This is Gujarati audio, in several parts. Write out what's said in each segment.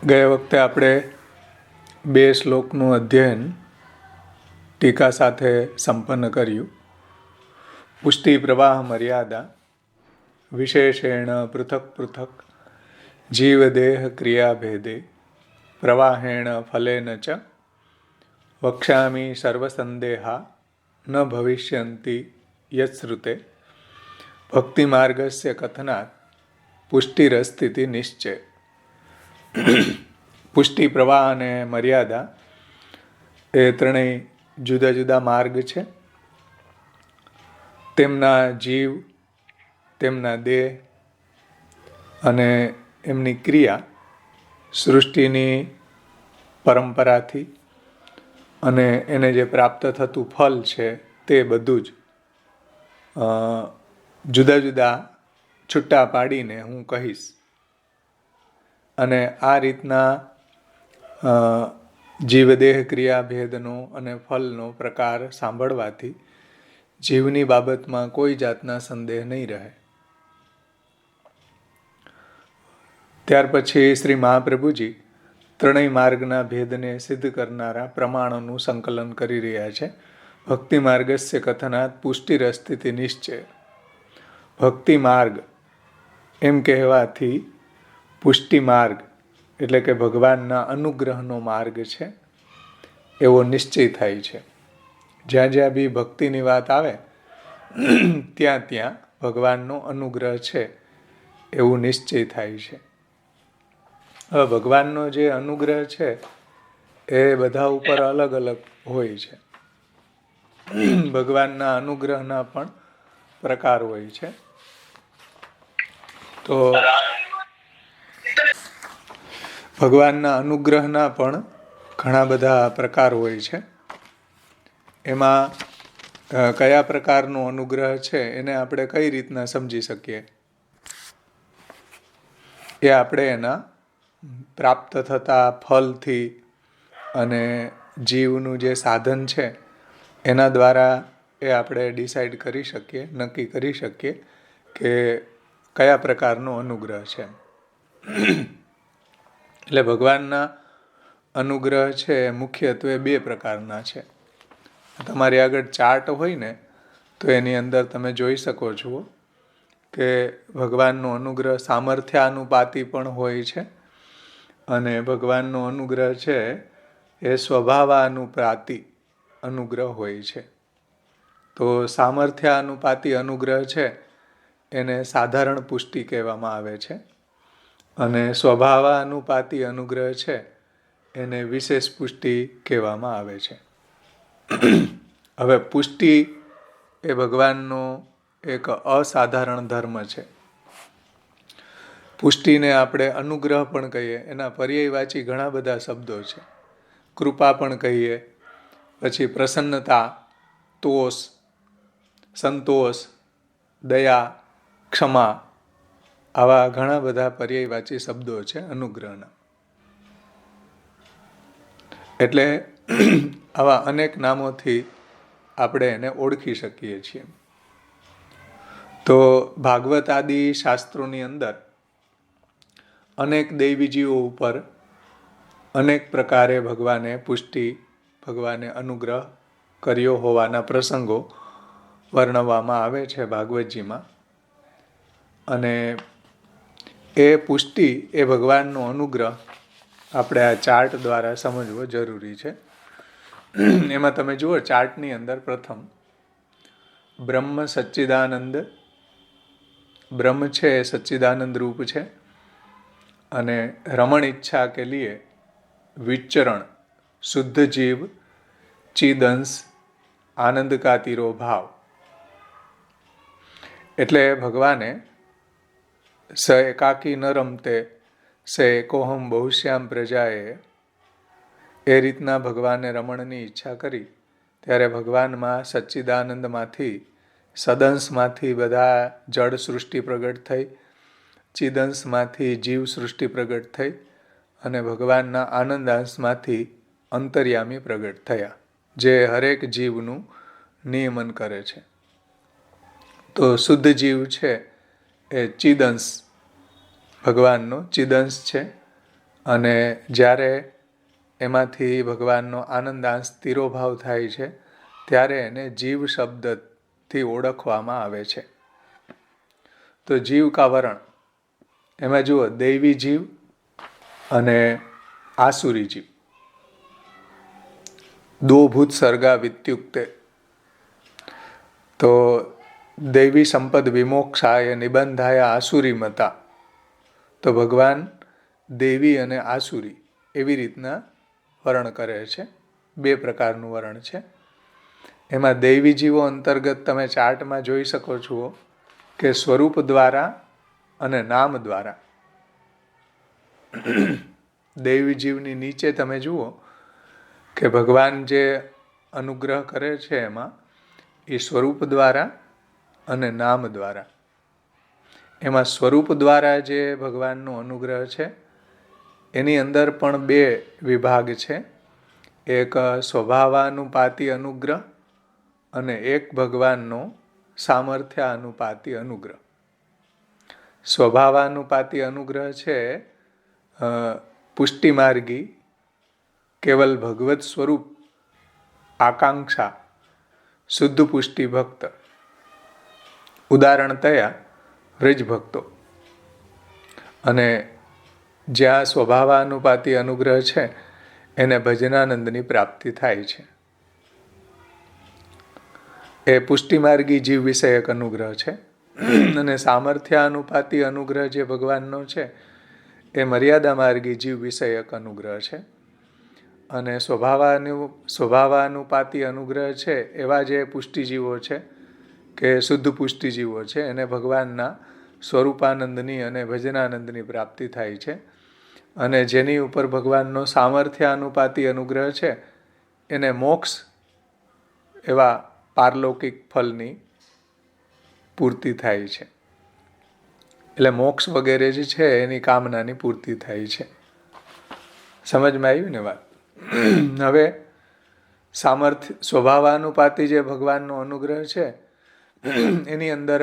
ગયા વખતે આપણે 2 શ્લોકનું અધ્યયન ટીકા સાથે સંપન્ન કર્યું. પુષ્ટિ પ્રવાહ મર્યાદા વિશેષેણ પૃથક પૃથક જીવદેહ ક્રિયાભેદે પ્રવાહેણ ફલેન ચ વક્ષ્યામિ સર્વસંદેહા ન ભવિષ્યંતિ યત્શ્રુતે ભક્તિમાર્ગસ્ય કથનાત પુષ્ટિરસ્થિતિ નિશ્ચય. પુષ્ટિ પ્રવાહ અને મર્યાદા એ ત્રણેય જુદા જુદા માર્ગ છે. તેમના જીવ, તેમના દેહ અને એમની ક્રિયા સૃષ્ટિની પરંપરાથી અને એને જે પ્રાપ્ત થતું ફલ છે તે બધું જ જુદા જુદા છૂટા પાડીને હું કહીશ. અને આ રીતના જીવદેહ ક્રિયા ભેદનો અને ફલનો પ્રકાર સાંભળવાથી જીવની બાબતમાં કોઈ જાતના સંદેહ નહીં રહે. ત્યાર પછી શ્રી મહાપ્રભુજી ત્રણેય માર્ગના ભેદને સિદ્ધ કરનારા પ્રમાણોનું સંકલન કરી રહ્યા છે. ભક્તિ માર્ગસ્ય કથનાત પુષ્ટિરસ્થિતિ નિશ્ચય. ભક્તિ માર્ગ એમ કહેવાથી પુષ્ટિ માર્ગ એટલે કે ભગવાનના અનુગ્રહનો માર્ગ છે એવો નિશ્ચય થાય છે. જ્યાં જ્યાં બી ભક્તિની વાત આવે ત્યાં ત્યાં ભગવાનનો અનુગ્રહ છે એવું નિશ્ચય થાય છે. હવે ભગવાનનો જે અનુગ્રહ છે એ બધા ઉપર અલગ અલગ હોય છે. ભગવાનના અનુગ્રહના પણ પ્રકાર હોય છે. તો ભગવાનના અનુગ્રહના પણ ઘણા બધા પ્રકાર હોય છે. એમાં કયા પ્રકારનો અનુગ્રહ છે એને આપણે કઈ રીતના સમજી શકીએ એ આપણે એના પ્રાપ્ત થતા ફલથી અને જીવનું જે સાધન છે એના દ્વારા એ આપણે ડિસાઈડ કરી શકીએ, નક્કી કરી શકીએ કે કયા પ્રકારનો અનુગ્રહ છે. એટલે ભગવાનના અનુગ્રહ છે મુખ્યત્વે 2 પ્રકારના છે. તમારી આગળ ચાર્ટ હોય ને તો એની અંદર તમે જોઈ શકો છો કે ભગવાનનો અનુગ્રહ સામર્થ્યાનુપાતી પણ હોય છે અને ભગવાનનો અનુગ્રહ છે એ સ્વભાવાનુપાતી અનુગ્રહ હોય છે. તો સામર્થ્યાનુપાતી અનુગ્રહ છે એને સાધારણ પુષ્ટિ કહેવામાં આવે છે અને સ્વભાવાનુપાતી અનુગ્રહ છે એને વિશેષ પુષ્ટિ કહેવામાં આવે છે. હવે પુષ્ટિ એ ભગવાનનો એક અસાધારણ ધર્મ છે. પુષ્ટિને આપણે અનુગ્રહ પણ કહીએ, એના પર્યાયવાચી ઘણા બધા શબ્દો છે. કૃપા પણ કહીએ, પછી પ્રસન્નતા, તોષ, સંતોષ, દયા, ક્ષમા, આવા ઘણા બધા પર્યાયવાચી શબ્દો છે અનુગ્રહના. એટલે આવા અનેક નામોથી આપણે એને ઓળખી શકીએ છીએ. તો ભાગવત આદિ શાસ્ત્રોની અંદર અનેક દૈવીજીવો ઉપર અનેક પ્રકારે ભગવાને પુષ્ટિ, ભગવાને અનુગ્રહ કર્યો હોવાના પ્રસંગો વર્ણવવામાં આવે છે ભાગવતજીમાં. અને એ પુષ્ટિ એ ભગવાનનો અનુગ્રહ આપણે આ ચાર્ટ દ્વારા સમજવો જરૂરી છે. એમાં તમે જુઓ ચાર્ટની અંદર પ્રથમ બ્રહ્મ સચ્ચિદાનંદ, બ્રહ્મ છે એ સચ્ચિદાનંદ રૂપ છે અને રમણ ઈચ્છા કે લીએ વિચરણ શુદ્ધ જીવ ચિદંશ આનંદ કા તીરો ભાવ. એટલે ભગવાને સ એકાકી ન રમતે સ એકોહમ બહુશ્યામ પ્રજાએ એ રીતના ભગવાને રમણની ઈચ્છા કરી ત્યારે ભગવાનમાં સચ્ચિદાનંદમાંથી સદંશમાંથી બધા જળ સૃષ્ટિ પ્રગટ થઈ, ચિદંશમાંથી જીવ સૃષ્ટિ પ્રગટ થઈ અને ભગવાનના આનંદાંશમાંથી અંતર્યામી પ્રગટ થયા જે હરેક જીવનું નિયમન કરે છે. તો શુદ્ધ જીવ છે એ ચિદંશ ભગવાનનો ચિદંશ છે અને જ્યારે એમાંથી ભગવાનનો આનંદાંશ તિરોભાવ થાય છે ત્યારે એને જીવ શબ્દથી ઓળખવામાં આવે છે. તો જીવ કા વરણ, એમાં જુઓ દૈવી જીવ અને આસુરી જીવ. દો ભૂત સર્ગા વિત્યુક્તે. તો દૈવી સંપદ વિમોક્ષાય નિબંધાય આસુરી મતા. તો ભગવાન દેવી અને આસુરી એવી રીતના વર્ણ કરે છે. 2 પ્રકારનું વર્ણ છે. એમાં દૈવી જીવો અંતર્ગત તમે ચાર્ટમાં જોઈ શકો છો કે સ્વરૂપ દ્વારા અને નામ દ્વારા. દૈવી જીવની નીચે તમે જુઓ કે ભગવાન જે અનુગ્રહ કરે છે એમાં એ સ્વરૂપ દ્વારા અને નામ દ્વારા. એમાં સ્વરૂપ દ્વારા જે ભગવાનનો અનુગ્રહ છે એની અંદર પણ 2 વિભાગ છે. એક સ્વભાવાનુપાતી અનુગ્રહ અને એક ભગવાનનો સામર્થ્યાનુપાતી અનુગ્રહ. સ્વભાવાનુપાતી અનુગ્રહ છે પુષ્ટિમાર્ગી કેવલ ભગવત સ્વરૂપ આકાંક્ષા શુદ્ધ પુષ્ટિ ભક્ત, ઉદાહરણતયા વ્રજ ભક્તો. અને જ્યાં સ્વભાવાનુપાતી અનુગ્રહ છે એને ભજનાનંદની પ્રાપ્તિ થાય છે. એ પુષ્ટિમાર્ગી જીવ વિષયક અનુગ્રહ છે. અને સામર્થ્યાનુપાતી અનુગ્રહ જે ભગવાનનો છે એ મર્યાદા માર્ગી જીવ વિષયક અનુગ્રહ છે. અને સ્વભાવાનુપાતી અનુગ્રહ છે એવા જે પુષ્ટિજીવો છે કે શુદ્ધ પુષ્ટિજીવો છે એને ભગવાનના સ્વરૂપાનંદની અને ભજનાનંદની પ્રાપ્તિ થાય છે. અને જેની ઉપર ભગવાનનો સામર્થ્યાનુપાતી અનુગ્રહ છે એને મોક્ષ એવા પારલૌકિક ફલની પૂર્તિ થાય છે. એટલે મોક્ષ વગેરે જે છે એની કામનાની પૂર્તિ થાય છે. સમજમાં આવ્યું ને વાત? હવે સ્વભાવાનુપાતી જે ભગવાનનો અનુગ્રહ છે એની અંદર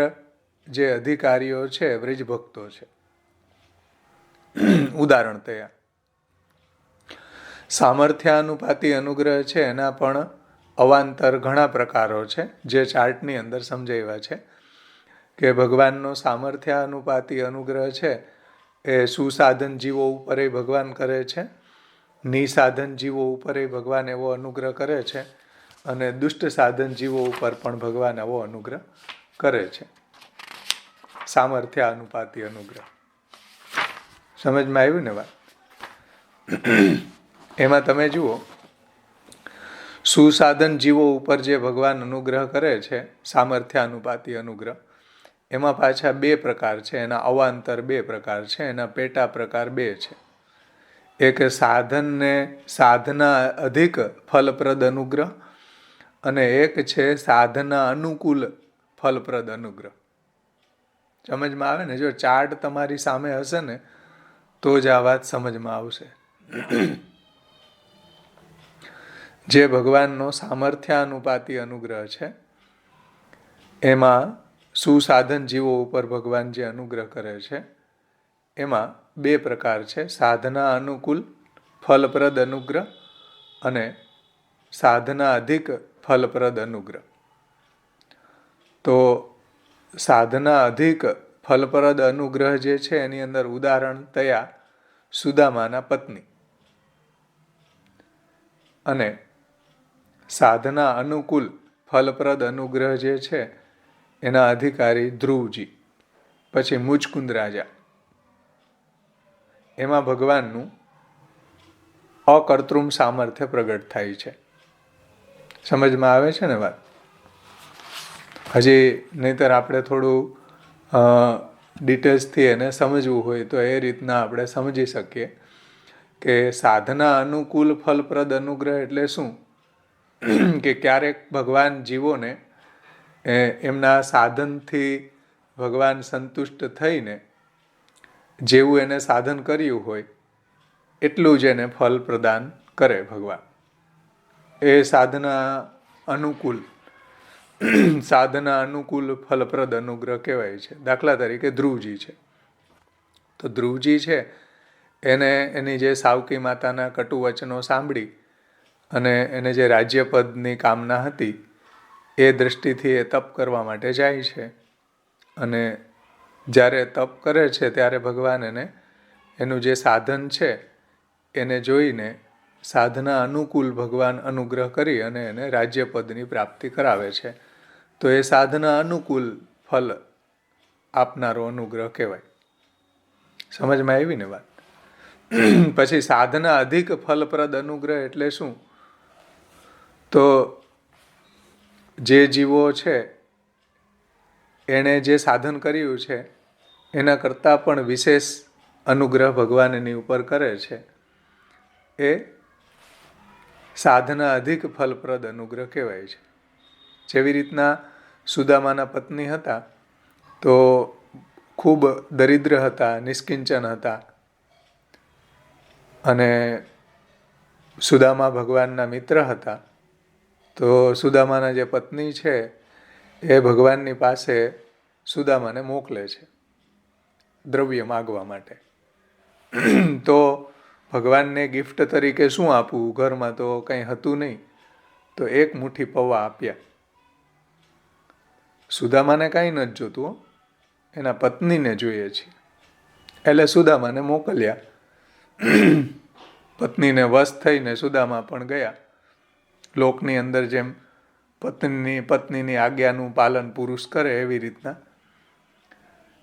જે અધિકારીઓ છે વ્રજ ભક્તો છે. ઉદાહરણ તયા સામર્થ્યાનુપાતી અનુગ્રહ છે એના પણ અવાંતર ઘણા પ્રકારો છે જે ચાર્ટની અંદર સમજાવ્યા છે. કે ભગવાનનો સામર્થ્યાનુપાતી અનુગ્રહ છે એ સુસાધન જીવો ઉપર ભગવાન કરે છે, નિસાધન જીવો ઉપર ભગવાન એવો અનુગ્રહ કરે છે, અને દુષ્ટ સાધન જીવો ઉપર પણ ભગવાન એવો અનુગ્રહ કરે છે. સામર્થ્યાનુપાતી અનુગ્રહ. સમજમાં આવ્યું ને વાત? એમાં તમે જુઓ સુસાધન જીવો ઉપર જે ભગવાન અનુગ્રહ કરે છે સામર્થ્યાનુપાતી અનુગ્રહ, એમાં પાછા 2 પ્રકાર છે. એના અવાંતર 2 પ્રકાર છે. એના પેટા પ્રકાર 2 છે. એક સાધના અધિક ફલપ્રદ અનુગ્રહ અને એક છે સાધના અનુકૂલ ફલપ્રદ અનુગ્રહ. સમજમાં આવે ને? જો ચાર્ટ તમારી સામે હશે ને તો જ આ વાત સમજમાં આવશે. જે ભગવાનનો સામર્થ્યાનુપાતી અનુગ્રહ છે એમાં સુસાધન જીવો ઉપર ભગવાન જે અનુગ્રહ કરે છે એમાં 2 પ્રકાર છે. સાધના અનુકૂલ ફલપ્રદ અનુગ્રહ અને સાધના અધિક ફલપ્રદ અનુગ્રહ. તો સાધના અધિક ફલપ્રદ અનુગ્રહ જે છે એની અંદર ઉદાહરણ તયા સુદામાના પત્ની. અને સાધના અનુકૂલ ફલપ્રદ અનુગ્રહ જે છે એના અધિકારી ધ્રુવજી, પછી મુચકુંદ રાજા. એમાં ભગવાનનું અકર્તૃમ સામર્થ્ય પ્રગટ થાય છે. સમજમાં આવે છે ને વાત? હજી નહીંતર આપણે થોડું ડિટેલ્સથી એને સમજવું હોય તો એ રીતના આપણે સમજી શકીએ કે સાધના અનુકૂલ ફલપ્રદ અનુગ્રહ એટલે શું? કે ક્યારેક ભગવાન જીવોને એમના સાધનથી ભગવાન સંતુષ્ટ થઈને જેવું એને સાધન કર્યું હોય એટલું જ એને ફલ પ્રદાન કરે ભગવાન. એ સાધના અનુકૂલ ફલપ્રદ અનુગ્રહ કહેવાય છે. દાખલા તરીકે ધ્રુવજી છે. તો ધ્રુવજી છે એને એની જે સાવકી માતાના કટુ વચનો સાંભળી અને એને જે રાજ્યપદની કામના હતી એ દૃષ્ટિથી એ તપ કરવા માટે જાય છે. અને જ્યારે તપ કરે છે ત્યારે ભગવાન એને એનું જે સાધન છે એને જોઈને સાધના અનુકૂળ ભગવાન અનુગ્રહ કરી અને એને રાજ્યપદની પ્રાપ્તિ કરાવે છે. તો એ સાધના અનુકૂળ ફલ આપનારો અનુગ્રહ કહેવાય. સમજમાં આવી ને વાત? પછી સાધના અધિક ફલપ્રદ અનુગ્રહ એટલે શું? તો જે જીવો છે એણે જે સાધન કર્યું છે એના કરતાં પણ વિશેષ અનુગ્રહ ભગવાન એની ઉપર કરે છે. એ સાધના અધિક ફલપ્રદ અનુગ્રહ કહેવાય છે. જેવી રીતના સુદામાના પત્ની હતા તો ખૂબ દરિદ્ર હતા, નિષ્કિંચન હતા, અને સુદામા ભગવાનના મિત્ર હતા. તો સુદામાના જે પત્ની છે એ ભગવાનની પાસે સુદામાને મોકલે છે દ્રવ્ય માગવા માટે. તો ભગવાનને ગિફ્ટ તરીકે શું આપવું? ઘરમાં તો કંઈ હતું નહીં, તો એક મુઠ્ઠી પૌવા આપ્યા. સુદામાને કાંઈ નથી જોતું, એના પત્નીને જોઈએ છે. એટલે સુદામાને મોકલ્યા. પત્નીને વશ થઈને સુદામા પણ ગયા. લોકની અંદર જેમ પત્નીની આજ્ઞાનું પાલન પુરુષ કરે એવી રીતના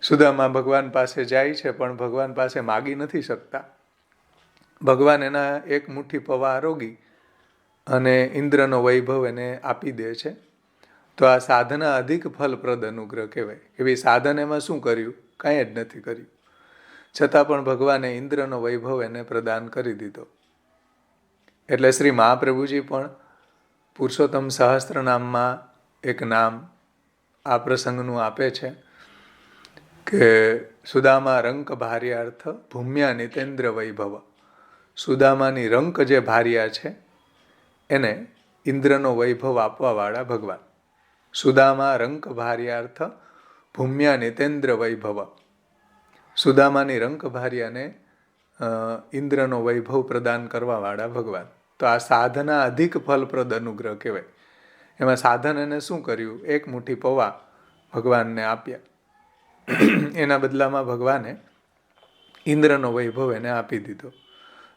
સુદામા ભગવાન પાસે જાય છે, પણ ભગવાન પાસે માગી નથી શકતા. ભગવાન એના એક મુઠ્ઠી પૌવા આરોગી અને ઇન્દ્રનો વૈભવ એને આપી દે છે. તો આ સાધના અધિક ફલપ્રદ અનુગ્રહ કહેવાય. એવી સાધન એમાં શું કર્યું? કાંઈ જ નથી કર્યું. છતાં પણ ભગવાને ઇન્દ્રનો વૈભવ એને પ્રદાન કરી દીધો. એટલે શ્રી મહાપ્રભુજી પણ પુરુષોત્તમ સહસ્ત્રનામમાં એક નામ આ પ્રસંગનું આપે છે કે સુદામા રંક ભાર્યાર્થ ભૂમ્યા નિતેન્દ્ર વૈભવ. સુદામાની રંક જે ભાર્યા છે એને ઇન્દ્રનો વૈભવ આપવાવાળા ભગવાન. સુદામા રંક ભાર્યાર્થ ભૂમ્યા નિતેન્દ્ર વૈભવ. સુદામાની રંક ભાર્યાને ઇન્દ્રનો વૈભવ પ્રદાન કરવાવાળા ભગવાન. તો આ સાધના અધિક ફલપ્રદ અનુગ્રહ કહેવાય. એમાં સાધન એને શું કર્યું? એક મુઠ્ઠી પૌવા ભગવાનને આપ્યા. એના બદલામાં ભગવાને ઇન્દ્રનો વૈભવ એને આપી દીધો.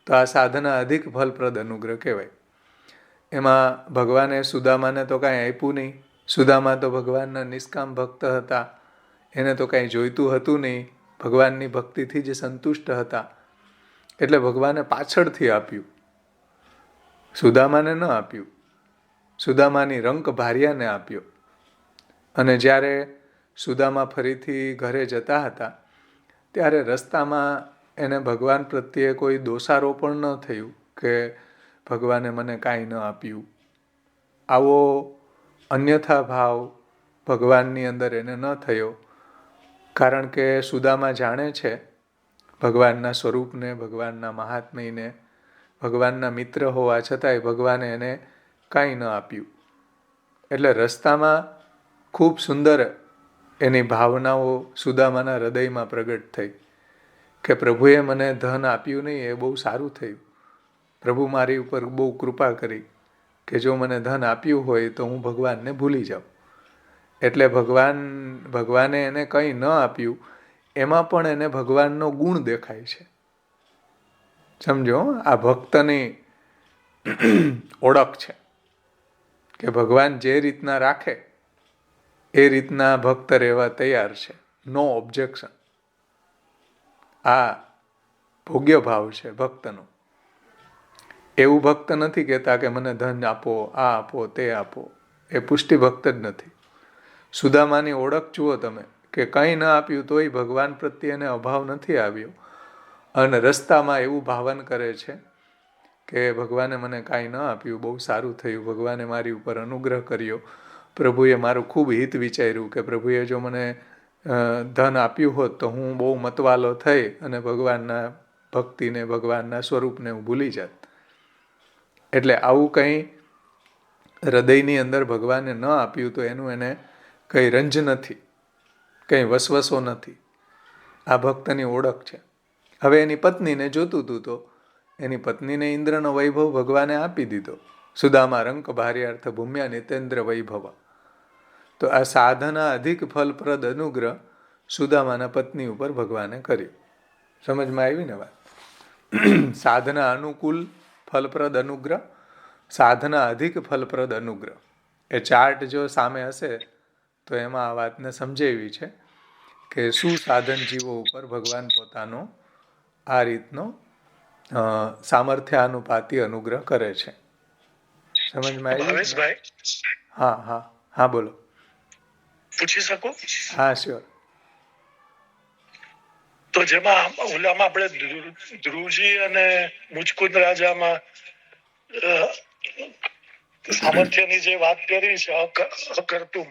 તો આ સાધના અધિક ફલપ્રદ અનુગ્રહ કહેવાય. એમાં ભગવાને સુદામાને તો કાંઈ આપ્યું નહીં. સુદામા તો ભગવાનના નિષ્કામ ભક્ત હતા, એને તો કાંઈ જોઈતું હતું નહીં, ભગવાનની ભક્તિથી જ સંતુષ્ટ હતા. એટલે ભગવાને પાછળથી આપ્યું, સુદામાને ન આપ્યું. સુદામાની રંક ભાર્યાને આપ્યો. અને જ્યારે સુદામા ફરીથી ઘરે જતા હતા ત્યારે રસ્તામાં એને ભગવાન પ્રત્યે કોઈ દોષારોપણ ન થયું કે ભગવાને મને કાંઈ ન આપ્યું. આવો અન્યથા ભાવ ભગવાનની અંદર એને ન થયો. કારણ કે સુદામા જાણે છે ભગવાનના સ્વરૂપને, ભગવાનના મહાત્મ્યને, ભગવાનના મિત્ર હોવા છતાંય ભગવાને એને કાંઈ ન આપ્યું. એટલે રસ્તામાં ખૂબ સુંદર એની ભાવનાઓ સુદામાના હૃદયમાં પ્રગટ થઈ કે પ્રભુએ મને ધન આપ્યું નહીં એ બહુ સારું થયું. પ્રભુ મારી ઉપર બહુ કૃપા કરી કે જો મને ધન આપ્યું હોય તો હું ભગવાનને ભૂલી જાઉં. એટલે ભગવાને એને કંઈ ન આપ્યું એમાં પણ એને ભગવાનનો ગુણ દેખાય છે. સમજો, આ ભક્તની ઓળખ છે કે ભગવાન જે રીતના રાખે એ રીતના ભક્ત રહેવા તૈયાર છે. નો ઓબ્જેક્શન. આ ભોગ્ય ભાવ છે ભક્તનો. એવું ભક્ત નથી કહેતા કે મને ધન આપો, આ આપો, તે આપો. એ પુષ્ટિ ભક્ત જ નથી. સુદામાની ઓળખ જુઓ તમે કે કંઈ ન આપ્યું તોય ભગવાન પ્રત્યે એને અભાવ નથી આવ્યો. અને રસ્તામાં એવું ભાવન કરે છે કે ભગવાને મને કાંઈ ન આપ્યું, બહુ સારું થયું, ભગવાને મારી ઉપર અનુગ્રહ કર્યો, પ્રભુએ મારું ખૂબ હિત વિચાર્યું કે પ્રભુએ જો મને ધન આપ્યું હોત તો હું બહુ મતવાલો થઈ અને ભગવાનના ભક્તિને, ભગવાનના સ્વરૂપને હું ભૂલી જાત. એટલે આવું કંઈ હૃદયની અંદર ભગવાને ન આપ્યું તો એનું એને કંઈ રંજ નથી, કંઈ વસવસો નથી. આ ભક્તની ઓળખ છે. હવે એની પત્નીને જોતું હતું તો એની પત્નીને ઇન્દ્રનો વૈભવ ભગવાને આપી દીધો. સુદામા રંક ભાર્યાર્થ ભૂમ્યા નિતેન્દ્ર વૈભવ. તો આ સાધના અધિક ફલપ્રદ અનુગ્રહ સુદામાના પત્ની ઉપર ભગવાને કર્યું. સમજમાં આવી ને વાત? સાધના અનુકૂળ ફલપ્રદ અનુગ્રહ, સાધના અધિક ફલપ્રદ અનુગ્રહ. એ ચાર્ટ જો સામે હશે તો એમાં આ વાતને સમજાવી છે કે શું સાધન જીવો ઉપર ભગવાન પોતાનો આ રીતનો સામર્થ્યાનુપાતી અનુગ્રહ કરે છે. સમજમાં આવી? ભાવેશભાઈ, હા હા હા બોલો. પૂછી શકું? હા શ્યોર. તો જેમાં ઓલામાં આપણે ધ્રુવજી અને મુચકુંદ રાજામાં સામર્થ્યની જે વાત કરી છે અકર્તુમ,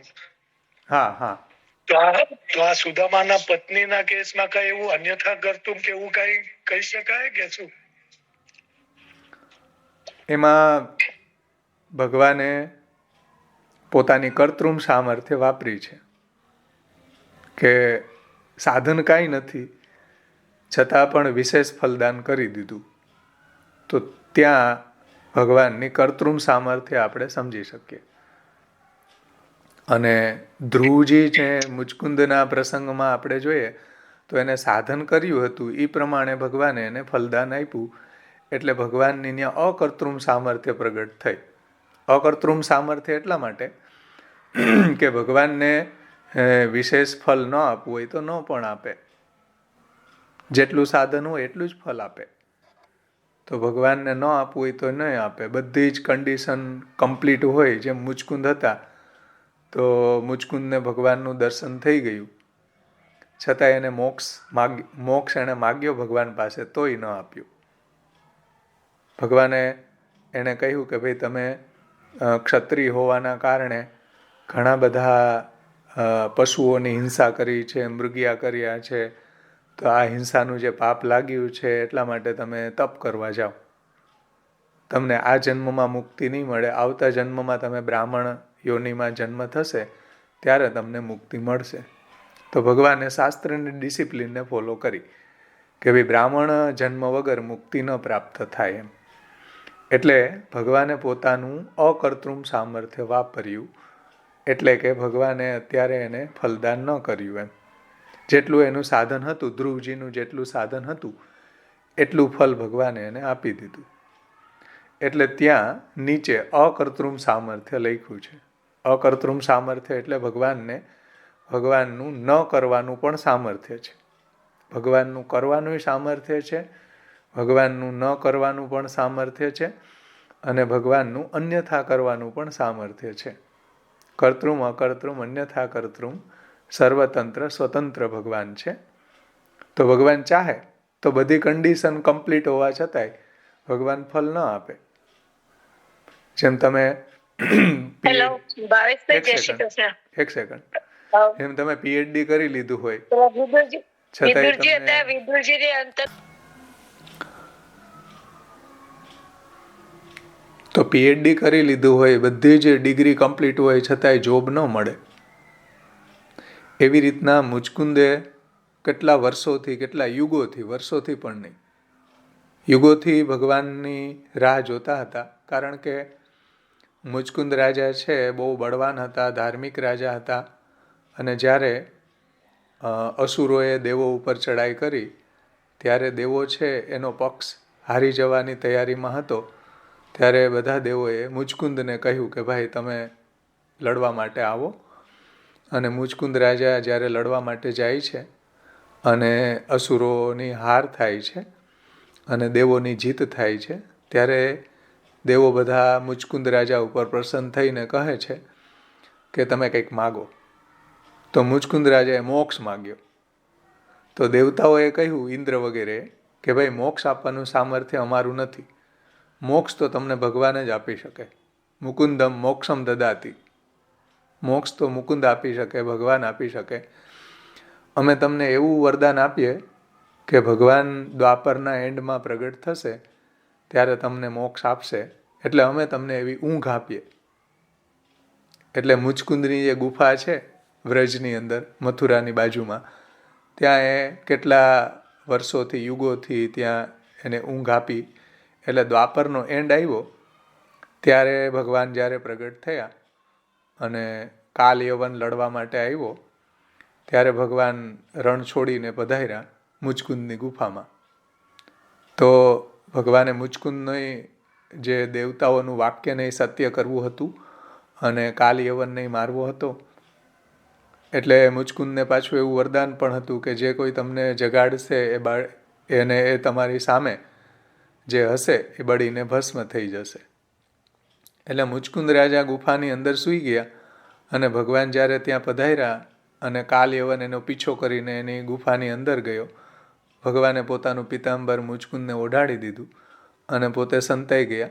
હા હા તો આ સુદામાના પત્નીના કેસમાં કઈ એવું અન્યથા કરતું કે એવું કઈ કહી શકાય કે શું? એમાં ભગવાને પોતાની કર્તૃમ સામર્થ્ય વાપરી છે કે સાધન કાંઈ નથી છતાં પણ વિશેષ ફલદાન કરી દીધું. તો ત્યાં ભગવાનની કર્તૃમ સામર્થ્ય આપણે સમજી શકીએ. અને ધ્રુવજી છે મુચકુંદના પ્રસંગમાં આપણે જોઈએ તો એને સાધન કર્યું હતું એ પ્રમાણે ભગવાને એને ફલદાન આપ્યું. એટલે ભગવાનની ત્યાં અકર્તૃમ સામર્થ્ય પ્રગટ થઈ. અકર્તૃમ સામર્થ્ય એટલા માટે કે ભગવાનને વિશેષ ફલ ન આપવું હોય તો ન પણ આપે. જેટલું સાધન હોય એટલું જ ફલ આપે. તો ભગવાનને ન આપવું હોય તો નહીં આપે. બધી જ કન્ડિશન કમ્પ્લીટ હોય. જેમ મુચકુંદ હતા તો મુચકુંદને ભગવાનનું દર્શન થઈ ગયું છતાં એને મોક્ષ એને માગ્યો ભગવાન પાસે તોય ન આપ્યું. ભગવાને એને કહ્યું કે ભાઈ તમે ક્ષત્રિય હોવાના કારણે ઘણા બધા પશુઓની હિંસા કરી છે, મૃગ્યા કર્યા છે, તો આ હિંસાનું જે પાપ લાગ્યું છે એટલા માટે તમે તપ કરવા જાઓ. તમને આ જન્મમાં મુક્તિ નહીં મળે, આવતા જન્મમાં તમે બ્રાહ્મણ યોનિમાં જન્મ થશે ત્યારે તમને મુક્તિ મળશે. તો ભગવાને શાસ્ત્રની ડિસિપ્લિનને ફોલો કરી કે ભાઈ બ્રાહ્મણ જન્મ વગર મુક્તિ ન પ્રાપ્ત થાય એમ. એટલે ભગવાને પોતાનું અકર્તૃમ સામર્થ્ય વાપર્યું. એટલે કે ભગવાને અત્યારે એને ફલદાન ન કર્યું એમ. જેટલું એનું સાધન હતું, ધ્રુવજીનું જેટલું સાધન હતું એટલું ફલ ભગવાને એને આપી દીધું. એટલે ત્યાં નીચે અકર્તૃમ સામર્થ્ય લખ્યું છે. અકર્તૃમ સામર્થ્ય એટલે ભગવાનનું ન કરવાનું પણ સામર્થ્ય છે. ભગવાનનું કરવાનું સામર્થ્ય છે, ભગવાનનું ન કરવાનું પણ સામર્થ્ય છે, અને ભગવાનનું અન્યથા કરવાનું પણ સામર્થ્ય છે. કર્તૃમ અકર્તૃમ અન્યથા કર્તૃમ સર્વતંત્ર સ્વતંત્ર ભગવાન છે. તો ભગવાન ચાહે તો બધી કન્ડિશન કમ્પ્લીટ હોવા છતાંય ભગવાન ફલ ન આપે. જેમ તમે એક સેકન્ડ એમ તમે પીએચડી કરી લીધું હોય છતાંય તમને તો પીએચડી કરી લીધું હોય, બધી જ ડિગ્રી કમ્પ્લીટ હોય છતાંય જોબ ન મળે. એવી રીતના મુચકુંદે કેટલા વર્ષોથી, કેટલા યુગોથી, વર્ષોથી પણ નહીં, યુગોથી ભગવાનની રાહ જોતા હતા. કારણ કે મુચકુંદ રાજા છે બહુ બળવાન હતા, ધાર્મિક રાજા હતા. અને જ્યારે અસુરોએ દેવો ઉપર ચડાઈ કરી ત્યારે દેવો છે એનો પક્ષ હારી જવાની તૈયારીમાં હતો. ત્યારે બધા દેવોએ મુચકુંદને કહ્યું કે ભાઈ તમે લડવા માટે આવો. અને મુચકુંદ રાજા જ્યારે લડવા માટે જાય છે અને અસુરોની હાર થાય છે અને દેવોની જીત થાય છે ત્યારે દેવો બધા મુચકુંદ રાજા ઉપર પ્રસન્ન થઈને કહે છે કે તમે કંઈક માગો. તો મુચકુંદ રાજાએ મોક્ષ માગ્યો. તો દેવતાઓએ કહ્યું, ઇન્દ્ર વગેરે, કે ભાઈ મોક્ષ આપવાનું સામર્થ્ય અમારું નથી. મોક્ષ તો તમને ભગવાન જ આપી શકે. મુકુંદમ મોક્ષમ દદાતી. મોક્ષ તો મુકુંદ આપી શકે, ભગવાન આપી શકે. અમે તમને એવું વરદાન આપીએ કે ભગવાન દ્વાપરના એન્ડમાં પ્રગટ થશે ત્યારે તમને મોક્ષ આપશે. એટલે અમે તમને એવી ઊંઘ આપીએ. એટલે મુચકુંદની જે ગુફા છે વ્રજની અંદર, મથુરાની બાજુમાં, ત્યાં એ કેટલા વર્ષોથી યુગોથી ત્યાં એને ઊંઘ આપી, એટલે દ્વાપરનો એન્ડ આવ્યો ત્યારે ભગવાન જ્યારે પ્રગટ થયા અને કાલ યવન લડવા માટે આવ્યો ત્યારે ભગવાન રણ છોડીને પધાર્યા મુચકુંદની ગુફામાં. તો ભગવાને મુચકુંદની જે દેવતાઓનું વાક્યને સત્ય કરવું હતું અને કાલ યવનને મારવો હતો, એટલે મુચકુંદને પાછું એવું વરદાન પણ હતું કે જે કોઈ તમને જગાડશે એ તમારી સામે જે હશે એ બળીને ભસ્મ થઈ જશે. એટલે મુચકુંદ રાજા ગુફાની અંદર સૂઈ ગયા અને ભગવાન જ્યારે ત્યાં પધાર્યા અને કાલ યવન એનો પીછો કરીને એની ગુફાની અંદર ગયો, ભગવાને પોતાનું પિતાંબર મુચકુંદને ઓઢાડી દીધું અને પોતે સંતાઈ ગયા.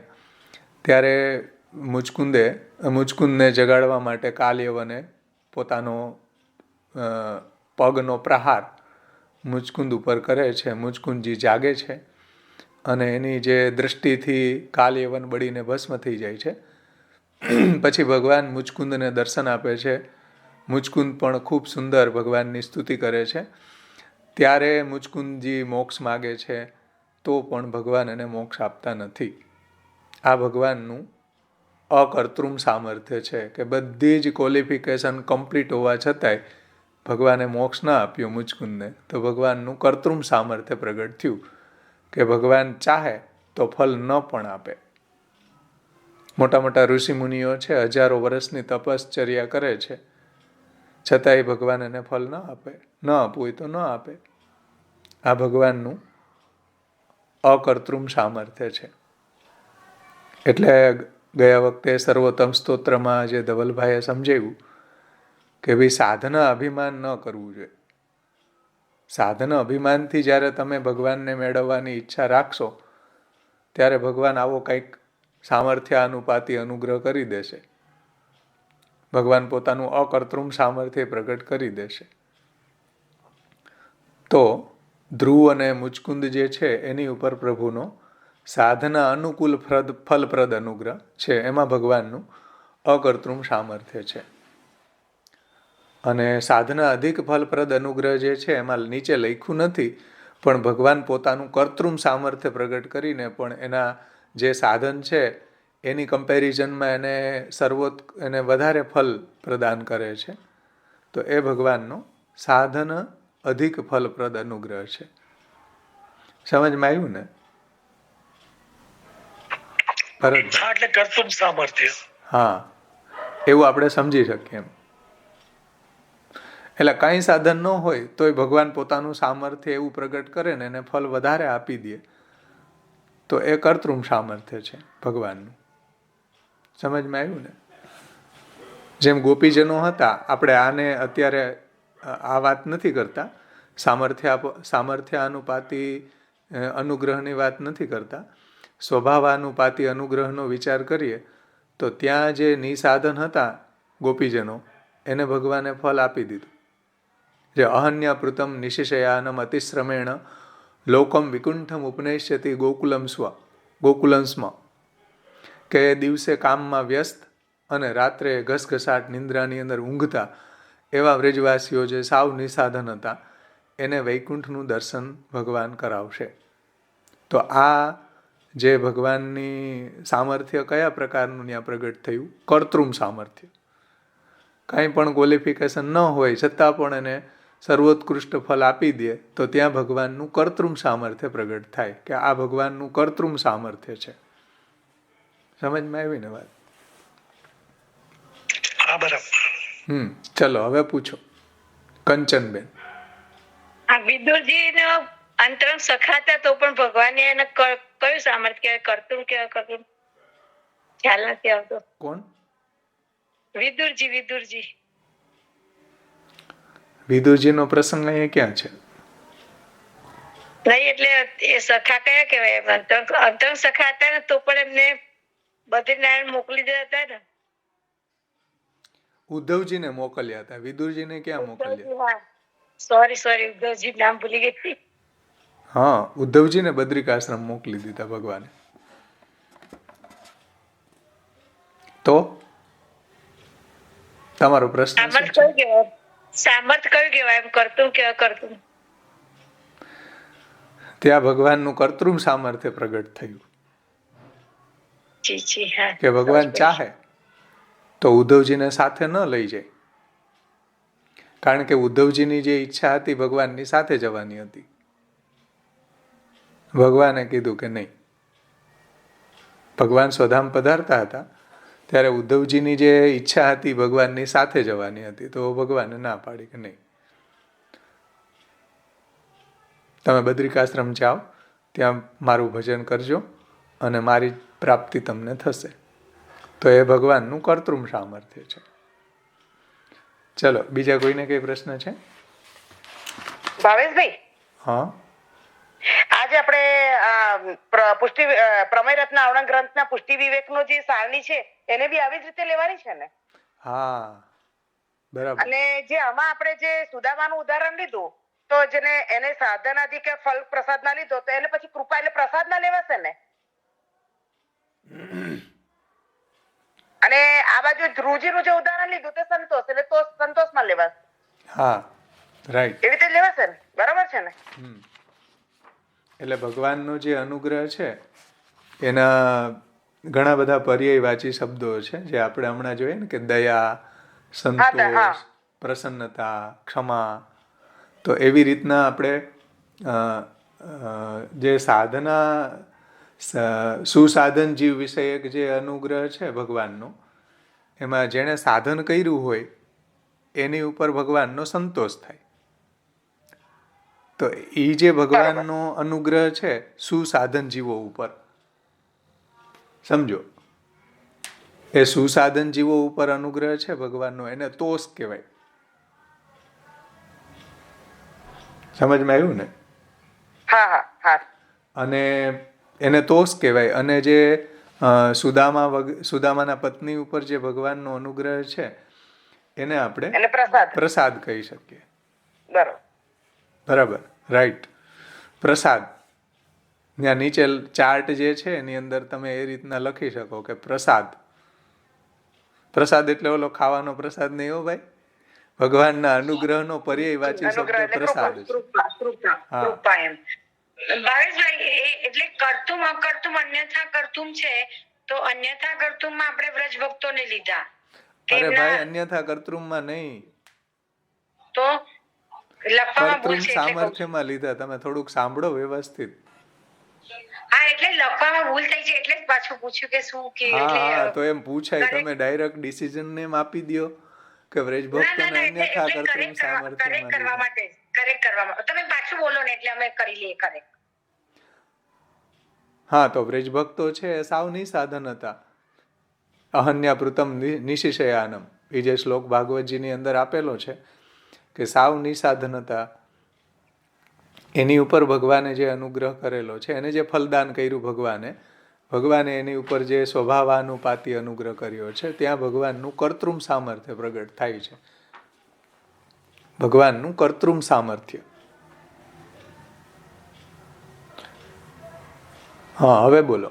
ત્યારે મુચકુંદને જગાડવા માટે કાલ યવને પોતાનો પગનો પ્રહાર મુચકુંદ ઉપર કરે છે. મુચકુંદજી જાગે છે અને એની જે દૃષ્ટિથી કાલ યવન બળીને ભસ્મ થઈ જાય છે. પછી ભગવાન મુચકુંદને દર્શન આપે છે. મુચકુંદ પણ ખૂબ સુંદર ભગવાનની સ્તુતિ કરે છે. ત્યારે મુચકુંદજી મોક્ષ માગે છે તો પણ ભગવાન એને મોક્ષ આપતા નથી. આ ભગવાનનું અકર્તૃમ સામર્થ્ય છે કે બધી જ ક્વોલિફિકેશન કમ્પ્લીટ હોવા છતાંય ભગવાને મોક્ષ ના આપ્યો મુચકુંદને, તો ભગવાનનું કર્તૃમ સામર્થ્ય પ્રગટ થયું કે ભગવાન ચાહે તો ફલ ન પણ આપે. મોટા મોટા ઋષિમુનિઓ છે, હજારો વર્ષની તપશ્ચર્યા કરે છે, છતાંય ભગવાન એને ફળ ન આપે. ન આપવું હોય તો ન આપે. આ ભગવાનનું અકર્તૃમ સામર્થ્ય છે. એટલે ગયા વખતે સર્વોત્તમ સ્તોત્રમાં જે ધવલભાઈએ સમજાવ્યું કે ભાઈ સાધના અભિમાન ન કરવું જોઈએ. સાધના અભિમાનથી જ્યારે તમે ભગવાનને મેળવવાની ઈચ્છા રાખશો ત્યારે ભગવાન આવો કંઈક સામર્થ્ય અનુપાતી અનુગ્રહ કરી દેશે. ભગવાન પોતાનું અકર્તૃમ સામર્થ્ય પ્રગટ કરી દેશે. તો ધ્રુવ અને મુચકુંદ જે છે એની ઉપર પ્રભુનો સાધના અનુકૂળ ફલપ્રદ અનુગ્રહ છે. એમાં ભગવાનનું અકર્તૃમ સામર્થ્ય છે. અને સાધના અધિક ફલપ્રદ અનુગ્રહ જે છે એમાં નીચે લખ્યું નથી, પણ ભગવાન પોતાનું કર્તૃમ સામર્થ્ય પ્રગટ કરીને પણ એના જે સાધન છે એની કમ્પેરિઝનમાં એને વધારે ફલ પ્રદાન કરે છે. તો એ ભગવાનનો સાધન અધિક ફલપ્રદ અનુગ્રહ છે. સમજમાં આવ્યું ને? એટલે કર્તૃમ સામર્થ્ય. હા, એવું આપણે સમજી શકીએ એમ. એટલે કાંઈ સાધન ન હોય તોય ભગવાન પોતાનું સામર્થ્ય એવું પ્રગટ કરે ને એને ફલ વધારે આપી દે, તો એ કર્તૃમ સામર્થ્ય છે ભગવાનનું. સમજમાં આવ્યું ને? જેમ ગોપીજનો હતા, આપણે આને અત્યારે આ વાત નથી કરતા, સામર્થ્ય અનુપાતી અનુગ્રહની વાત નથી કરતા. સ્વભાવાનુપાતી અનુગ્રહનો વિચાર કરીએ તો ત્યાં જે નિસાધન હતા ગોપીજનો, એને ભગવાને ફલ આપી દીધું. જે અહન્યાપૃતમ નિશિશયાનમ અતિશ્રમેણ લોકમ વિકુંઠમ ઉપનેશ્યતિ ગોકુલમ સ્મ, કે દિવસે કામમાં વ્યસ્ત અને રાત્રે ઘસઘસાટ નિંદ્રાની અંદર ઊંઘતા એવા વ્રજવાસીઓ જે સાવ નિસાધન હતા એને વૈકુંઠનું દર્શન ભગવાન કરાવશે. તો આ જે ભગવાનની સામર્થ્ય કયા પ્રકારનું ત્યાં પ્રગટ થયું? કર્તૃમ સામર્થ્ય. કાંઈ પણ ક્વોલિફિકેશન ન હોય છતાં પણ એને સર્વોત્કૃષ્ટ ફલ આપી દે, તો ત્યાં ભગવાનનું કર્તૃમ સામર્થ્ય પ્રગટ થાય કે આ ભગવાનનું કર્તૃમ સામર્થ્ય છે. સમજમાં આવી ને વાત? હા, બરાબર. ચલો હવે પૂછો કંચનબેન. વિદુરજી અંતરંગ સખાતા તો પણ ભગવાને એને કયું સામર્થ્ય કરતું કે કરતું ખ્યાલ નથી આવતો. કોણ? વિદુરજી. વિદુરજીનો પ્રસંગ અહીંયા ક્યાં છે? નહીં, એટલે એ સખા કયા કહેવાય? અંતરંગ સખા હતા ને તો પણ એમને બદ્રીનારાયણ મોકલી દેતા હતા ને. ઉદ્ધવજીને મોકલ્યા હતા, વિદુરજીને ક્યાં મોકલ્યા? સોરી, ઉદ્ધવજી નામ ભૂલી ગઈ. હા, ઉદ્ધવજીને બદ્રિકાશ્રમ મોકલી દીધા ભગવાને. તો તમારો પ્રશ્ન શું છે? સામર્થ કયું કહેવાય? એમ કરતું કે અકર્તું? ત્યાં ભગવાનનું કર્તૃમ સામર્થ્ય પ્રગટ થયું જી જી હા કે ભગવાન ચાહે તો ઉદ્ધવજીને સાથે ન લઈ જાય, કારણ કે ઉદ્ધવજીની જે ઈચ્છા હતી ભગવાનની સાથે જવાની હતી. ભગવાને કીધું કે નહીં. ભગવાન સ્વધામ પધારતા હતા ત્યારે ઉદ્ધવજીની જે ઈચ્છા હતી ભગવાનની સાથે જવાની હતી, તો ભગવાને ના પાડી કે નહીં, તમે બદ્રિકાશ્રમ જાઓ, ત્યાં મારું ભજન કરજો અને મારી પ્રાપ્તિ તમને થશે. તો એ ભગવાનનું કર્તૃમ સામર્થ્ય છે. ચલો, બીજા કોઈને કઈ પ્રશ્ન છે? ભાવેશભાઈ, હા, આજે આપણે પુષ્ટિ પ્રમેય રત્ન આવરણ ગ્રંથના પુષ્ટિ વિવેકનો જે સારણી છે એને બી આવી જ રીતે લેવાની છે ને? હા, બરાબર. અને જે આમાં આપણે જે સુદામાનું ઉદાહરણ લીધું, તો જેને એને સાધનાથી કે ફલ પ્રસાદ ના લીધો, તો એને પછી કૃપા એટલે પ્રસાદ ના લેવાશે ને? અને આ બાજુ ધ્રુવજીનું જે ઉદાહરણ લીધું તે સંતોષ, એટલે તો સંતોષમાં લેવાશે. હા, રાઈટ. એવી રીતે લેવાશે ને? બરાબર છે ને? એટલે ભગવાનનો જે અનુગ્રહ છે એના ઘણા બધા પર્યાયવાચી શબ્દો છે, જે આપણે હમણાં જોઈએ ને કે દયા, સંતોષ, પ્રસન્નતા, ક્ષમા. તો એવી રીતના આપણે જે સાધના સુસાધન જીવ વિષયક જે અનુગ્રહ છે ભગવાનનો, એમાં જેણે સાધન કર્યું હોય એની ઉપર ભગવાનનો સંતોષ થાય. તો એ જે ભગવાનનો અનુગ્રહ છે સુસાધન જીવો ઉપર, સમજો, એ સુસાધન જીવો ઉપર અનુગ્રહ છે ભગવાનનો, એને તોષ કહેવાય. સમજમાં આવ્યું ને? હા હા. અને એને તોષ કહેવાય. અને જે સુદામાના પત્ની ઉપર જે ભગવાનનો અનુગ્રહ છે એને આપણે પ્રસાદ કહી શકીએ. બરાબર, રાઈટ. પ્રસાદ. ત્યાં નીચે ચાર્ટ જે છે એની અંદર તમે એ રીતના લખી શકો કે પ્રસાદ. પ્રસાદ એટલે ઓલો ખાવાનો પ્રસાદ નહીં હો ભાઈ, ભગવાનના અનુગ્રહનો પર્યાયવાચી શબ્દ પ્રસાદ છે. હા, ભાવેશભાઈ, એટલે કર્તુમ અકર્તુમ અન્યથા કર્તુમ છે, તો અન્યથા કર્તુમમાં આપણે વ્રજ ભક્તોને લીધા. અરે ભાઈ, અન્યથા કર્તુમમાં નહીં, તો લખવામાં ભૂલ કર્તુમ છે સામર્થ્યમાં લીધા. તમે થોડુંક સાંભળો વ્યવસ્થિત. હા, એટલે લખવામાં ભૂલ થઈ છે એટલે જ પાછું પૂછ્યું કે શું કે. હા, તો એમ પૂછાય, તમે ડાયરેક્ટ ડિસિઝન નેમ આપી દો કે વ્રજ ભક્તોને અન્યથા કર્તુમ સામર્થ્યમાં કરવા માટે કરેક્ટ કરવા માટે તમે પાછું બોલો ને એટલે અમે કરી લઈએ કરેક્ટ. હા, તો વ્રજ ભક્તો છે એ સાવ નિસાધન હતા. અહન્યાપૃતમ નિશિશયાનમ, એ જે શ્લોક ભાગવતજીની અંદર આપેલો છે કે સાવ નિસાધન હતા. એની ઉપર ભગવાને જે અનુગ્રહ કરેલો છે, એને જે ફલદાન કર્યું ભગવાને એની ઉપર જે સ્વભાવાનુપાતી અનુગ્રહ કર્યો છે, ત્યાં ભગવાનનું કર્તૃમ સામર્થ્ય પ્રગટ થાય છે. ભગવાનનું કર્તૃમ સામર્થ્ય. હા, હવે બોલો.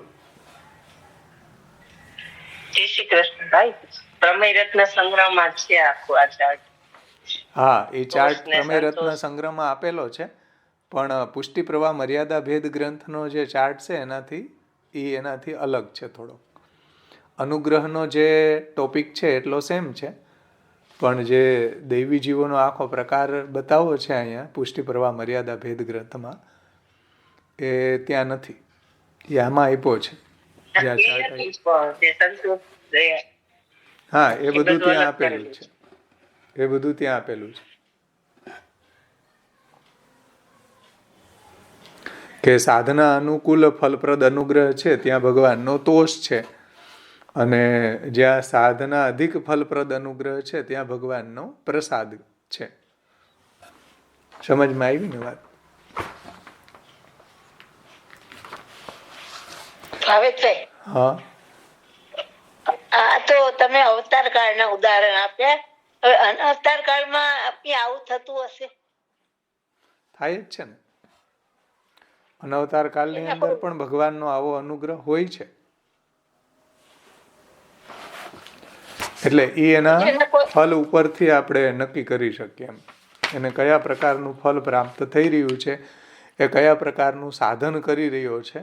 જય શ્રી કૃષ્ણ ભાઈ. પ્રમેય રત્ન સંગ્રહમાં છે આખું આ ચાર્ટ. હા, એ ચાર્ટ પ્રમેય રત્ન સંગ્રહમાં આપેલો છે, પણ પુષ્ટિ પ્રવાહ મર્યાદા ભેદ ગ્રંથનો જે ચાર્ટ છે એનાથી અલગ છે થોડો. અનુગ્રહનો જે ટોપિક છે એટલો સેમ છે, પણ જે દૈવી જીવોનો આખો પ્રકાર બતાવો છે અહીંયા પુષ્ટિ પ્રવાહ મર્યાદા ભેદ ગ્રંથમાં, એ ત્યાં નથી. એ આમાં આપ્યો છે. હા, એ બધું ત્યાં આપેલું છે. એ બધું ત્યાં આપેલું છે કે સાધના અનુકૂળ ફલપ્રદ અનુગ્રહ છે ત્યાં ભગવાનનો તોષ છે, અને જ્યાં સાધના અધિક ફલપ્રદ અનુગ્રહ છે ત્યાં ભગવાનનો પ્રસાદ છે. સમજમાં આવી ને વાત? હા, આ તો તમે અવતાર કાળના ઉદાહરણ આપ્યા. હવે અનવતાર કાળમાં આવું થતું હશે? થાય જ છે ને. અનવતાર કાળની અંદર પણ ભગવાનનો આવો અનુગ્રહ હોય છે. એટલે એના ફલ ઉપરથી આપણે નક્કી કરી શકીએ એમ, એને કયા પ્રકારનું ફલ પ્રાપ્ત થઈ રહ્યું છે એ કયા પ્રકારનું સાધન કરી રહ્યો છે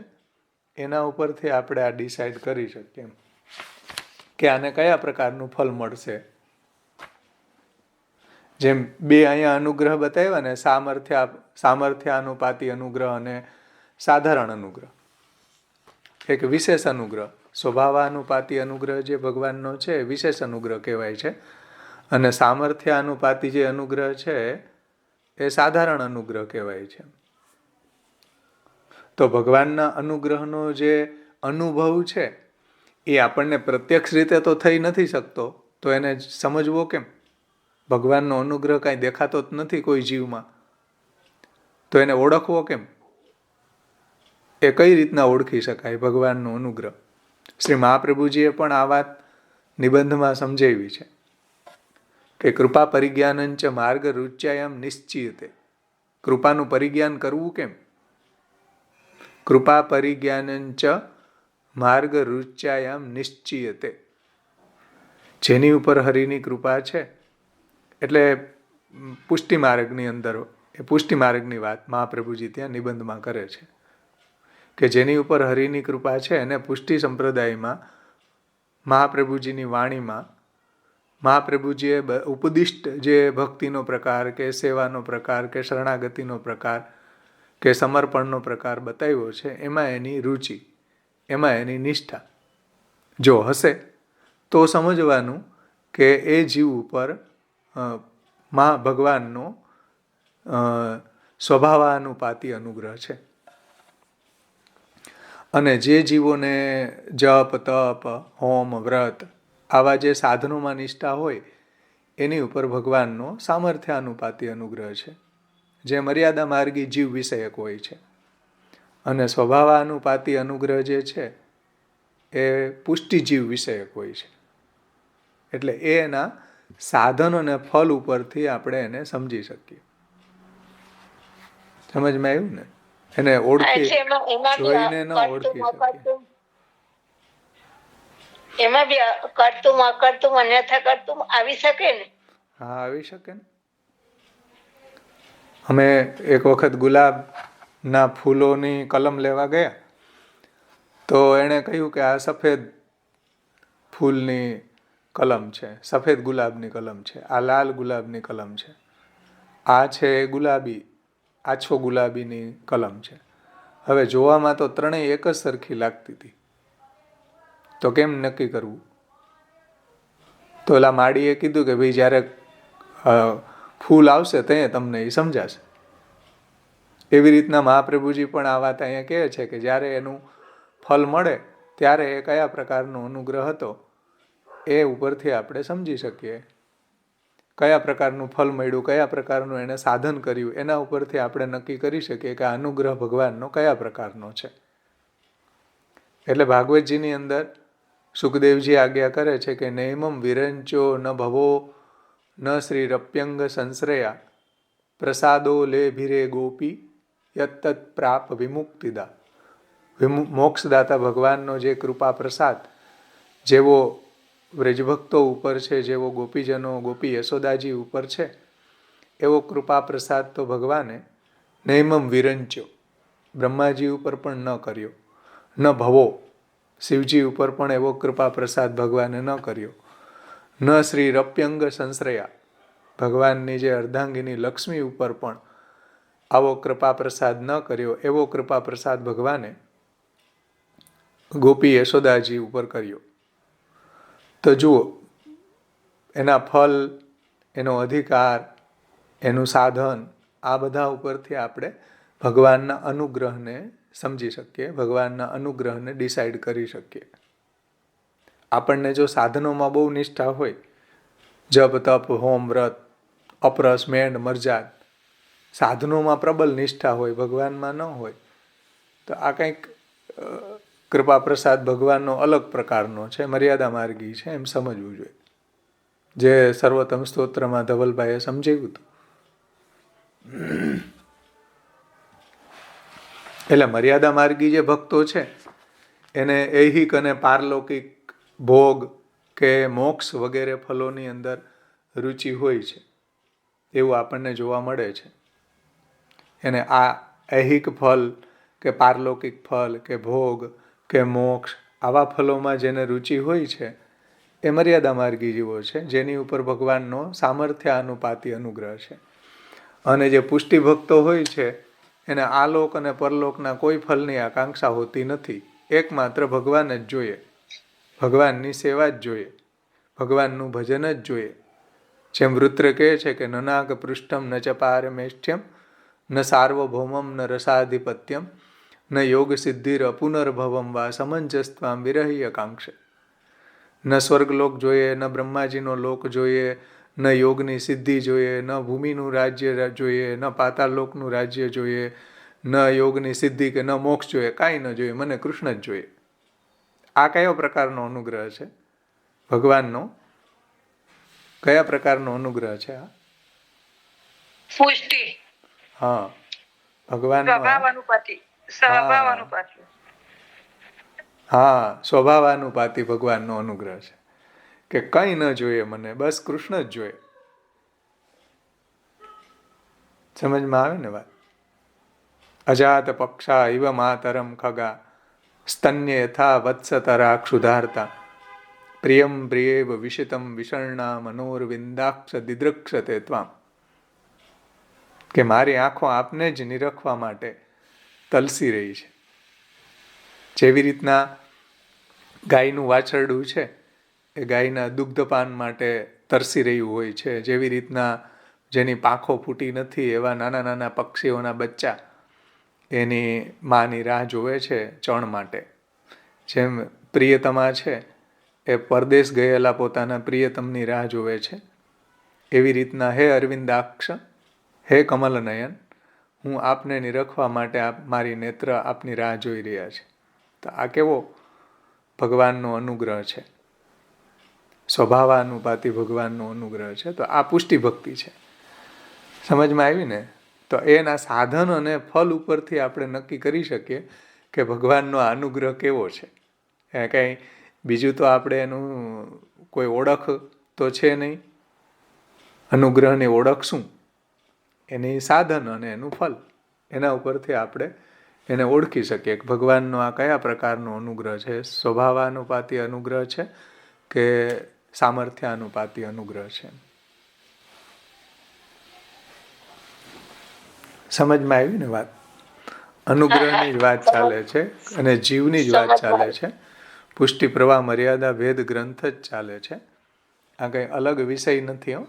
એના ઉપરથી આપણે આ ડિસાઈડ કરી શકીએ કે આને કયા પ્રકારનું ફળ મળશે. જેમ બે અહીંયા અનુગ્રહ બતાવ્યા ને, સામર્થ્યાનુપાતી અનુગ્રહ અને સાધારણ અનુગ્રહ. એક વિશેષ અનુગ્રહ, સ્વભાવાનુપાતી અનુગ્રહ જે ભગવાનનો છે એ વિશેષ અનુગ્રહ કહેવાય છે, અને સામર્થ્યાનુપાતી જે અનુગ્રહ છે એ સાધારણ અનુગ્રહ કહેવાય છે. તો ભગવાનના અનુગ્રહનો જે અનુભવ છે એ આપણને પ્રત્યક્ષ રીતે તો થઈ નથી શકતો, તો એને સમજવો કેમ? ભગવાનનો અનુગ્રહ કાંઈ દેખાતો જ નથી કોઈ જીવમાં, તો એને ઓળખવો કેમ? એ કઈ રીતના ઓળખી શકાય ભગવાનનો અનુગ્રહ? શ્રી મહાપ્રભુજીએ પણ આ વાત નિબંધમાં સમજાવી છે કે કૃપા પરિજ્ઞાનંચ માર્ગ રૂચ્યાયમ નિશ્ચિયતે. કૃપાનું પરિજ્ઞાન કરવું કેમ? કૃપા પરિજ્ઞાનંચ માર્ગ રૂચ્યાયમ નિશ્ચિયતે. જેની ઉપર હરિની કૃપા છે, એટલે પુષ્ટિ માર્ગની અંદર, એ પુષ્ટિ માર્ગની વાત મહાપ્રભુજી ત્યાં નિબંધમાં કરે છે કે જેની ઉપર હરિની કૃપા છે એને પુષ્ટિ સંપ્રદાયમાં મહાપ્રભુજીની વાણીમાં મહાપ્રભુજીએ ઉપદિષ્ટ જે ભક્તિનો પ્રકાર કે સેવાનો પ્રકાર કે શરણાગતિનો પ્રકાર કે સમર્પણનો પ્રકાર બતાવ્યો છે, એમાં એની રુચિ, એમાં એની નિષ્ઠા જો હશે તો સમજવાનું કે એ જીવ ઉપર ભગવાનનો સ્વભાવાનુપાતી અનુગ્રહ છે. અને જે જીવોને જપ, તપ, હોમ, વ્રત આવા જે સાધનોમાં નિષ્ઠા હોય એની ઉપર ભગવાનનો સામર્થ્યાનુપાતી અનુગ્રહ છે, જે મર્યાદા માર્ગી જીવ વિષયક હોય છે. અને સ્વભાવાનુપાતી અનુગ્રહ જે છે એ પુષ્ટિ જીવ વિષયક હોય છે. એટલે એના સાધન અને ફલ ઉપરથી આપણે એને સમજી શકીએ. સમજમાં આવ્યું ને? એને ઓળખી જોઈને ન ઓળખી શકીએ. એમાં બી કરતું અકર્તું અન્યથા કરતું આવી શકે ને? હા, આવી શકે ને. અમે એક વખત ગુલાબના ફૂલોની કલમ લેવા ગયા, તો એણે કહ્યું કે આ સફેદ ફૂલની કલમ છે, સફેદ ગુલાબની કલમ છે, આ લાલ ગુલાબની કલમ છે, આ છે ગુલાબી, આછો ગુલાબીની કલમ છે. હવે જોવામાં તો ત્રણેય એક જ સરખી લાગતી હતી, તો કેમ નક્કી કરવું? તો ઓલા માળીએ કીધું કે ભાઈ જ્યારે ફૂલ આવશે ત્યાં તમને એ સમજાશે. એવી રીતના મહાપ્રભુજી પણ આ વાત અહીંયા કહે છે કે જ્યારે એનું ફલ મળે ત્યારે એ કયા પ્રકારનો અનુગ્રહ હતો એ ઉપરથી આપણે સમજી શકીએ. કયા પ્રકારનું ફલ મળ્યું, કયા પ્રકારનું એને સાધન કર્યું, એના ઉપરથી આપણે નક્કી કરી શકીએ કે આ અનુગ્રહ ભગવાનનો કયા પ્રકારનો છે. એટલે ભાગવતજીની અંદર સુખદેવજી આજ્ઞા કરે છે કે નૈમમ વિરંચો ન ભવો ન શ્રી રપ્યંગ સંશ્રયા પ્રસાદો લે ભીરે ગોપી યત્તત પ્રાપ વિમુક્તિદા. મોક્ષદાતા ભગવાનનો જે કૃપા પ્રસાદ જેવો વ્રજભક્તો ઉપર છે, જેવો ગોપીજનો ગોપી યશોદાજી ઉપર છે, એવો કૃપા પ્રસાદ તો ભગવાને નૈમમ વિરંચ્યો બ્રહ્માજી ઉપર પણ ન કર્યો, ન ભવો શિવજી ઉપર પણ એવો કૃપા પ્રસાદ ભગવાને ન કર્યો, ન શ્રી રપ્યંગ સંશ્રયા ભગવાનની જે અર્ધાંગીની લક્ષ્મી ઉપર પણ આવો કૃપા પ્રસાદ ન કર્યો, એવો કૃપા પ્રસાદ ભગવાને ગોપી યશોદાજી ઉપર કર્યો. તો જુઓ, એના ફલ, એનો અધિકાર, એનું સાધન, આ બધા ઉપરથી આપણે ભગવાનના અનુગ્રહને સમજી શકીએ, ભગવાનના અનુગ્રહને ડિસાઈડ કરી શકીએ. આપણને જો સાધનોમાં બહુ નિષ્ઠા હોય, જપ, તપ, હોમ, વ્રત, અપરસ, મેંડ, મરજાદ, સાધનોમાં પ્રબળ નિષ્ઠા હોય, ભગવાનમાં ન હોય, તો આ કંઈક કૃપા પ્રસાદ ભગવાનનો અલગ પ્રકારનો છે, મર્યાદા માર્ગી છે, એમ સમજવું જોઈએ. જે સર્વોત્તમ સ્તોત્રમાં ધવલભાઈએ સમજાવ્યું હતું. એટલે મર્યાદા માર્ગી જે ભક્તો છે એને ઐહિક અને પારલૌકિક ભોગ કે મોક્ષ વગેરે ફલોની અંદર રુચિ હોય છે, એવું આપણને જોવા મળે છે. એને આ ऐहिक ફલ કે પારલૌકિક ફલ કે ભોગ કે મોક્ષ આવા ફલોમાં જેને રુચિ હોય છે એ મર્યાદા માર્ગી જીવો છે, જેની ઉપર ભગવાનનો સામર્થ્યાનુપાતી અનુગ્રહ છે. અને જે પુષ્ટિ ભક્તો હોય છે એને આલોક અને પરલોકના કોઈ ફલની આકાંક્ષા હોતી નથી. એકમાત્ર ભગવાન જ જોઈએ, ભગવાનની સેવા જ જોઈએ, ભગવાનનું ભજન જ જોઈએ. જેમ વૃત્ર કહે છે કે નનાગ પૃષ્ઠમ ન ચ પારમેષ્ઠ્યમ ન સાર્વભૌમમ ન રસાધિપત્યમ ન યોગ સિદ્ધિર અપુનર્ભવમ વા સમંજસ્ત્વામ વિરહ્ય કાંક્ષે. ન સ્વર્ગલોક જોઈએ, ન બ્રહ્માજીનો લોક જોઈએ, ન યોગની સિદ્ધિ જોઈએ, ન ભૂમિનું રાજ્ય જોઈએ, ન પાતાળલોકનું રાજ્ય જોઈએ, ન યોગની સિદ્ધિ કે ન મોક્ષ જોઈએ, કાંઈ ન જોઈએ, મને કૃષ્ણ જ જોઈએ. આ કયો પ્રકારનો અનુગ્રહ છે ભગવાનનો? કયા પ્રકારનો અનુગ્રહ છે આ? પુષ્ટિ, હા, ભગવાનનો હા સ્વભાવાનુપાતી ભગવાનનો અનુગ્રહ છે કે કંઈ ન જોઈએ મને, બસ કૃષ્ણ જ જોઈએ. સમજમાં આવે ને વાત? અજાત પક્ષા ઇવ માતરમ ખગા સ્તન્ય યથા વત્સતરા ક્ષુધાર્તા પ્રિયમ પ્રિયેવ વિશિતમ વિષર્ણા મનોરવિંદાક્ષ દિદ્રક્ષતે ત્વામ. કે મારી આંખો આપને જ નિરખવા માટે તલસી રહી છે. જેવી રીતના ગાયનું વાછરડું છે એ ગાયના દુગ્ધપાન માટે તરસી રહ્યું હોય છે, જેવી રીતના જેની પાંખો ફૂટી નથી એવા નાના નાના પક્ષીઓના બચ્ચા એની માની રાહ જોવે છે ચણ માટે, જેમ પ્રિયતમા છે એ પરદેશ ગયેલા પોતાના પ્રિયતમની રાહ જોવે છે, એવી રીતના હે અરવિંદાક્ષ, હે કમલનયન, હું આપને નિરખવા માટે મારી નેત્ર આપની રાહ જોઈ રહ્યા છે. તો આ કેવો ભગવાનનો અનુગ્રહ છે, સ્વભાવાનુપાતી ભગવાનનો અનુગ્રહ છે. તો આ પુષ્ટિ ભક્તિ છે. સમજમાં આવી ને? તો એના સાધન અને ફલ ઉપરથી આપણે નક્કી કરી શકીએ કે ભગવાનનો અનુગ્રહ કેવો છે. કંઈ બીજું તો આપણે એનું કોઈ ઓળખ તો છે નહીં. અનુગ્રહની ઓળખ શું? એની સાધન અને એનું ફલ, એના ઉપરથી આપણે એને ઓળખી શકીએ કે ભગવાનનો આ કયા પ્રકારનો અનુગ્રહ છે. સ્વભાવાનુપાતી અનુગ્રહ છે કે સામર્થ્યાનુપાતી અનુગ્રહ છે. સમજમાં આવી ને વાત? અનુગ્રહની જ વાત ચાલે છે અને જીવની જ વાત ચાલે છે. પુષ્ટિ પ્રવાહ મર્યાદા ભેદ ગ્રંથ જ ચાલે છે. આ કંઈ અલગ વિષય નથી હો.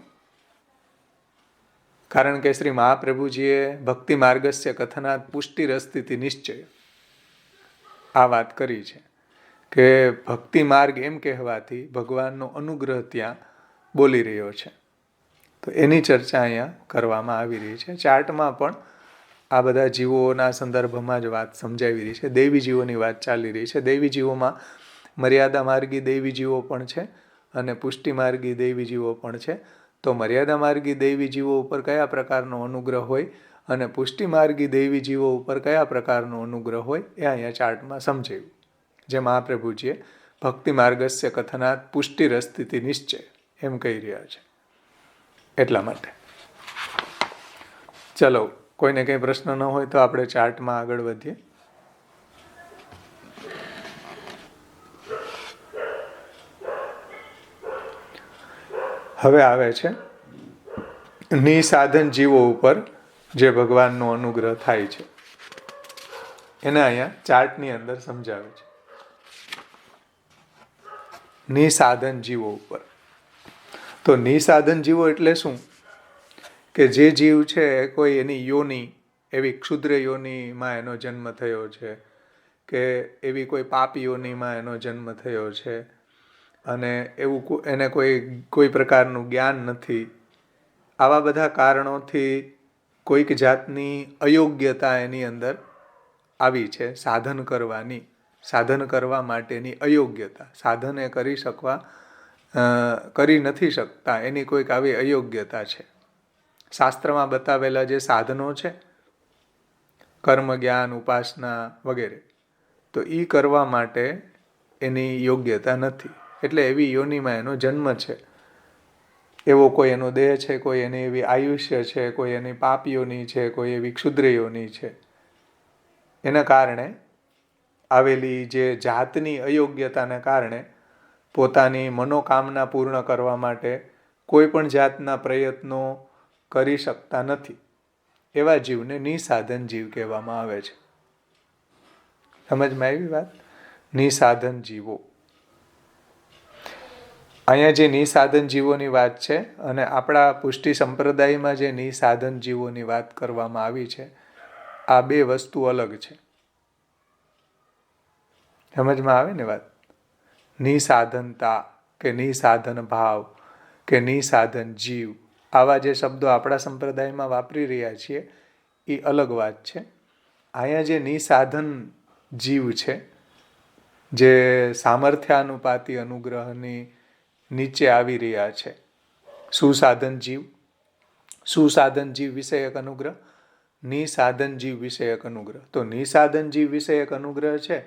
કારણ કે શ્રી મહાપ્રભુજીએ ભક્તિ માર્ગસ્ય કથનાત પુષ્ટિરસ્તિતિ નિશ્ચય આ વાત કરી છે કે ભક્તિ માર્ગ એમ કહેવાથી ભગવાનનો અનુગ્રહ ત્યાં બોલી રહ્યો છે. તો એની ચર્ચા અહીંયા કરવામાં આવી રહી છે. ચાર્ટમાં પણ આ બધા જીવોના સંદર્ભમાં જ વાત સમજાવી રહી છે. દૈવી જીવોની વાત ચાલી રહી છે. દૈવી જીવોમાં મર્યાદા માર્ગી દૈવી જીવો પણ છે અને પુષ્ટિ માર્ગી દૈવી જીવો પણ છે. તો મર્યાદા માર્ગી દૈવી જીવો ઉપર કયા પ્રકારનો અનુગ્રહ હોય અને પુષ્ટિ માર્ગી દૈવી જીવો ઉપર કયા પ્રકારનો અનુગ્રહ હોય એ અહીંયા ચાર્ટમાં સમજાવ્યું. જે મહાપ્રભુજીએ ભક્તિ માર્ગસ્ય કથનાત પુષ્ટિરસ્તિતિ નિશ્ચય એમ કહી રહ્યા છે. એટલા માટે ચલો, કોઈને કંઈ પ્રશ્ન ન હોય તો આપણે ચાર્ટમાં આગળ વધીએ. હવે આવે છે નિસાધન જીવો ઉપર જે ભગવાનનો અનુગ્રહ થાય છે એને અહીંયા ચાર્ટની અંદર સમજાવે છે. નિસાધન જીવો ઉપર. તો નિસાધન જીવો એટલે શું? કે જે જીવ છે કોઈ એની યોની એવી ક્ષુદ્ર યોનીમાં એનો જન્મ થયો છે કે એવી કોઈ પાપ યોનીમાં એનો જન્મ થયો છે અને એવું એને કોઈ પ્રકારનું જ્ઞાન નથી. આવા બધા કારણોથી કોઈક જાતની અયોગ્યતા એની અંદર આવી છે સાધન કરવાની, સાધન કરવા માટેની અયોગ્યતા, સાધન એ કરી નથી શકતા એની કોઈક આવી અયોગ્યતા છે. શાસ્ત્રમાં બતાવેલા જે સાધનો છે કર્મ, જ્ઞાન, ઉપાસના વગેરે, તો એ કરવા માટે એની યોગ્યતા નથી. એટલે એવી યોનિમાં એનો જન્મ છે. એવો કોઈ એનો દેહ છે, કોઈ એની એવી આયુષ્ય છે, કોઈ એની પાપ યોની છે, કોઈ એવી ક્ષુદ્ર યોની છે. એના કારણે આવેલી જે જાતની અયોગ્યતાને કારણે પોતાની મનોકામના પૂર્ણ કરવા માટે કોઈ પણ જાતના પ્રયત્નો કરી શકતા નથી. એવા જીવને નિસાધન જીવ કહેવામાં આવે છે. સમજમાં આવી વાત? નિસાધન જીવો. અહીંયા જે નિસાધન જીવોની વાત છે અને આપણા પુષ્ટિ સંપ્રદાયમાં જે નિસાધન જીવોની વાત કરવામાં આવી છે, આ બે વસ્તુ અલગ છે. સમજમાં આવે ને વાત? નિસાધનતા કે નિસાધન ભાવ કે નિસાધન જીવ, આવા જે શબ્દો આપણા સંપ્રદાયમાં વાપરી રહ્યા છીએ એ અલગ વાત છે. અહીંયા જે નિસાધન જીવ છે, જે સામર્થ્યાનુપાતી અનુગ્રહની નીચે આવી રહ્યા છે, સુસાધન જીવ, સુસાધન જીવ વિષયક અનુગ્રહ, નિસાધન જીવ વિષયક અનુગ્રહ. તો નિસાધન જીવ વિષયક અનુગ્રહ છે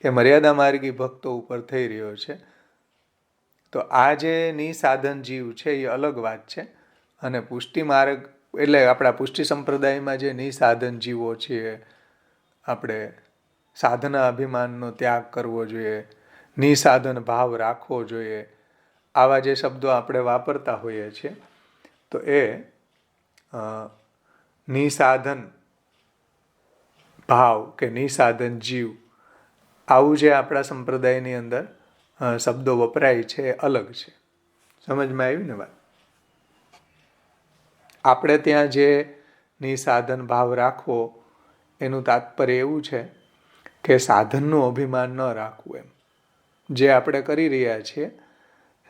એ મર્યાદા માર્ગી ભક્તો ઉપર થઈ રહ્યો છે. તો આ જે નિસાધન જીવ છે એ અલગ વાત છે. અને પુષ્ટિ માર્ગ એટલે આપણા પુષ્ટિ સંપ્રદાયમાં જે નિસાધન જીવો છીએ, આપણે સાધના અભિમાનનો ત્યાગ કરવો જોઈએ, નિસાધન ભાવ રાખવો જોઈએ, આવા જે શબ્દો આપણે વાપરતા હોઈએ છીએ, તો એ નિસાધન ભાવ કે નિસાધન જીવ, આવું જે આપણા સંપ્રદાયની અંદર શબ્દો વપરાય છે એ અલગ છે. સમજમાં આવી ને વાત? આપણે ત્યાં જે નિસાધન ભાવ રાખવો એનું તાત્પર્ય એવું છે કે સાધનનું અભિમાન ન રાખવું. એમ જે આપણે કરી રહ્યા છીએ,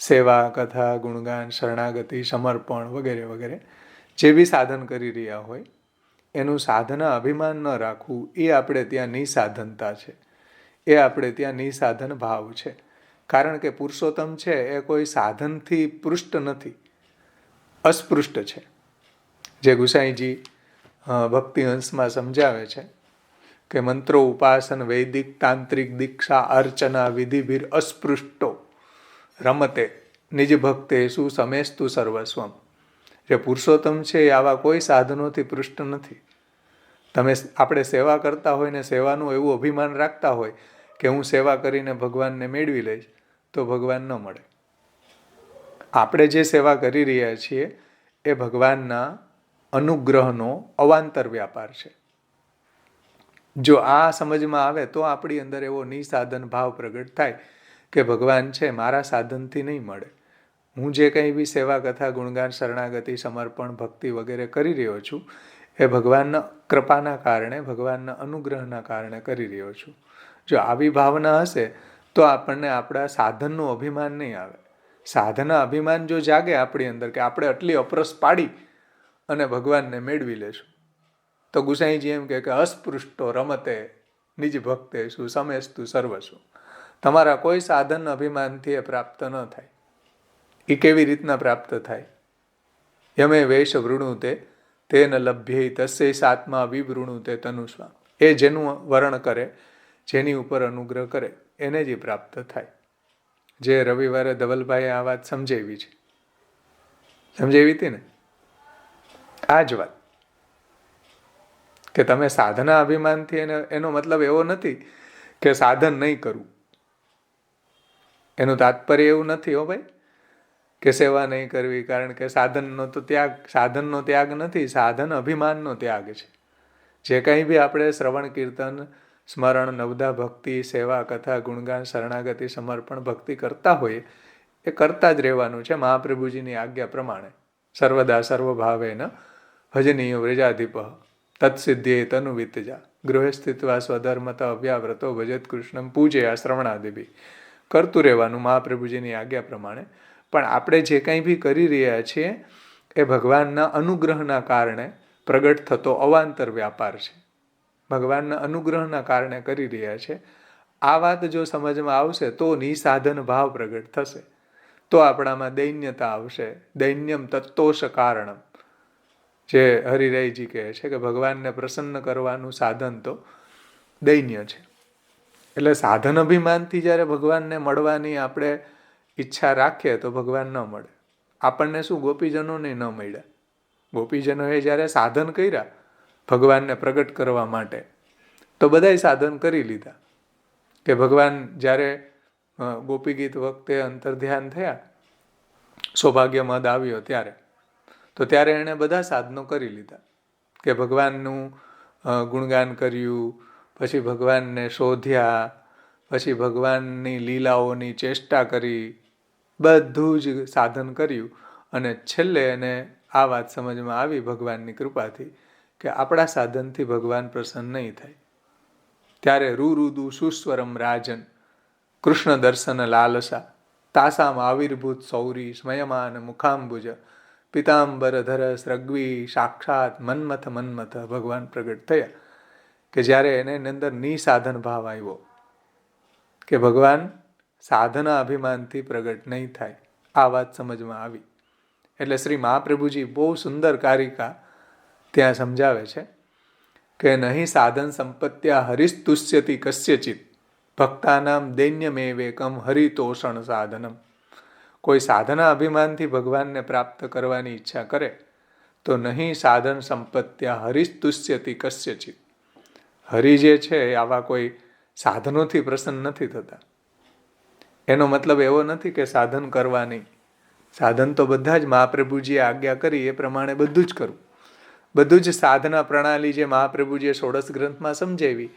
સેવા, કથા, ગુણગાન, શરણાગતિ, સમર્પણ વગેરે વગેરે, જે બી સાધન કરી રહ્યા હોય એનું સાધના અભિમાન ન રાખવું, એ આપણે ત્યાં નિસાધનતા છે. એ આપણે ત્યાં નિસાધન ભાવ છે. કારણ કે પુરુષોત્તમ છે એ કોઈ સાધનથી પૃષ્ઠ નથી, અસ્પૃષ્ટ છે. જે ગુસાઈજી ભક્તિ અંશમાં સમજાવે છે કે મંત્રો ઉપાસન વૈદિક તાંત્રિક દીક્ષા અર્ચના વિધિભીર અસ્પૃષ્ટો રમતે નિજ ભક્તે શું સમેસ્તુ સર્વસ્વમ. જે પુરુષોત્તમ છે એ આવા કોઈ સાધનોથી પૃષ્ઠ નથી. આપણે સેવા કરતા હોય ને સેવાનું એવું અભિમાન રાખતા હોય કે હું સેવા કરીને ભગવાનને મેળવી લઈશ, તો ભગવાન ન મળે. આપણે જે સેવા કરી રહ્યા છીએ એ ભગવાનના અનુગ્રહનો અવાંતર વ્યાપાર છે. જો આ સમજમાં આવે તો આપણી અંદર એવો નિસાધન ભાવ પ્રગટ થાય કે ભગવાન છે મારા સાધનથી નહીં મળે. હું જે કંઈ બી સેવા, કથા, ગુણગાન, શરણાગતિ, સમર્પણ, ભક્તિ વગેરે કરી રહ્યો છું એ ભગવાનના કૃપાના કારણે, ભગવાનના અનુગ્રહના કારણે કરી રહ્યો છું. જો આવી ભાવના હશે તો આપણને આપણા સાધનનું અભિમાન નહીં આવે. સાધના અભિમાન જો જાગે આપણી અંદર કે આપણે આટલી અપરસ પાડી અને ભગવાનને મેળવી લેશું, તો ગુસાઈજી એમ કે અસ્પૃષ્ટો રમતે નિજ ભક્તે શું સમેસ્તુ સર્વસ્વ. તમારા કોઈ સાધન અભિમાનથી એ પ્રાપ્ત ન થાય. એ કેવી રીતના પ્રાપ્ત થાય? યમે વેશ વૃણુતે તેન લભ્યે તસ્ય સાત્મા વિવૃણુતે તનુસ્વા. એ જેનું વરણ કરે, જેની ઉપર અનુગ્રહ કરે, એને જ પ્રાપ્ત થાય. જે રવિવારે ધવલભાઈએ આ વાત સમજાવી છે, સમજાવી હતી ને? આ જ વાત કે તમે સાધના અભિમાનથી, એનો મતલબ એવો નથી કે સાધન નહીં કરવું. એનું તાત્પર્ય એવું નથી હો ભાઈ કે સેવા નહીં કરવી, કારણ કે સાધનનો ત્યાગ નથી, સાધન અભિમાનનો ત્યાગ છે. જે કંઈ બી આપણે શ્રવણ, કીર્તન, સ્મરણ, નવદા ભક્તિ, સેવા, કથા, ગુણગાન, શરણાગતિ, સમર્પણ ભક્તિ કરતા હોઈએ એ કરતા જ રહેવાનું છે મહાપ્રભુજીની આજ્ઞા પ્રમાણે. સર્વદા સર્વભાવેન ભજનીય વ્રજાધિપ તત્સિદ્ધ્યે તનુ વિત્તજા ગૃહે સ્થિત્વા સ્વધર્મત અવ્યાવ્રતો ભજત કૃષ્ણમ પૂજયા શ્રવણાદિભી. કરતું રહેવાનું મહાપ્રભુજીની આજ્ઞા પ્રમાણે. પણ આપણે જે કંઈ બી કરી રહ્યા છીએ એ ભગવાનના અનુગ્રહના કારણે પ્રગટ થતો અવાંતર વ્યાપાર છે. ભગવાનના અનુગ્રહના કારણે કરી રહ્યા છે. આ વાત જો સમજમાં આવશે તો નિસાધન ભાવ પ્રગટ થશે, તો આપણામાં દૈન્યતા આવશે. દૈન્યમ તત્તોષ કારણમ, જે હરિરાયજી કહે છે કે ભગવાનને પ્રસન્ન કરવાનું સાધન તો દૈન્ય છે. એટલે સાધન અભિમાનથી જ્યારે ભગવાનને મળવાની આપણે ઈચ્છા રાખીએ તો ભગવાન ન મળે. આપણને શું, ગોપીજનોને ન મળ્યા. ગોપીજનોએ જ્યારે સાધન કર્યા ભગવાનને પ્રગટ કરવા માટે, તો બધાય સાધન કરી લીધા કે ભગવાન જ્યારે ગોપી ગીત વખતે અંતર્ધ્યાન થયા, સૌભાગ્ય મદ આવ્યો ત્યારે એણે બધા સાધનો કરી લીધા કે ભગવાનનું ગુણગાન કર્યું, પછી ભગવાનને શોધ્યા, પછી ભગવાનની લીલાઓની ચેષ્ટા કરી, બધું જ સાધન કર્યું. અને છેલ્લે એને આ વાત સમજમાં આવી ભગવાનની કૃપાથી કે આપણા સાધનથી ભગવાન પ્રસન્ન નહીં થાય. ત્યારે રૂરુદુ સુસ્વરમ રાજન કૃષ્ણ દર્શન લાલસા તાસામ આવિર્ભૂત સૌરી સ્મયમાન મુખાંબુજ પિતાંબર ધરસ રગ્વી સાક્ષાત મન્મથ ભગવાન પ્રગટ થયા કે જ્યારે એને અંદર નિસાધન ભાવ આવ્યો કે ભગવાન સાધના અભિમાનથી પ્રગટ નહીં થાય, આ વાત સમજમાં આવી. એટલે શ્રી મહાપ્રભુજી બહુ સુંદર કારિકા ત્યાં સમજાવે છે કે નહીં સાધન સંપત્ત્યા હરિસ્તુષ્યતિ કસ્યચિત ભક્તાનામ દૈન્યમેવેકમ હરિતોષણ સાધનમ. કોઈ સાધના અભિમાનથી ભગવાનને પ્રાપ્ત કરવાની ઈચ્છા કરે તો નહીં સાધન સંપત્ત્યા હરિસ્તુષ્યતિ કસ્યચિત. હરિ જે છે આવા કોઈ સાધનોથી પ્રસન્ન નથી થતા. એનો મતલબ એવો નથી કે સાધન કરવા નહીં. સાધન તો બધા જ મહાપ્રભુજીએ આજ્ઞા કરી એ પ્રમાણે બધું જ કરવું. બધું જ સાધના પ્રણાલી જે મહાપ્રભુજીએ ષોડશ ગ્રંથમાં સમજાવી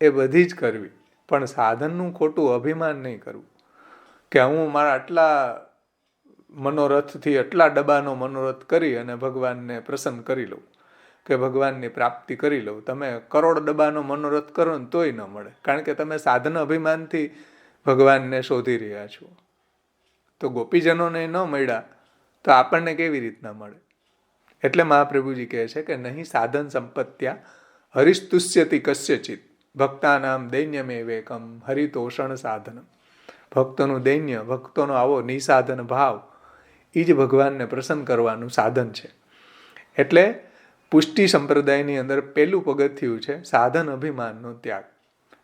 એ બધી જ કરવી. પણ સાધનનું ખોટું અભિમાન નહીં કરવું કે હું મારા આટલા મનોરથથી આટલા ડબ્બાનો મનોરથ કરી અને ભગવાનને પ્રસન્ન કરી લઉં કે ભગવાનની પ્રાપ્તિ કરી લઉં. તમે કરોડ ડબ્બાનો મનોરથ કરો ને તોય ન મળે, કારણ કે તમે સાધન અભિમાનથી ભગવાનને શોધી રહ્યા છો. તો ગોપીજનોને ન મળ્યા તો આપણને કેવી રીતના મળે? એટલે મહાપ્રભુજી કહે છે કે નહીં સાધન સંપત્ત્યા હરિસ્તુષ્યતિ કસ્યચિત ભક્તાનામ દૈન્યમેવેકમ હરિતોષણ સાધનમ. ભક્તોનું દૈન્ય, ભક્તોનો આવો નિસાધન ભાવ એ જ ભગવાનને પ્રસન્ન કરવાનું સાધન છે. એટલે પુષ્ટિ સંપ્રદાયની અંદર પહેલું પગથિયું છે સાધન અભિમાનનો ત્યાગ.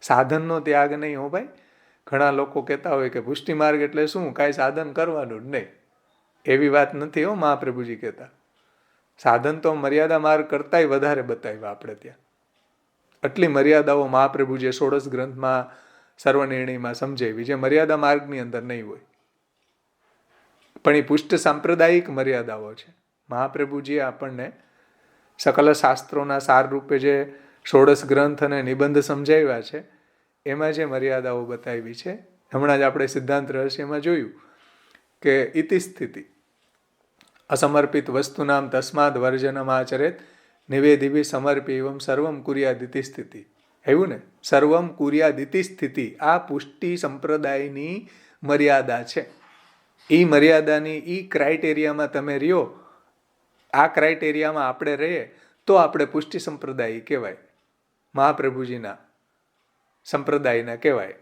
સાધનનો ત્યાગ નહીં હો ભાઈ. ઘણા લોકો કહેતા હોય કે પુષ્ટિ માર્ગ એટલે શું, કાંઈ સાધન કરવાનું જ નહીં. એવી વાત નથી હો મહાપ્રભુજી કહેતા. સાધન તો મર્યાદા માર્ગ કરતાંય વધારે બતાવ્યા આપણે ત્યાં. આટલી મર્યાદાઓ મહાપ્રભુજીએ ષોડશ ગ્રંથમાં સર્વનિર્ણયમાં સમજાવી જે મર્યાદા માર્ગની અંદર નહીં હોય. પણ એ પુષ્ટ સાંપ્રદાયિક મર્યાદાઓ છે. મહાપ્રભુજીએ આપણને સકલ શાસ્ત્રોના સાર રૂપે જે ષોડશ ગ્રંથ અને નિબંધ સમજાવ્યા છે એમાં જે મર્યાદાઓ બતાવી છે, હમણાં જ આપણે સિદ્ધાંત રહસ્યમાં જોયું કે ઇતિ સ્થિતિ અસમર્પિત વસ્તુનામ તસ્માદ વર્જનમ આચરેત નિવેદિભિ સમર્પિવમ સર્વમ કુર્યાદિતિ સ્થિતિ. એવું ને, સર્વમ કુર્યાદિતિ સ્થિતિ આ પુષ્ટિ સંપ્રદાયની મર્યાદા છે. એ મર્યાદાની એ ક્રાઇટેરિયામાં તમે રહ્યો, આ ક્રાઇટેરિયામાં આપણે રહીએ તો આપણે પુષ્ટિ સંપ્રદાય કહેવાય, મહાપ્રભુજીના સંપ્રદાયના કહેવાય.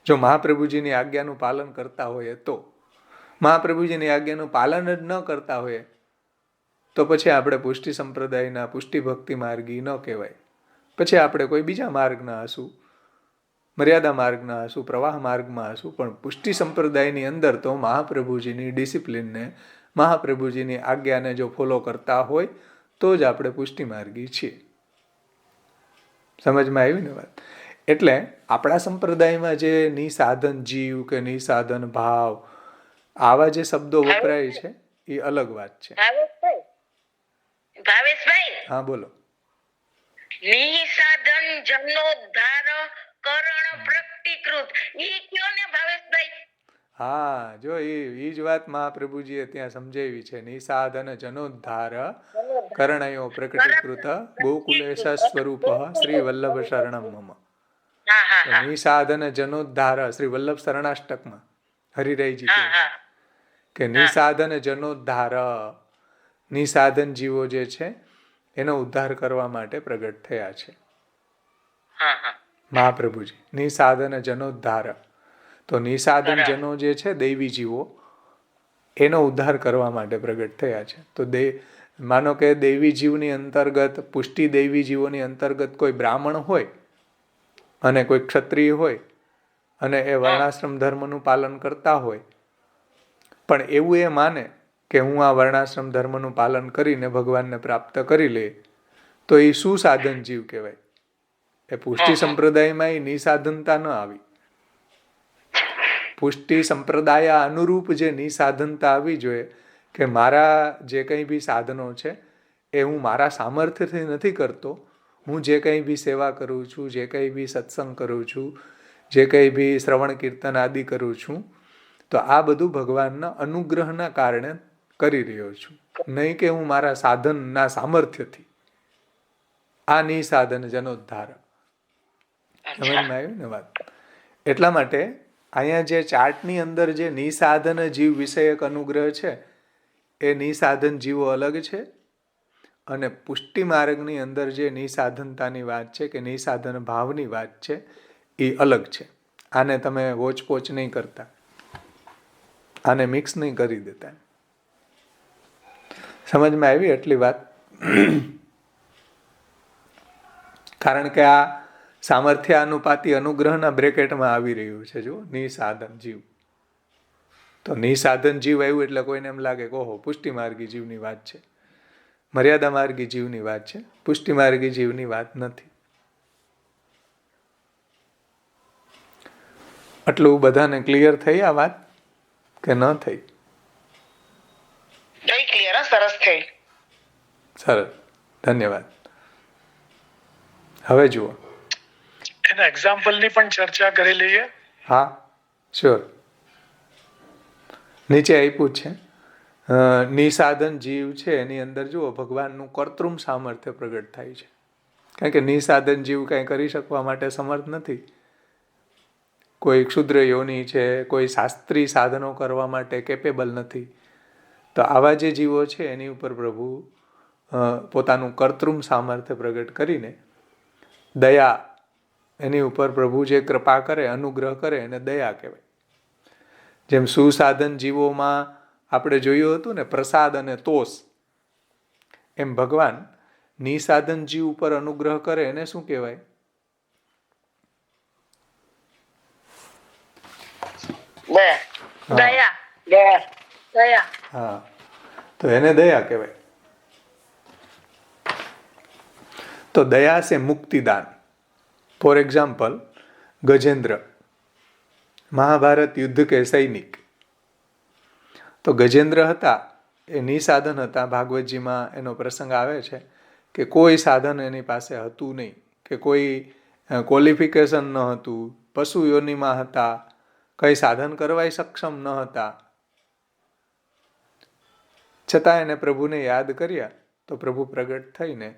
જો મહાપ્રભુજીની આજ્ઞાનું પાલન કરતા હોઈએ તો. મહાપ્રભુજીની આજ્ઞાનું પાલન જ ન કરતા હોઈએ તો પછી આપણે પુષ્ટિ સંપ્રદાયના પુષ્ટિ ભક્તિ માર્ગી ન કહેવાય. પછી આપણે કોઈ બીજા માર્ગના હશું, મર્યાદા માર્ગના હશું, પ્રવાહ માર્ગમાં હશું, પણ પુષ્ટિ સંપ્રદાયની અંદર તો મહાપ્રભુજીની ડિસિપ્લિનને, મહાપ્રભુજીની આજ્ઞાને જો ફોલો કરતા હોય તો જ આપણે પુષ્ટિ માર્ગી છીએ. સમજમાં આવી ને વાત? એટલે આપણા સંપ્રદાયમાં જે નિસાધન જીવ કે નિસાધન ભાવ આવા જે શબ્દો વપરાય છે એ અલગ વાત છે. ભાવેશભાઈ, હા બોલો. નિસાધન જનોદ્ધાર કરણ પ્રકટીકૃત ઈ કયો ને ભાવેશભાઈ? હા, જો એ જ વાત મહાપ્રભુજીએ ત્યાં સમજાવી છે. નિસાધન જનોદ્ધાર કરણયો પ્રકટીકૃત ગોકુલેશ સ્વરૂપ શ્રી વલ્લભ શરણમ મમ. નિસાધન જનોદ્ધાર શ્રી વલ્લભ શરણાષ્ટકમાં હરિરાયજી કહે કે નિસાધન જનોદ્ધાર, નિસાધન જીવો જે છે એનો ઉદ્ધાર કરવા માટે પ્રગટ થયા છે મહાપ્રભુજી. નિસાધન જનોદ્ધાર, તો નિસાધન જનો જે છે દૈવી જીવો એનો ઉદ્ધાર કરવા માટે પ્રગટ થયા છે. તો માનો કે દૈવી જીવની અંતર્ગત, પુષ્ટિ દૈવી જીવોની અંતર્ગત કોઈ બ્રાહ્મણ હોય અને કોઈ ક્ષત્રિય હોય અને એ વર્ણાશ્રમ ધર્મનું પાલન કરતા હોય, પણ એવું એ માને કે હું આ વર્ણાશ્રમ ધર્મનું પાલન કરીને ભગવાનને પ્રાપ્ત કરી લે, તો એ સુસાધન જીવ કહેવાય. એ પુષ્ટિ સંપ્રદાયમાં નિસાધનતા ન આવી. પુષ્ટિ સંપ્રદાય અનુરૂપ જે નિસાધનતા આવવી જોઈએ કે મારા જે કંઈ બી સાધનો છે એ હું મારા સામર્થ્યથી નથી કરતો. હું જે કંઈ બી સેવા કરું છું, જે કંઈ બી સત્સંગ કરું છું, જે કંઈ બી શ્રવણ કીર્તન આદિ કરું છું, તો આ બધું ભગવાનના અનુગ્રહના કારણે કરી રહ્યો છું, નહીં કે હું મારા સાધનના સામર્થ્યથી. આ નિસાધન જનોદ્ધાર. સમજમાં આવ્યું ને વાત? એટલા માટે અહીંયા જે ચાર્ટની અંદર જે નિસાધન જીવ વિષયક અનુગ્રહ છે એ નિસાધન જીવો અલગ છે, અને પુષ્ટિ માર્ગની અંદર જે નિસાધનતાની વાત છે કે નિસાધન ભાવની વાત છે એ અલગ છે. આને તમે વોચપોચ નહીં કરતા, આને મિક્સ નહીં કરી દેતા. સમજમાં આવી એટલી વાત? કારણ કે આ સામર્થ્ય અનુપાતી અનુગ્રહના બ્રેકેટમાં આવી રહ્યું છે. જો નિસાધન જીવ, તો નિસાધન જીવ આવ્યું એટલે કોઈને એમ લાગે કે ઓહો પુષ્ટિ માર્ગી જીવની વાત છે, મર્યાદા માર્ગી જીવની વાત છે. પુષ્ટિ માર્ગી જીવની વાત નથી. આટલું બધાને ક્લિયર થઈ આ વાત કે ન થઈ? ક્લિયર, સરસ થઈ. સરસ, ધન્યવાદ. હવે જુઓ, એના એક્ઝામ્પલની પણ ચર્ચા કરી લઈએ. હા શ્યોર. નીચે આપ્યું છે નિસાધન જીવ છે એની અંદર જુઓ ભગવાનનું કર્તૃમ સામર્થ્ય પ્રગટ થાય છે. કારણ કે નિસાધન જીવ કાંઈ કરી શકવા માટે સમર્થ નથી. કોઈ ક્ષુદ્ર યોની છે, કોઈ શાસ્ત્રી સાધનો કરવા માટે કેપેબલ નથી. તો આવા જે જીવો છે એની ઉપર પ્રભુ પોતાનું કર્તૃમ સામર્થ્ય પ્રગટ કરીને દયા, એની ઉપર પ્રભુ જે કૃપા કરે, અનુગ્રહ કરે એને દયા કહેવાય. જેમ સુસાધન જીવોમાં આપણે જોયું હતું ને પ્રસાદ અને તોષ, એમ ભગવાન નિસાધન જીવ ઉપર અનુગ્રહ કરે એને શું કહેવાય? દયા. દયા. હા, તો એને દયા કહેવાય. તો દયા છે મુક્તિદાન. ફોર એક્ઝામ્પલ, ગજેન્દ્ર મહાભારત યુદ્ધ કે સૈનિક. તો ગજેન્દ્ર હતા એ નિસાધન હતા. ભાગવતજીમાં એનો પ્રસંગ આવે છે કે કોઈ સાધન એની પાસે હતું નહીં, કે કોઈ ક્વોલિફિકેશન ન હતું, પશુ યોનિમાં હતા, કંઈ સાધન કરવાય સક્ષમ ન હતા. છતાં એને પ્રભુને યાદ કર્યા તો પ્રભુ પ્રગટ થઈને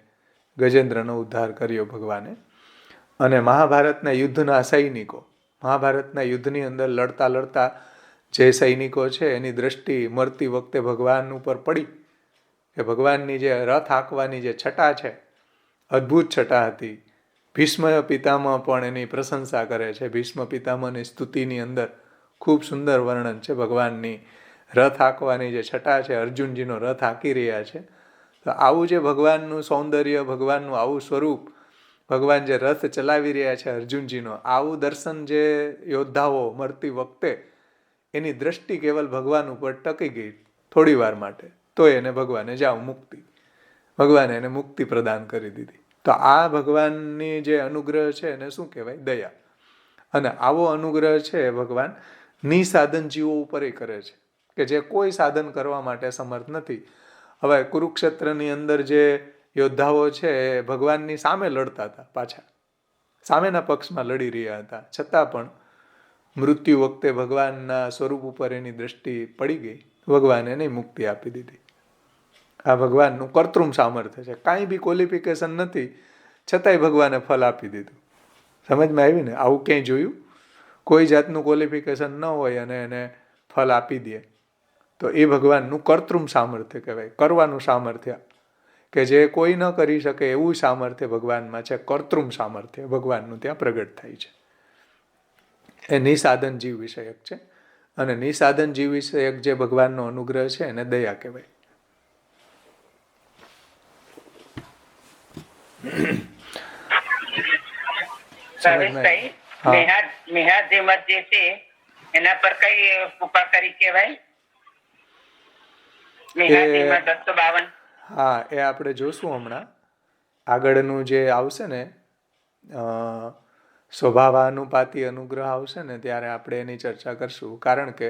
ગજેન્દ્રનો ઉદ્ધાર કર્યો ભગવાને. અને મહાભારતના યુદ્ધના સૈનિકો, મહાભારતના યુદ્ધની અંદર લડતા લડતા જે સૈનિકો છે એની દ્રષ્ટિ મરતી વખતે ભગવાન ઉપર પડી કે ભગવાનની જે રથ હાંકવાની જે છટા છે, અદ્ભુત છટા હતી. ભીષ્મ પિતામહ પણ એની પ્રશંસા કરે છે. ભીષ્મ પિતામહની સ્તુતિની અંદર ખૂબ સુંદર વર્ણન છે ભગવાનની રથ હાંકવાની જે છટા છે. અર્જુનજીનો રથ હાંકી રહ્યા છે. તો આવું જે ભગવાનનું સૌંદર્ય, ભગવાનનું આવું સ્વરૂપ, ભગવાન જે રથ ચલાવી રહ્યા છે અર્જુનજીનો, આવું દર્શન જે યોદ્ધાઓ મરતી વખતે એની દ્રષ્ટિ કેવલ ભગવાન ઉપર ટકી ગઈ થોડી વાર માટે, તો એને ભગવાને જાઓ મુક્તિ, ભગવાને એને મુક્તિ પ્રદાન કરી દીધી. તો આ ભગવાનની જે અનુગ્રહ છે એને શું કહેવાય? દયા. અને આવો અનુગ્રહ છે ભગવાન નિસાધન જીવો ઉપર કરે છે કે જે કોઈ સાધન કરવા માટે સમર્થ નથી. હવે કુરુક્ષેત્રની અંદર જે યોદ્ધાઓ છે એ ભગવાનની સામે લડતા હતા, પાછા સામેના પક્ષમાં લડી રહ્યા હતા, છતાં પણ મૃત્યુ વખતે ભગવાનના સ્વરૂપ ઉપર એની દ્રષ્ટિ પડી ગઈ, ભગવાને એને મુક્તિ આપી દીધી. આ ભગવાનનું કર્તૃમ સામર્થ્ય છે. કાંઈ બી ક્વોલિફિકેશન નથી, છતાંય ભગવાને ફલ આપી દીધું. સમજમાં આવી ને? આવું ક્યાંય જોયું? કોઈ જાતનું ક્વોલિફિકેશન ન હોય અને એને ફલ આપી દે, તો એ ભગવાનનું કર્તૃમ સામર્થ્ય કહેવાય. કરવાનું સામર્થ્ય કે જે કોઈ ન કરી શકે એવું સામર્થ્ય ભગવાનમાં છે. કર્તૃમ સામર્થ્ય ભગવાનનું ત્યાં પ્રગટ થાય છે. એ નિસાધન જીવ વિષયક છે. અને નિસાધન જીવ વિષયક જે ભગવાનનો અનુગ્રહ છે એને દયા કહેવાય. એના પર કઈ કૃપા કરી કહેવાય? હા, એ આપણે જોશું હમણાં આગળનું જે આવશે ને સ્વભાવાનુપાતી અનુગ્રહ આવશે ને ત્યારે આપણે એની ચર્ચા કરશું. કારણ કે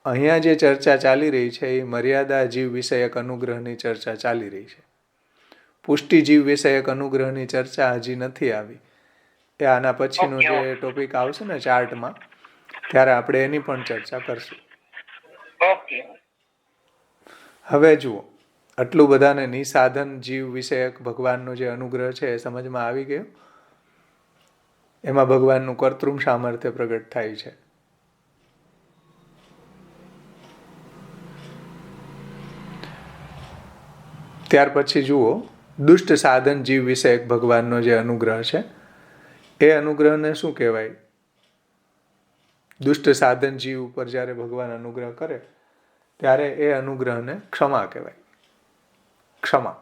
અહીંયા જે ચર્ચા ચાલી રહી છે એ મર્યાદા જીવ વિષયક અનુગ્રહની ચર્ચા ચાલી રહી છે. પુષ્ટિ જીવ વિષયક અનુગ્રહની ચર્ચા હજી નથી આવી. એ આના પછીનો જે ટોપિક આવશે ને ચાર્ટમાં ત્યારે આપણે એની પણ ચર્ચા કરશું. ઓકે. હવે જુઓ, આટલું બધાને નિસાધન જીવ વિષયક ભગવાનનો જે અનુગ્રહ છે એ સમજમાં આવી ગયો. એમાં ભગવાનનું કર્તૃમ સામર્થ્ય પ્રગટ થાય છે. ત્યાર પછી જુઓ, દુષ્ટ સાધન જીવ વિષયક ભગવાનનો જે અનુગ્રહ છે એ અનુગ્રહને શું કહેવાય? દુષ્ટ સાધન જીવ ઉપર જ્યારે ભગવાન અનુગ્રહ કરે ત્યારે એ અનુગ્રહને ક્ષમા કહેવાય. ક્ષમા.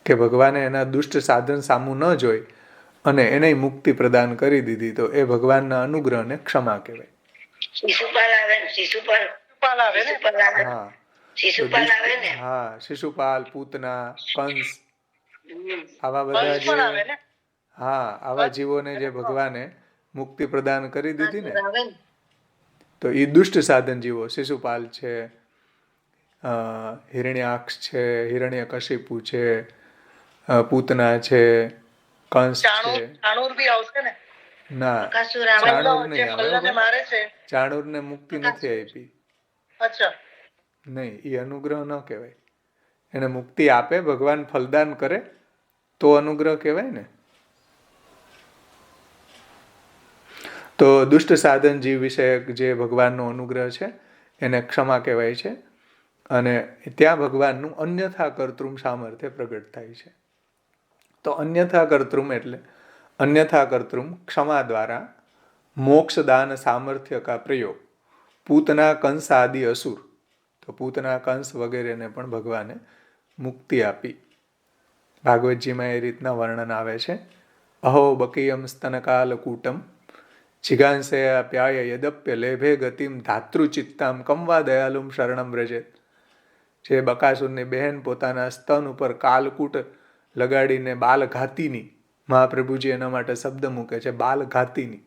કે ભગવાને એના દુષ્ટ સાધન સામું ન જોઈ અને એને મુક્તિ પ્રદાન કરી દીધી તો એ ભગવાનના અનુગ્રહને ક્ષમા કહેવાય. હા, શિશુપાલ, પૂતના, કંસ, આવા બધા જે આવા જીવોને જે ભગવાને મુક્તિ પ્રદાન કરી દીધી ને તો એ દુષ્ટ સાધન જીવો શિશુપાલ છે, હિરણ્યાક્ષ છે, હિરણ્યકશિપુ છે, પૂતના છે, કંસ છે. ના, ચાણૂર નહીં આવે. ચાણૂરને મુક્તિ નથી આપી. નહીં, એ અનુગ્રહ ન કહેવાય. એને મુક્તિ આપે, ભગવાન ફલદાન કરે તો અનુગ્રહ કહેવાય ને. તો દુષ્ટ સાધન જીવ વિષયક જે ભગવાનનો અનુગ્રહ છે એને ક્ષમા કહેવાય છે. અને ત્યાં ભગવાનનું અન્યથા કર્તૃમ સામર્થ્ય પ્રગટ થાય છે. તો અન્યથા કર્તૃમ એટલે અન્યથા કર્તૃમ ક્ષમા દ્વારા મોક્ષદાન સામર્થ્ય કા પ્રયોગ. પૂતના, કંસ આદિ અસુર, તો પૂતના, કંસ વગેરેને પણ ભગવાને મુક્તિ આપી. ભાગવતજીમાં એ રીતના વર્ણન આવે છે. અહો બકીયમ સ્તનકાલકૂટમ જિગાંસયા પ્યાય યદપ્ય લેભે ગતિમ ધાતૃચિત્તામ કમવા દયાલુમ શરણમ વ્રજેત. જે બકાસુરની બહેન પોતાના સ્તન ઉપર કાલકૂટ લગાડીને બાલઘાતીની, મહાપ્રભુજી એના માટે શબ્દ મૂકે છે બાલઘાતીની,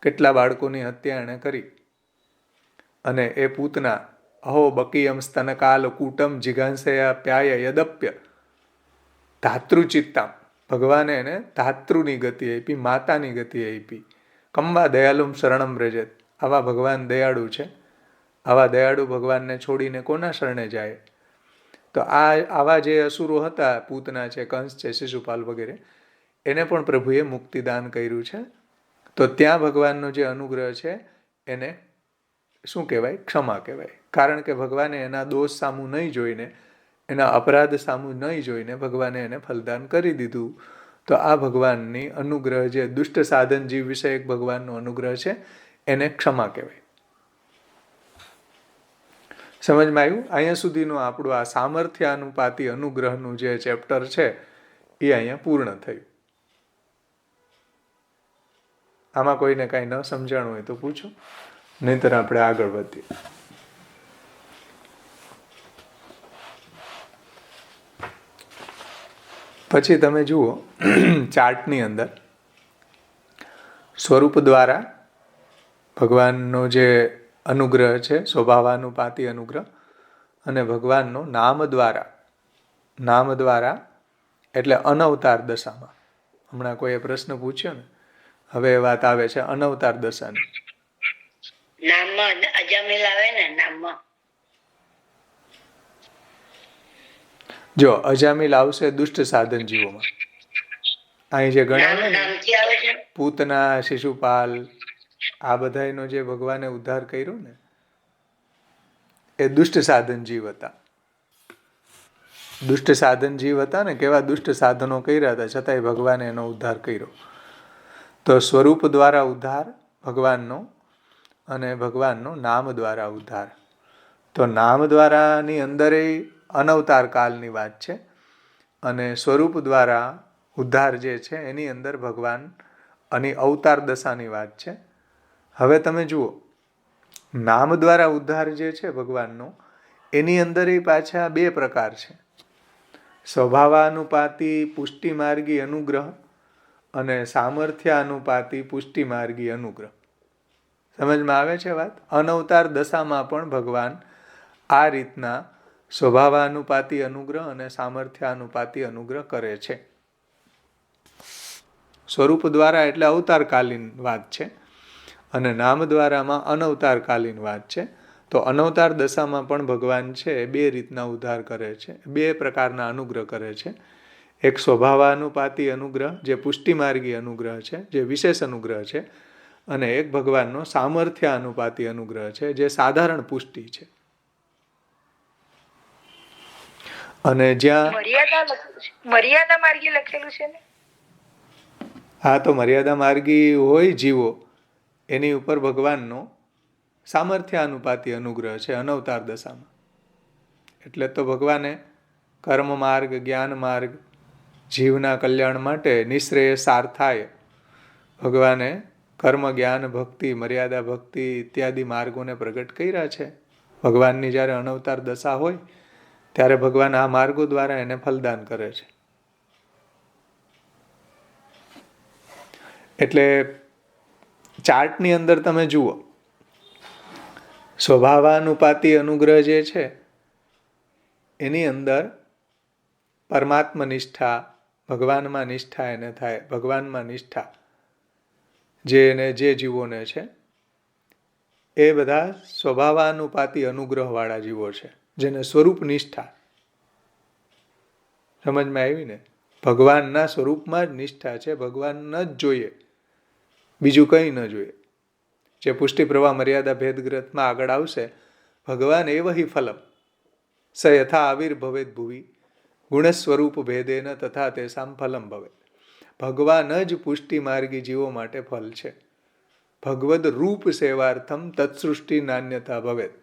કેટલા બાળકોની હત્યા એણે કરી. અને એ પૂતના અહો બકીયમ સ્તનકાલકૂટમ જિગાંસયા પ્યાય યદપ્ય ધાતૃચિત્તામ, ભગવાને એને ધાતૃની ગતિ આપી, માતાની ગતિ આપી. કમવા દયાલુમ શરણમ વ્રજેત, આવા ભગવાન દયાળુ છે. આવા દયાળુ ભગવાનને છોડીને કોના શરણે જાય? તો આવા જે અસુરો હતા, પૂતના છે, કંસ છે, શિશુપાલ વગેરે, એને પણ પ્રભુએ મુક્તિદાન કર્યું છે. તો ત્યાં ભગવાનનો જે અનુગ્રહ છે એને શું કહેવાય? ક્ષમા કહેવાય. કારણ કે ભગવાને એના દોષ સામું નહીં જોઈને, એના અપરાધ સામું નહીં જોઈને ભગવાને એને ફલદાન કરી દીધું. તો આ ભગવાનની અનુગ્રહ જે દુષ્ટ સાધન જીવ વિષયક ભગવાનનો અનુગ્રહ છે એને ક્ષમા કહેવાય. સમજમાં આવ્યું? અહીંયા સુધીનું આપણું આ સામર્થ્યાનુપાતી અનુગ્રહનું જે ચેપ્ટર છે એ અહીંયા પૂર્ણ થયું. આમાં કોઈને કાંઈ ન સમજાણું હોય તો પૂછો, નહીંતર આપણે આગળ વધીએ. પછી તમે જુઓ ચાર્ટની અંદર સ્વરૂપ દ્વારા ભગવાનનો જે અનુગ્રહ છે, સ્વભાવાનુપાતી અનુગ્રહ, અને ભગવાનનો નામ દ્વારા એટલે અનવતાર દશામાં. હમણાં કોઈએ પ્રશ્ન પૂછ્યો ને, હવે એ વાત આવે છે અનવતાર દશાની. નામમાં અજામેલ આવે ને નામમાં. જો અજામિલ આવશે દુષ્ટ સાધન જીવોમાં. અહીં જે ગણાવે ને પૂતના, શિશુપાલ, આ બધાનો જે ભગવાને ઉદ્ધાર કર્યો ને એ દુષ્ટ સાધન જીવ હતા. દુષ્ટ સાધન જીવ હતા ને, કેવા દુષ્ટ સાધનો કર્યા હતા, છતાંય ભગવાને એનો ઉદ્ધાર કર્યો. તો સ્વરૂપ દ્વારા ઉદ્ધાર ભગવાનનો, અને ભગવાનનો નામ દ્વારા ઉદ્ધાર. તો નામ દ્વારાની અંદર અનવતાર કાલની વાત છે, અને સ્વરૂપ દ્વારા ઉદ્ધાર જે છે એની અંદર ભગવાન અને અવતાર દશાની વાત છે. હવે તમે જુઓ, નામ દ્વારા ઉદ્ધાર જે છે ભગવાનનો, એની અંદર પાછા બે પ્રકાર છે. સ્વભાવાનુપાતી પુષ્ટિમાર્ગી અનુગ્રહ અને સામર્થ્યાનુપાતી પુષ્ટિમાર્ગી અનુગ્રહ. સમજમાં આવે છે વાત? અનવતાર દશામાં પણ ભગવાન આ રીતના સ્વભાવાનુપાતી અનુગ્રહ અને સામર્થ્યાનુપાતી અનુગ્રહ કરે છે. સ્વરૂપ દ્વારા એટલે અવતારકાલીન વાત છે અને નામ દ્વારામાં અનવતારકાલીન વાત છે. તો અનવતાર દશામાં પણ ભગવાન છે બે રીતના ઉદ્ધાર કરે છે, બે પ્રકારના અનુગ્રહ કરે છે. એક સ્વભાવાનુપાતી અનુગ્રહ જે પુષ્ટિમાર્ગી અનુગ્રહ છે, જે વિશેષ અનુગ્રહ છે, અને એક ભગવાનનો સામર્થ્ય અનુપાતી અનુગ્રહ છે જે સાધારણ પુષ્ટિ છે. અને જ્યાં મર્યાદા માર્ગી લખેલું છે ને? હા, તો મર્યાદા માર્ગી હોય જીવો એની ઉપર ભગવાનનો સામર્થ્યાનુપાતી અનુગ્રહ છે અનવતાર દશામાં. એટલે તો ભગવાને કર્મ માર્ગ, જ્ઞાન માર્ગ, જીવના કલ્યાણ માટે નિશ્રેય સાર્થાય ભગવાને કર્મ, જ્ઞાન, ભક્તિ, મર્યાદા ભક્તિ ઇત્યાદિ માર્ગોને પ્રગટ કર્યા છે. ભગવાનની જ્યારે અનવતાર દશા હોય ત્યારે ભગવાન આ માર્ગો દ્વારા એને ફલદાન કરે છે. એટલે ચાર્ટની અંદર તમે જુઓ, સ્વભાવાનુપાતી અનુગ્રહ જે છે એની અંદર પરમાત્મા નિષ્ઠા, ભગવાનમાં નિષ્ઠા એને થાય. ભગવાનમાં નિષ્ઠા જે જીવોને છે એ બધા સ્વભાવાનુપાતી અનુગ્રહવાળા જીવો છે, જેને સ્વરૂપ નિષ્ઠા. સમજમાં આવી ને? ભગવાનના સ્વરૂપમાં જ નિષ્ઠા છે, ભગવાન જ જોઈએ, બીજું કંઈ ન જોઈએ. જે પુષ્ટિ પ્રવાહ મર્યાદા ભેદ ગ્રંથમાં આગળ આવશે, ભગવાન એવ હિ ફલમ સ યથા આવિર્ભવેદ ભુવિ ગુણસ્વરૂપ ભેદેન તથા તેસામ ફલમ ભવે. ભગવાન જ પુષ્ટિ માર્ગી જીવો માટે ફલ છે. ભગવદ રૂપ સેવાર્થમ તત્સૃષ્ટિ નાન્યતા ભવેત.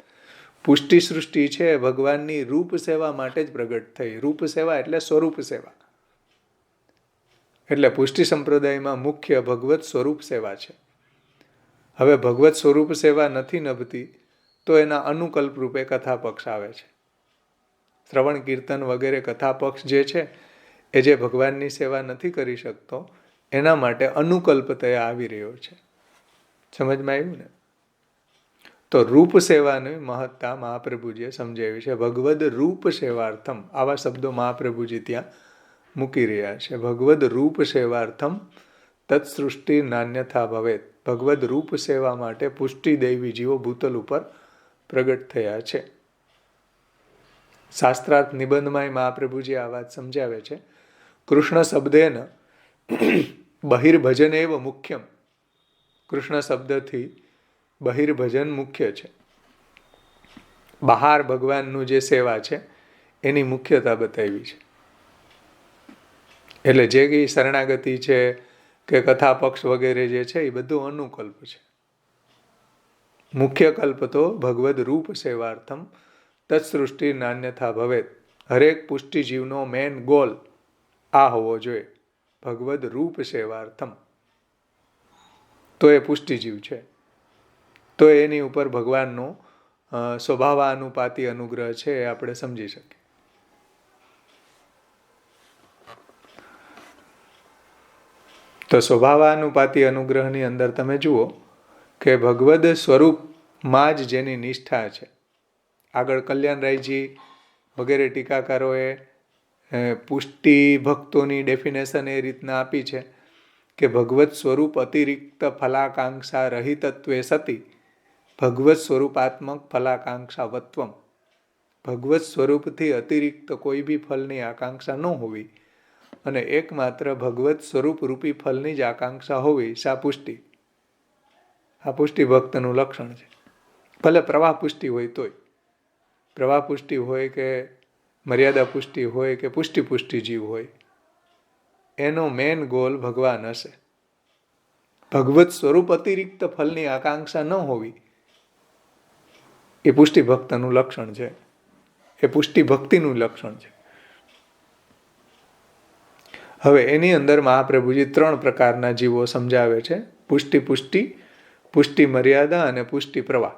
પુષ્ટિ સૃષ્ટિ છે ભગવાનની રૂપ સેવા માટે જ પ્રગટ થઈ. રૂપ સેવા એટલે સ્વરૂપ સેવા. એટલે પુષ્ટિ સંપ્રદાયમાં મુખ્ય ભગવત સ્વરૂપ સેવા છે. હવે ભગવત સ્વરૂપ સેવા નથી નભતી તો એના અનુકલ્પ રૂપે કથા પક્ષ આવે છે. શ્રવણ કીર્તન વગેરે કથા પક્ષ જે છે એ જે ભગવાનની સેવા નથી કરી શકતો એના માટે અનુકલ્પ તયા આવી રહ્યો છે. સમજમાં આવ્યું ને? તો રૂપ સેવાની મહત્તા મહાપ્રભુજીએ સમજાવી છે. ભગવદ રૂપ સેવાર્થમ આવા શબ્દો મહાપ્રભુજી ત્યાં મૂકી રહ્યા છે. ભગવદ રૂપ સેવાર્થમ તત્સૃષ્ટિ નાન્યથા ભવેત. ભગવદ રૂપ સેવા માટે પુષ્ટિ દૈવી જીવો ભૂતલ ઉપર પ્રગટ થયા છે. શાસ્ત્રાર્થ નિબંધમાં મહાપ્રભુજી આ વાત સમજાવે છે. કૃષ્ણ શબ્દેન બહિર્ભજન એવ મુખ્યમ. કૃષ્ણ શબ્દથી બહિર્ભજન મુખ્ય છે. બહાર ભગવાનનું જે સેવા છે એની મુખ્યતા બતાવી છે. એટલે જે કંઈ શરણાગતિ છે કે કથા પક્ષ વગેરે જે છે એ બધું અનુકલ્પ છે. મુખ્ય કલ્પ તો ભગવદ રૂપ સેવાર્થમ તત્સૃષ્ટિ નાન્યથા ભવેત. હરેક પુષ્ટિ જીવનો મેન ગોલ આ હોવો જોઈએ, ભગવદ રૂપ સેવાર્થમ. તો એ પુષ્ટિ જીવ છે, તો એની ઉપર ભગવાનનો સ્વભાવાનુપાતી અનુગ્રહ છે એ આપણે સમજી શકીએ. તો સ્વભાવાનુપાતી અનુગ્રહની અંદર તમે જુઓ કે ભગવદ સ્વરૂપમાં જ જેની નિષ્ઠા છે. આગળ કલ્યાણરાયજી વગેરે ટીકાકારોએ પુષ્ટિ ભક્તોની ડેફિનેશન એ રીતના આપી છે કે ભગવત સ્વરૂપ અતિરિક્ત ફલાકાંક્ષા રહિતત્વે સતી ભગવત સ્વરૂપાત્મક ફલાકાંક્ષાવત્વમ. ભગવત સ્વરૂપથી અતિરિક્ત કોઈ બી ફલની આકાંક્ષા ન હોવી અને એકમાત્ર ભગવત સ્વરૂપ રૂપી ફલની જ આકાંક્ષા હોવી, સા પુષ્ટિ. આ પુષ્ટિ ભક્તનું લક્ષણ છે. ભલે પ્રવાહ પુષ્ટિ હોય તોય, પ્રવાહ પુષ્ટિ હોય કે મર્યાદા પુષ્ટિ હોય કે પુષ્ટિ જીવ હોય, એનો મેન ગોલ ભગવાન હશે. ભગવત સ્વરૂપ અતિરિક્ત ફલની આકાંક્ષા ન હોવી એ પુષ્ટિ ભક્તનું લક્ષણ છે, એ પુષ્ટિ ભક્તિનું લક્ષણ છે. હવે એની અંદર મહાપ્રભુજી 3 પ્રકારના જીવો સમજાવે છે. પુષ્ટિ મર્યાદા અને પુષ્ટિ પ્રવાહ.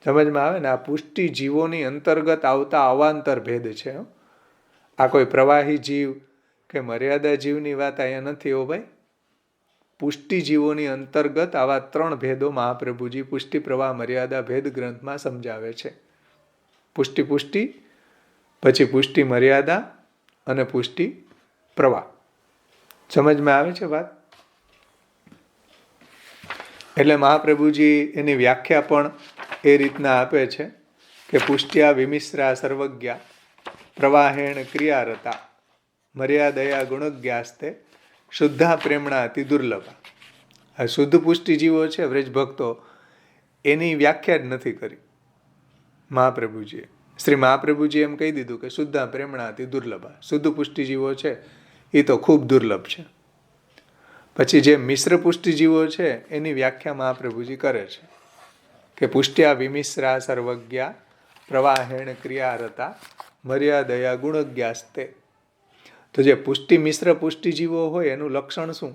સમજમાં આવે ને? આ પુષ્ટિ જીવોની અંતર્ગત આવતા અવાંતર ભેદ છે. આ કોઈ પ્રવાહી જીવ કે મર્યાદા જીવની વાત અહીંયા નથી હો ભાઈ. પુષ્ટિ જીવોની અંતર્ગત આવા 3 ભેદો મહાપ્રભુજી પુષ્ટિ પ્રવાહ મર્યાદા ભેદ ગ્રંથમાં સમજાવે છે. પુષ્ટિ પછી પુષ્ટિ મર્યાદા અને પુષ્ટિ પ્રવાહ. સમજમાં આવે છે વાત? એટલે મહાપ્રભુજી એની વ્યાખ્યા પણ એ રીતના આપે છે કે પુષ્ટ્યા વિમિશ્રા સર્વજ્ઞા પ્રવાહેણ ક્રિયારતા મર્યાદયા ગુણજ્ઞાસ્તે શુદ્ધા પ્રેમણા અતિ દુર્લભા. આ શુદ્ધ પુષ્ટિ જીવો છે વ્રજ ભક્તો, એની વ્યાખ્યા જ નથી કરી મહાપ્રભુજીએ. શ્રી મહાપ્રભુજી એમ કહી દીધું કે શુદ્ધા પ્રેમણા અતિ દુર્લભા. શુદ્ધ પુષ્ટિ જીવો છે એ તો ખૂબ દુર્લભ છે. પછી જે મિશ્ર પુષ્ટિ જીવો છે એની વ્યાખ્યા મહાપ્રભુજી કરે છે કે પુષ્ટ્યા વિમિશ્રા સર્વજ્ઞા પ્રવાહેણ ક્રિયારતા મર્યાદયા ગુણજ્ઞાસ્તે. તો જે પુષ્ટિ મિશ્ર પુષ્ટિ જીવો હોય એનું લક્ષણ શું?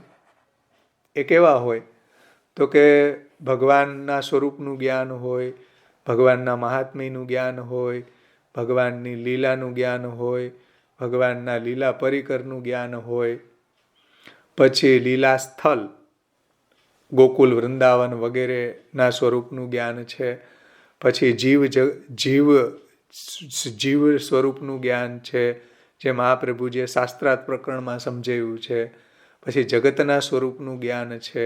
એ કેવા હોય? તો કે ભગવાનના સ્વરૂપનું જ્ઞાન હોય, ભગવાનના મહાત્મ્યનું જ્ઞાન હોય, ભગવાનની લીલાનું જ્ઞાન હોય, ભગવાનના લીલા પરિકરનું જ્ઞાન હોય, પછી લીલા સ્થળ ગોકુલ વૃંદાવન વગેરેના સ્વરૂપનું જ્ઞાન છે, પછી જીવ સ્વરૂપનું જ્ઞાન છે જે મહાપ્રભુજીએ શાસ્ત્રાર્થ પ્રકરણમાં સમજાવ્યું છે, પછી જગતના સ્વરૂપનું જ્ઞાન છે.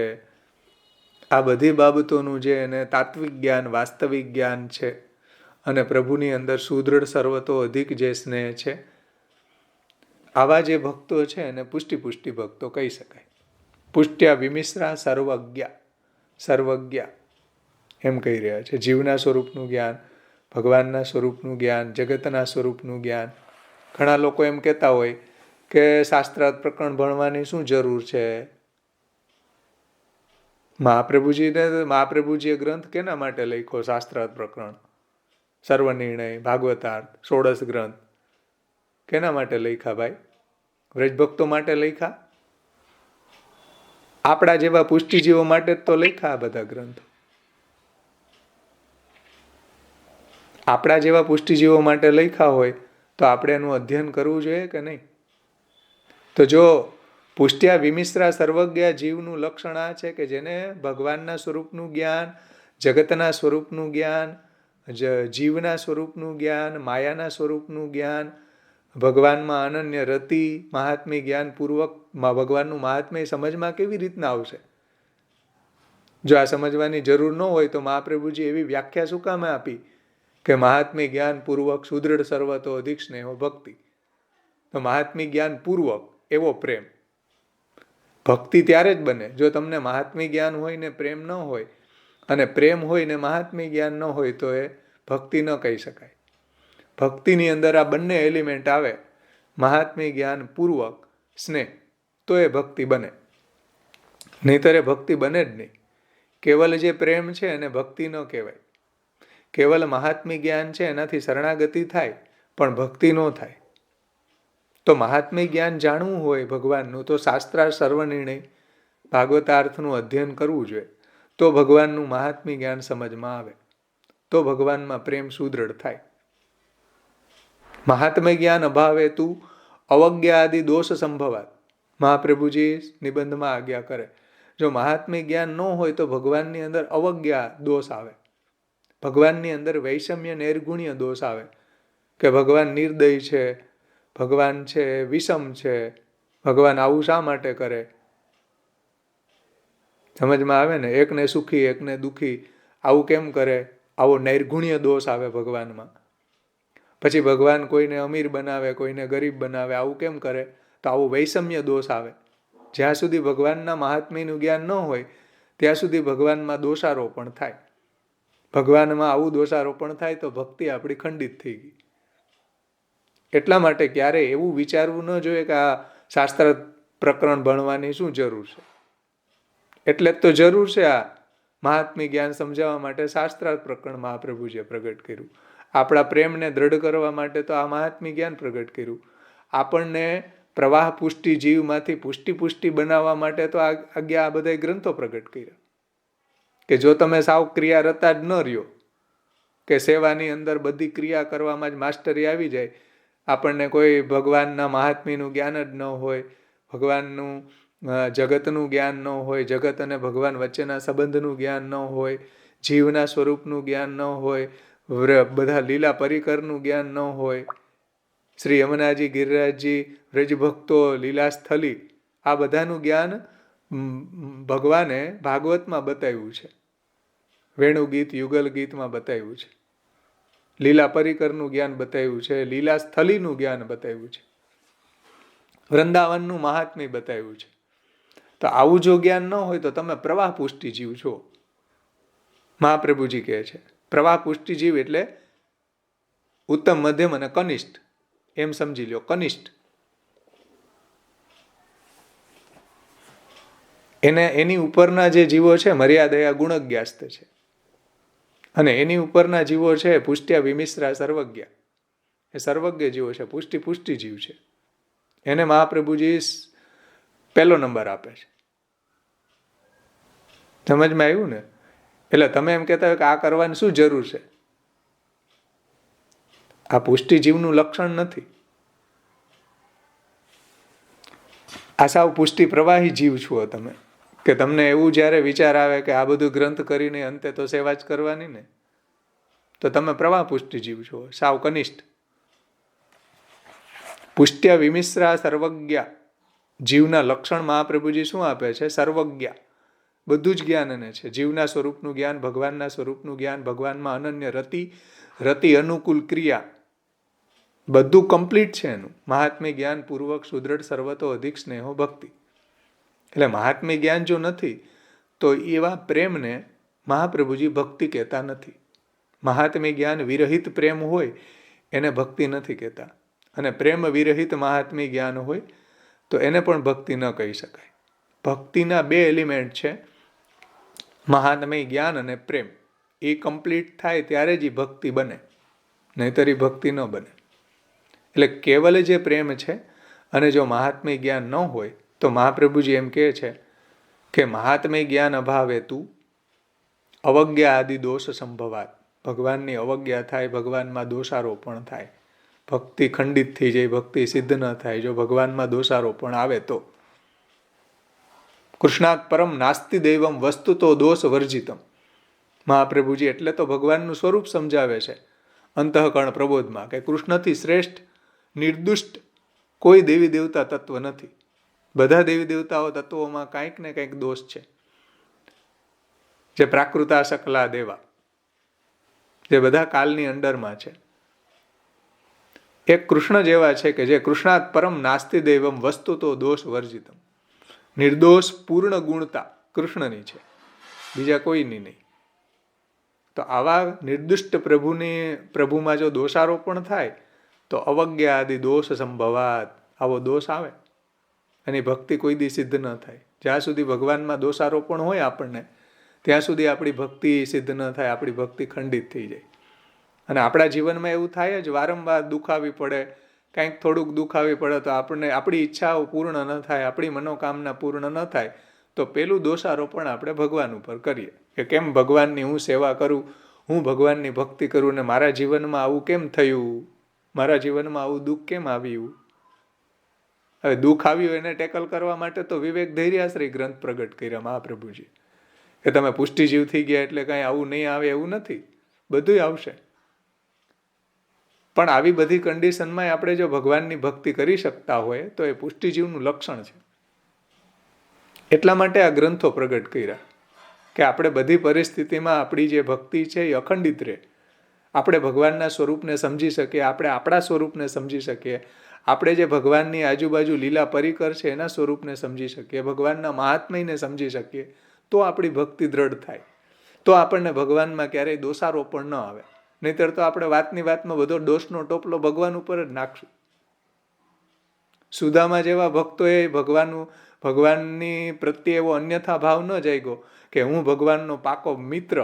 આ બધી બાબતોનું જે એને તાત્વિક જ્ઞાન વાસ્તવિક જ્ઞાન છે અને પ્રભુની અંદર સુદૃઢ સર્વતો અધિક જે સ્નેહ છે, આવા જે ભક્તો છે એને પુષ્ટિ ભક્તો કહી શકાય. પુષ્ટ્યા વિમિશ્રા સર્વજ્ઞા એમ કહી રહ્યા છે. જીવના સ્વરૂપનું જ્ઞાન, ભગવાનના સ્વરૂપનું જ્ઞાન, જગતના સ્વરૂપનું જ્ઞાન. ઘણા લોકો એમ કહેતા હોય કે શાસ્ત્રાર્થ પ્રકરણ ભણવાની શું જરૂર છે? મહાપ્રભુજીએ ગ્રંથ કેના માટે લખ્યો? શાસ્ત્રાર્થ પ્રકરણ, સર્વનિર્ણય, ભાગવતાર્થ, 16 ગ્રંથ કેના માટે લખ્યા ભાઈ? વ્રજભક્તો માટે લખ્યા? આપણા જેવા પુષ્ટિજીવો માટે જ તો લખ્યા આ બધા ગ્રંથો. આપણા જેવા પુષ્ટિજીવો માટે લખ્યા હોય તો આપણે એનું અધ્યયન કરવું જોઈએ કે નહીં? તો જો પુષ્ટ્યા વિમિશ્રા સર્વજ્ઞા જીવનું લક્ષણ આ છે કે જેને ભગવાનના સ્વરૂપનું જ્ઞાન, જગતના સ્વરૂપનું જ્ઞાન, જીવના સ્વરૂપનું જ્ઞાન, માયાના સ્વરૂપનું જ્ઞાન, ભગવાનમાં અનન્ય રતિ, મહાત્મ્ય જ્ઞાન પૂર્વક ભગવાનનું મહાત્મ્ય સમજમાં કેવી રીતના આવશે? જો આ સમજવાની જરૂર ન હોય તો મહાપ્રભુજી એવી વ્યાખ્યા શું કામ આપી કે મહાત્મ્ય જ્ઞાન પૂર્વક સુદૃઢ સર્વતો અધિક સ્નેહો ભક્તિ. તો મહાત્મ્ય જ્ઞાન પૂર્વક એવો પ્રેમ. ભક્તિ ત્યારે જ બને જો તમને મહાત્મ્ય જ્ઞાન હોય ને પ્રેમ ન હોય, અને પ્રેમ હોય ને મહાત્મ્ય જ્ઞાન ન હોય તો એ ભક્તિ ન કહી શકાય. ભક્તિની અંદર આ બંને એલિમેન્ટ આવે, મહાત્મ્ય જ્ઞાન પૂર્વક સ્નેહ, તો એ ભક્તિ બને. નહીંતર એ ભક્તિ બને જ નહીં. કેવલ જે પ્રેમ છે એને ભક્તિ ન કહેવાય. કેવલ મહાત્મ્ય જ્ઞાન છે એનાથી શરણાગતિ થાય પણ ભક્તિ ન થાય. તો મહાત્મ્ય જ્ઞાન જાણવું હોય ભગવાનનું તો શાસ્ત્રાર્થ સર્વનિર્ણય ભાગવતાર્થનું અધ્યયન કરવું જોઈએ. તો ભગવાનનું મહાત્મ્ય જ્ઞાન સમજમાં આવે, તો ભગવાનમાં પ્રેમ સુદૃઢ થાય. મહાત્મ્ય જ્ઞાન અભાવે તું અવજ્ઞા આદિ દોષ સંભવાત. મહાપ્રભુજી નિબંધમાં આજ્ઞા કરે, જો મહાત્મ્ય જ્ઞાન ન હોય તો ભગવાનની અંદર અવજ્ઞા દોષ આવે, ભગવાનની અંદર વૈષમ્ય નૈર્ગુણ્ય દોષ આવે કે ભગવાન નિર્દય છે, ભગવાન છે વિષમ છે, ભગવાન આવું શા માટે કરે? સમજમાં આવે ને? એકને સુખી એકને દુઃખી આવું કેમ કરે? આવો નૈર્ગુણ્ય દોષ આવે ભગવાનમાં. પછી ભગવાન કોઈને અમીર બનાવે, કોઈને ગરીબ બનાવે, આવું કેમ કરે? તો આવું વૈષમ્ય દોષ આવે. જ્યાં સુધી ભગવાનના મહાત્મ્યનું જ્ઞાન ન હોય ત્યાં સુધી ભગવાનમાં દોષારોપણ થાય. ભગવાનમાં આવું દોષારોપણ થાય તો ભક્તિ આપણી ખંડિત થઈ ગઈ. એટલા માટે ક્યારેય એવું વિચારવું ન જોઈએ કે આ શાસ્ત્ર પ્રકરણ ભણવાની શું જરૂર છે. એટલે જ તો જરૂર છે આ મહાત્મ્ય જ્ઞાન સમજાવવા માટે શાસ્ત્રાર્થ પ્રકરણ મહાપ્રભુજીએ પ્રગટ કર્યું. આપણા પ્રેમને દ્રઢ કરવા માટે તો આ મહાત્મ્ય જ્ઞાન પ્રગટ કર્યું. આપણને પ્રવાહ પુષ્ટિ જીવમાંથી પુષ્ટિ બનાવવા માટે તો આ બધા ગ્રંથો પ્રગટ કર્યા કે જો તમે સાવ ક્રિયા રતા જ ન રહ્યો, કે સેવાની અંદર બધી ક્રિયા કરવામાં જ માસ્ટરી આવી જાય આપણને કોઈ ભગવાનના મહાત્મ્યનું જ્ઞાન જ ન હોય, ભગવાનનું જગતનું જ્ઞાન ન હોય, જગત અને ભગવાન વચ્ચેના સંબંધનું જ્ઞાન ન હોય, જીવના સ્વરૂપનું જ્ઞાન ન હોય, બધા લીલા પરિકરનું જ્ઞાન ન હોય, શ્રી યમુનાજી, ગિરિરાજજી, વ્રજભક્તો, લીલાસ્થલી, આ બધાનું જ્ઞાન ભગવાને ભાગવતમાં બતાવ્યું છે, વેણુ ગીત, યુગલ ગીતમાં બતાવ્યું છે, લીલા પરિકરનું જ્ઞાન બતાવ્યું છે, લીલાસ્થલીનું જ્ઞાન બતાવ્યું છે, વૃંદાવનનું મહાત્મ્ય બતાવ્યું છે. તો આવું જો જ્ઞાન ન હોય તો તમે પ્રવાહ પુષ્ટિ જીવ છો. મહાપ્રભુજી કહે છે પ્રવાહ પુષ્ટિ જીવ એટલે ઉત્તમ, મધ્યમ અને કનિષ્ઠ, એમ સમજી લો. કનિષ્ઠ એની ઉપરના જે જીવો છે મર્યાદયા ગુણજ્ઞાસ્ત છે, અને એની ઉપરના જીવો છે પુષ્ટ્યા વિમિશ્રા સર્વજ્ઞ, એ સર્વજ્ઞ જીવો છે, પુષ્ટિ જીવ છે. એને મહાપ્રભુજી પહેલો નંબર આપે છે. સમજમાં આવ્યું ને? એટલે તમે એમ કહેતા હોય કે આ કરવાની શું જરૂર છે, આ પુષ્ટિ જીવનું લક્ષણ નથી. આ સાવ પુષ્ટિ પ્રવાહી જીવ છો તમે, કે તમને એવું જ્યારે વિચાર આવે કે આ બધું ગ્રંથ કરીને અંતે તો સેવા જ કરવાની ને, તો તમે પ્રવાહ પુષ્ટિ જીવ છો, સાવ કનિષ્ઠ. પુષ્ટ્યા વિમિશ્રા સર્વજ્ઞ જીવના લક્ષણ મહાપ્રભુજી શું આપે છે? સર્વજ્ઞ, બધું જ જ્ઞાન એને છે. જીવના સ્વરૂપનું જ્ઞાન, ભગવાનના સ્વરૂપનું જ્ઞાન, ભગવાનમાં અનન્ય રતિ અનુકૂળ ક્રિયા, બધું કમ્પ્લીટ છે એનું. મહાત્મ્ય જ્ઞાન પૂર્વક સુદૃઢ સર્વતો અધિક સ્નેહો ભક્તિ. એટલે મહાત્મ્ય જ્ઞાન જો નથી તો એવા પ્રેમને મહાપ્રભુજી ભક્તિ કહેતા નથી. મહાત્મ્ય જ્ઞાન વિરહિત પ્રેમ હોય એને ભક્તિ નથી કહેતા, અને પ્રેમ વિરહિત મહાત્મ્ય જ્ઞાન હોય તો એને પણ ભક્તિ ન કહી શકાય. ભક્તિના બે એલિમેન્ટ છે, મહાત્મ્ય જ્ઞાન અને પ્રેમ. એ કમ્પ્લીટ થાય ત્યારે જ ભક્તિ બને, નહીંતર ભક્તિ ન બને. એટલે કેવલ જે પ્રેમ છે, અને જો મહાત્મ્ય જ્ઞાન ન હોય તો મહાપ્રભુજી એમ કહે છે કે મહાત્મ્ય જ્ઞાન અભાવે તું અવજ્ઞા આદિ દોષ સંભવાત. ભગવાનની અવજ્ઞા થાય, ભગવાનમાં દોષારોપણ થાય, ભક્તિ ખંડિત થઈ જાય, ભક્તિ સિદ્ધ ન થાય જો ભગવાનમાં દોષારોપણ આવે તો. કૃષ્ણાત પરમ નાસ્તિ દૈવમ વસ્તુતો દોષ વર્જિતમ. મહાપ્રભુજી એટલે તો ભગવાનનું સ્વરૂપ સમજાવે છે અંતઃકરણ પ્રબોધમાં, કે કૃષ્ણથી શ્રેષ્ઠ નિર્દુષ્ટ કોઈ દેવી દેવતા તત્વ નથી. બધા દેવી દેવતાઓ તત્વોમાં કંઈક ને કંઈક દોષ છે, જે પ્રાકૃતા સકલા દેવા, જે બધા કાલની અંડરમાં છે. એક કૃષ્ણ જેવા છે કે જે કૃષ્ણાત પરમ નાસ્તિ દૈવમ વસ્તુતો દોષ વર્જિતમ. નિર્દોષ પૂર્ણ ગુણતા કૃષ્ણની છે, બીજા કોઈની નહીં. તો આવા નિર્દુષ્ટ પ્રભુમાં જો દોષારોપણ થાય તો અવજ્ઞા આદિ દોષ સંભવાત, આવો દોષ આવે, એની ભક્તિ કોઈ દી સિદ્ધ ન થાય. જ્યાં સુધી ભગવાનમાં દોષારોપણ હોય આપણને, ત્યાં સુધી આપણી ભક્તિ સિદ્ધ ન થાય, આપણી ભક્તિ ખંડિત થઈ જાય. અને આપણા જીવનમાં એવું થાય જ, વારંવાર દુઃખ આવી પડે, કંઈક થોડુંક દુઃખ આવી પડે તો આપણને આપણી ઈચ્છાઓ પૂર્ણ ન થાય, આપણી મનોકામના પૂર્ણ ન થાય, તો પેલું દોષારોપણ આપણે ભગવાન ઉપર કરીએ કે કેમ ભગવાનની હું સેવા કરું, હું ભગવાનની ભક્તિ કરું ને મારા જીવનમાં આવું કેમ થયું, મારા જીવનમાં આવું દુઃખ કેમ આવ્યું. હવે દુઃખ આવ્યું એને ટેકલ કરવા માટે તો વિવેક ધૈર્યાશ્રય ગ્રંથ પ્રગટ કર્યા મહાપ્રભુજી, કે તમે પુષ્ટિજીવ થઈ ગયા એટલે કાંઈ આવું નહીં આવે એવું નથી, બધું આવશે. પણ આવી બધી કન્ડિશનમાં આપણે જો ભગવાનની ભક્તિ કરી શકતા હોય તો એ પુષ્ટિજીવનું લક્ષણ છે. એટલા માટે આ ગ્રંથો પ્રગટ કર્યા કે આપણે બધી પરિસ્થિતિમાં આપણી જે ભક્તિ છે એ અખંડિત રહે, આપણે ભગવાનના સ્વરૂપને સમજી શકીએ, આપણે આપણા સ્વરૂપને સમજી શકીએ, આપણે જે ભગવાનની આજુબાજુ લીલા પરિકર છે એના સ્વરૂપને સમજી શકીએ, ભગવાનના મહાત્મ્યને સમજી શકીએ, તો આપણી ભક્તિ દ્રઢ થાય, તો આપણને ભગવાનમાં ક્યારેય દોષારોપણ ન આવે. નહીતર તો આપણે વાતની વાતમાં બધો દોષનો ટોપલો ભગવાન ઉપર જ નાખશું. સુદામા જેવા ભક્તોએ ભગવાનની પ્રત્યે એવો અન્યથા ભાવ ન જાગ્યો કે હું ભગવાનનો પાકો મિત્ર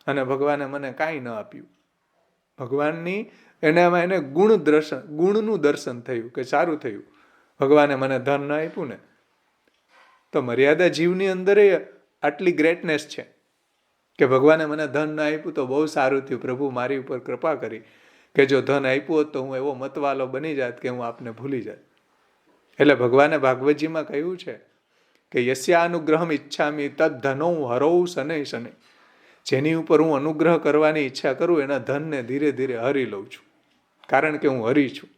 અને ભગવાને મને કાંઈ ન આપ્યું. ભગવાનની એનામાં એને ગુણનું દર્શન થયું કે સારું થયું, ભગવાને મને ધન ન આપ્યું ને, તો મર્યાદા જીવની અંદર આટલી ગ્રેટનેસ છે કે ભગવાને મને ધન ન આપ્યું તો બહુ સારું થયું, પ્રભુ મારી ઉપર કૃપા કરી કે જો ધન આપ્યું હોત તો હું એવો મતવાલો બની જાત કે હું આપને ભૂલી જાત. એટલે ભગવાને ભાગવતજીમાં કહ્યું છે કે યસ્યાનુગ્રહમ ઈચ્છામી તદ ધનો હરૌ શનૈ શનૈ. જેની ઉપર હું અનુગ્રહ કરવાની ઈચ્છા કરું એના ધનને ધીરે ધીરે હરી લઉં છું, કારણ કે હું હરી છું.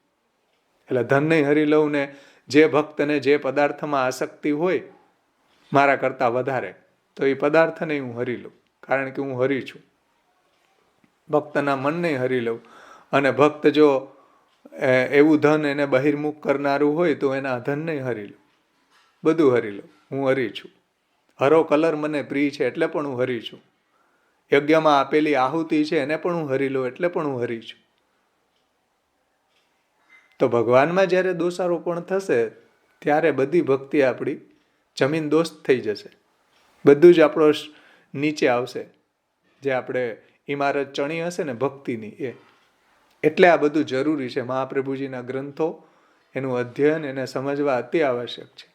એટલે ધન નહીં હરી લઉં ને જે ભક્તને જે પદાર્થમાં આસક્તિ હોય મારા કરતાં વધારે, તો એ પદાર્થને હું હરી લઉં, કારણ કે હું હરી છું. ભક્તના મનને હરી લઉં. અને ભક્ત જો એવું ધન એને બહિર્મુખ કરનારું હોય તો એના ધનને હરી લઉં, બધું હરી લઉં. હું હરી છું. હરો કલર મને પ્રિય છે એટલે પણ હું હરી છું. યજ્ઞમાં આપેલી આહુતિ છે એને પણ હું હરી લઉં એટલે પણ હું હરી છું. તો ભગવાનમાં જ્યારે દોષારોપણ થશે ત્યારે બધી ભક્તિ આપણી જમીન દોસ્ત થઈ જશે. બધું જ આપણો નીચે આવશે. જે આપણે ઇમારત ચણી હશે ને ભક્તિની એ. એટલે આ બધું જરૂરી છે. મહાપ્રભુજીના ગ્રંથો, એનું અધ્યયન, એને સમજવા અતિ આવશ્યક છે.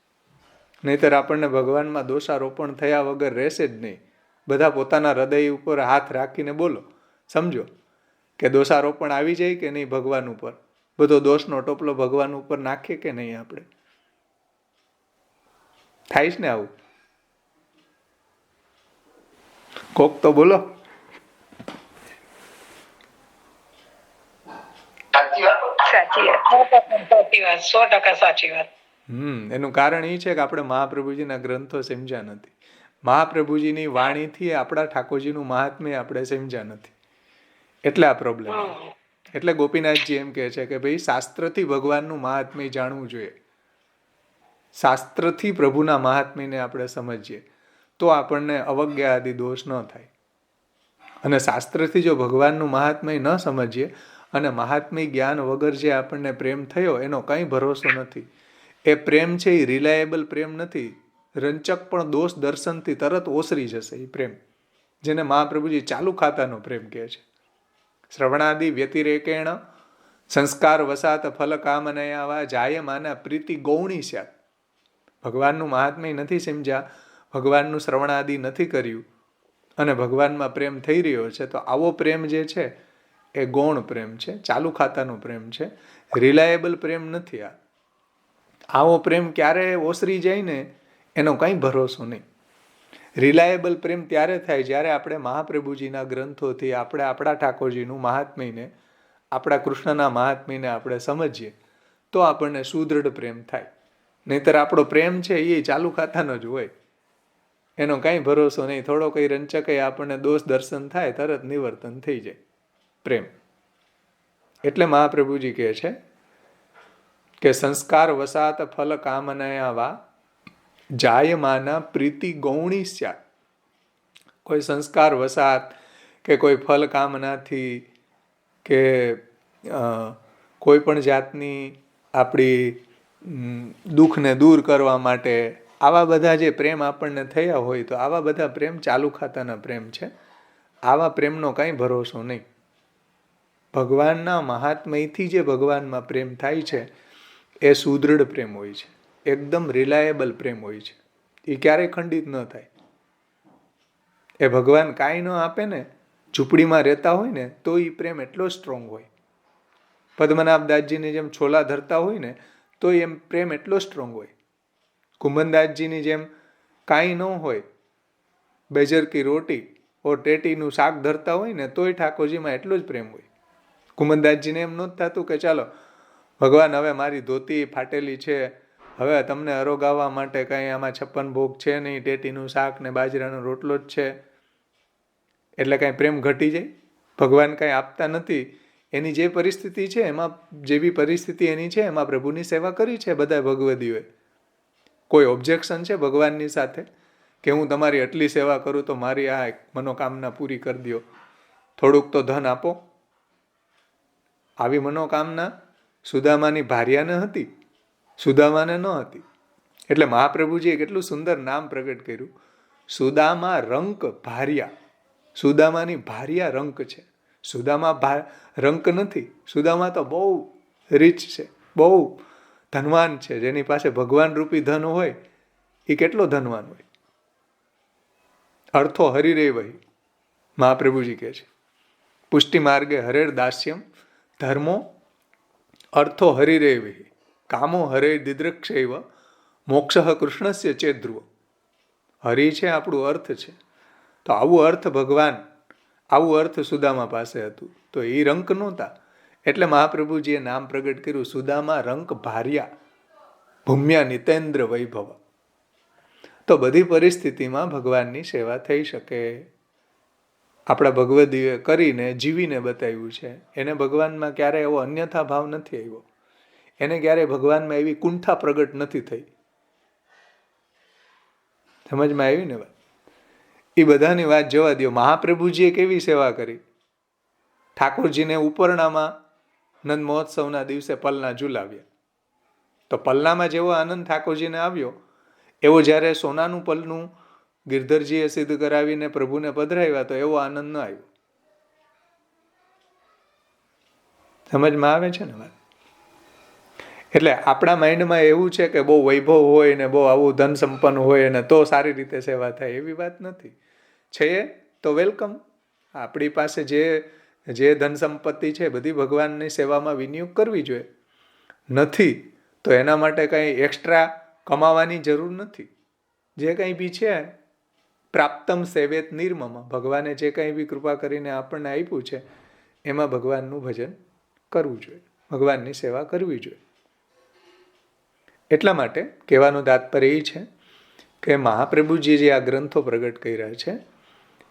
નહીંતર આપણને ભગવાનમાં દોષારોપણ થયા વગર રહેશે જ નહીં. બધા પોતાના હૃદય ઉપર હાથ રાખીને બોલો, સમજો કે દોષારોપણ આવી જાય કે નહીં ભગવાન ઉપર. બધો દોષનો ટોપલો ભગવાન ઉપર નાખીએ કે નહીં આપણે? થાય છે ને આવું? કોક તો બોલો. સાચી વાત, 100% સાચી વાત. એનું કારણ એ છે કે આપણે મહાપ્રભુજીના ગ્રંથો સમજ્યા નથી. મહાપ્રભુજીની વાણીથી આપણા ઠાકોરજીનું મહાત્મ્ય આપણે સમજ્યા નથી. એટલે આ પ્રોબ્લેમ. એટલે ગોપીનાથજી એમ કહે છે કે ભાઈ શાસ્ત્રથી ભગવાનનું મહાત્મ્ય જાણવું જોઈએ. શાસ્ત્રથી પ્રભુના મહાત્મ્યને આપણે સમજીએ તો આપણને અવજ્ઞા આદિ દોષ ન થાય. અને શાસ્ત્રથી જો ભગવાનનું મહાત્મ્ય ન સમજીએ અને મહાત્મ્ય જ્ઞાન વગર જે આપણને પ્રેમ થયો એનો કંઈ ભરોસો નથી. એ પ્રેમ છે એ રિલાયેબલ પ્રેમ નથી. રંચક પણ દોષ દર્શનથી તરત ઓસરી જશે એ પ્રેમ, જેને મહાપ્રભુજી ચાલુ ખાતાનો પ્રેમ કહે છે. શ્રવણાદિ વ્યતિરેકેણ સંસ્કાર વસાત ફલ કામનયાવા જાયમાના પ્રીતિ ગૌણી સ્યાત. ભગવાનનું મહાત્મ્ય નથી સમજ્યા, ભગવાનનું શ્રવણાદિ નથી કર્યું અને ભગવાનમાં પ્રેમ થઈ રહ્યો છે, તો આવો પ્રેમ જે છે એ ગૌણ પ્રેમ છે, ચાલુ ખાતાનો પ્રેમ છે, રિલાયેબલ પ્રેમ નથી. આવો પ્રેમ ક્યારે ઓસરી જાય ને એનો કંઈ ભરોસો નહીં. રિલાયેબલ પ્રેમ ત્યારે થાય જ્યારે આપણે મહાપ્રભુજીના ગ્રંથોથી આપણે આપણા ઠાકોરજીનું મહાત્મ્યને, આપણા કૃષ્ણના મહાત્મ્યને આપણે સમજીએ તો આપણને સુદૃઢ પ્રેમ થાય. નહીંતર આપણો પ્રેમ છે એ ચાલુ ખાતાનો જ હોય, એનો કાંઈ ભરોસો નહીં. થોડો કંઈ રંચકે આપણને દોષ દર્શન થાય તરત નિવર્તન થઈ જાય પ્રેમ. એટલે મહાપ્રભુજી કહે છે કે સંસ્કાર વસાત ફલ કામનયાવા જાયમાના પ્રીતિ ગૌણી સ્યાત. કોઈ સંસ્કાર વસાત કે કોઈ ફલ કામનાથી કે કોઈ પણ જાતની આપણી દુઃખને દૂર કરવા માટે આવા બધા જે પ્રેમ આપણને થયા હોય તો આવા બધા પ્રેમ ચાલુ ખાતાના પ્રેમ છે. આવા પ્રેમનો કંઈ ભરોસો નહીં. ભગવાનના મહાત્મ્યથી જે ભગવાનમાં પ્રેમ થાય છે એ સુદૃઢ પ્રેમ હોય છે, એકદમ રિલાયેબલ પ્રેમ હોય છે. એ ક્યારેય ખંડિત ન થાય. એ ભગવાન કાંઈ ન આપે ને, ઝૂંપડીમાં રહેતા હોય ને તો એ પ્રેમ એટલો સ્ટ્રોંગ હોય. પદ્મનાભદાસજીની જેમ છોલા ધરતા હોય ને તો એમ પ્રેમ એટલો સ્ટ્રોંગ હોય. કુંભનદાસજીની જેમ કાંઈ ન હોય, બેજર કી રોટી ઓર ટેટીનું શાક ધરતા હોય ને તોય ઠાકોરજીમાં એટલો જ પ્રેમ હોય. કુંભનદાસજીને એમ નહોતું થતું કે ચાલો ભગવાન હવે મારી ધોતી ફાટેલી છે, હવે તમને અરોગાવવા માટે કાંઈ આમાં 56 ભોગ છે નહીં, ટેટીનું શાક ને બાજરાનો રોટલો જ છે એટલે કાંઈ પ્રેમ ઘટી જાય? ભગવાન કાંઈ આપતા નથી, એની જે પરિસ્થિતિ છે એમાં, જેવી પરિસ્થિતિ એની છે એમાં પ્રભુની સેવા કરી છે બધા ભગવદીઓએ. કોઈ ઓબ્જેક્શન છે ભગવાનની સાથે કે હું તમારી આટલી સેવા કરું તો મારી આ મનોકામના પૂરી કરી દો, થોડુંક તો ધન આપો? આવી મનોકામના સુદામાની ભાર્યાને હતી, સુદામાને ન હતી. એટલે મહાપ્રભુજીએ કેટલું સુંદર નામ પ્રગટ કર્યું, સુદામા રંક ભાર્યા. સુદામાની ભાર્યા રંક છે. સુદામા રંક નથી. સુદામા તો બહુ રીચ છે, બહુ ધનવાન છે. જેની પાસે ભગવાન રૂપી ધન હોય એ કેટલો ધનવાન હોય. અર્થો હરિરે વહી, મહાપ્રભુજી કહે છે. પુષ્ટિ માર્ગે હરેર દાસ્યમ ધર્મો અર્થો હરિરેવિ કામો હરે દિદ્રક્ષૈવ મોક્ષ કૃષ્ણસ્ય ચેદ્રુવ. હરિ છે આપણું અર્થ છે. તો આવું અર્થ ભગવાન, આવું અર્થ સુદામા પાસે હતું. તો એ રંક નહોતા, એટલે મહાપ્રભુજીએ નામ પ્રગટ કર્યું સુદામા રંક ભાર્યા ભૂમ્યા નિતેન્દ્ર વૈભવ. તો બધી પરિસ્થિતિમાં ભગવાનની સેવા થઈ શકે. આપણા ભગવદીએ કરીને જીવીને બતાવ્યું છે. એને ભગવાનમાં ક્યારેય એવો અન્યથા ભાવ નથી આવ્યો. એને ક્યારેય ભગવાનમાં એવી કુંઠા પ્રગટ નથી થઈ. સમજમાં આવી ને વાત? એ બધાની વાત જવા દો. મહાપ્રભુજીએ કેવી સેવા કરી? ઠાકોરજીને ઉપરણામાં નંદ મહોત્સવના દિવસે પલના ઝુલાવ્યા. તો પલનામાં જેવો આનંદ ઠાકોરજીને આવ્યો, એવો જ્યારે સોનાનું પલનું ગિરધરજીએ સિદ્ધ કરાવીને પ્રભુને પધરાવ્યા તો એવો આનંદ ન આવ્યો. સમજમાં આવે છે ને વાત? એટલે આપણા માઇન્ડમાં એવું છે કે બહુ વૈભવ હોય ને બહુ આવું ધન સંપન્ન હોય ને તો સારી રીતે સેવા થાય, એવી વાત નથી. છે તો વેલકમ. આપણી પાસે જે ધન સંપત્તિ છે બધી ભગવાનની સેવામાં વિનિયોગ કરવી જોઈએ. નથી તો એના માટે કંઈ એક્સ્ટ્રા કમાવાની જરૂર નથી. જે કંઈ બી છે પ્રાપ્તમ સેવેત નિર્મમ, ભગવાને જે કંઈ બી કૃપા કરીને આપણને આપ્યું છે એમાં ભગવાનનું ભજન કરવું જોઈએ, ભગવાનની સેવા કરવી જોઈએ. એટલા માટે કહેવાનું તાત્પર્ય એ છે કે મહાપ્રભુજી જે આ ગ્રંથો પ્રગટ કર્યા છે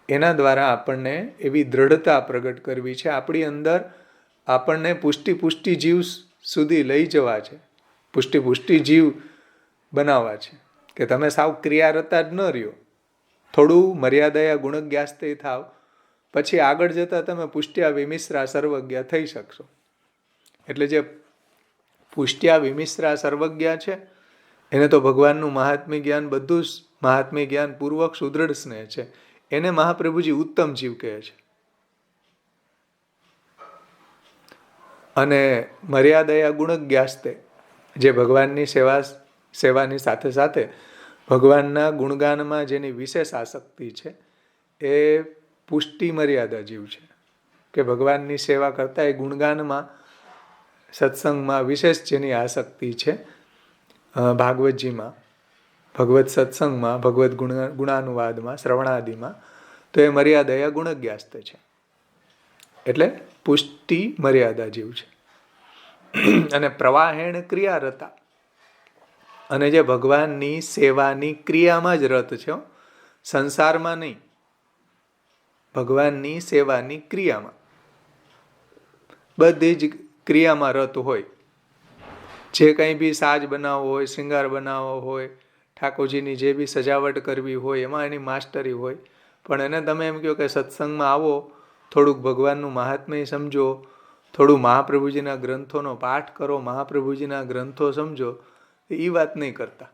એના દ્વારા આપણને એવી દ્રઢતા પ્રગટ કરવી છે, આપણી અંદર આપણને પુષ્ટિ જીવ સુધી લઈ જવા છે, પુષ્ટિ જીવ બનાવવા છે કે તમે સાવ ક્રિયારતા જ ન રહ્યો, થોડું મર્યાદયા ગુણજ્ઞાસ્તે થાવ, પછી આગળ જતાં તમે પુષ્ટ્યા વિમિશ્રા સર્વજ્ઞ થઈ શકશો. એટલે જે પુષ્ટ્યા વિમિશ્રા સર્વજ્ઞ છે એને તો ભગવાનનું મહાત્મ્ય જ્ઞાન બધું જ મહાત્મ્ય જ્ઞાન પૂર્વક સુદૃઢ સ્નેહ છે. એને મહાપ્રભુજી ઉત્તમ જીવ કહે છે. અને મર્યાદયા ગુણજ્ઞાસ્તે, જે ભગવાનની સેવાની સાથે સાથે ભગવાનના ગુણગાનમાં જેની વિશેષ આસક્તિ છે એ પુષ્ટિ મર્યાદા જીવ છે કે ભગવાનની સેવા કરતા એ ગુણગાનમાં સત્સંગમાં વિશેષ જેની આસક્તિ છે. ભાગવતજીમાં, ભગવત સત્સંગમાં, ભગવત ગુણાનુવાદમાં, શ્રવણાદિમાં, તો એ મર્યાદા ગુણજ્ઞાસ્ત છે. એટલે પુષ્ટિ મર્યાદા જીવ છે. અને પ્રવાહેણ ક્રિયારતા, અને જે ભગવાનની સેવાની ક્રિયામાં જ રત છે, સંસારમાં નહીં, ભગવાનની સેવાની ક્રિયામાં, બધી જ ક્રિયામાં રત હોય. જે કંઈ બી સાજ બનાવવો હોય, શૃંગાર બનાવવો હોય, ઠાકોરજીની જે બી સજાવટ કરવી હોય એમાં એની માસ્ટરી હોય. પણ એને તમે એમ કહો કે સત્સંગમાં આવો, થોડુંક ભગવાનનું મહાત્મ્ય સમજો, થોડું મહાપ્રભુજીના ગ્રંથોનો પાઠ કરો, મહાપ્રભુજીના ગ્રંથો સમજો, એ વાત નહીં કરતા.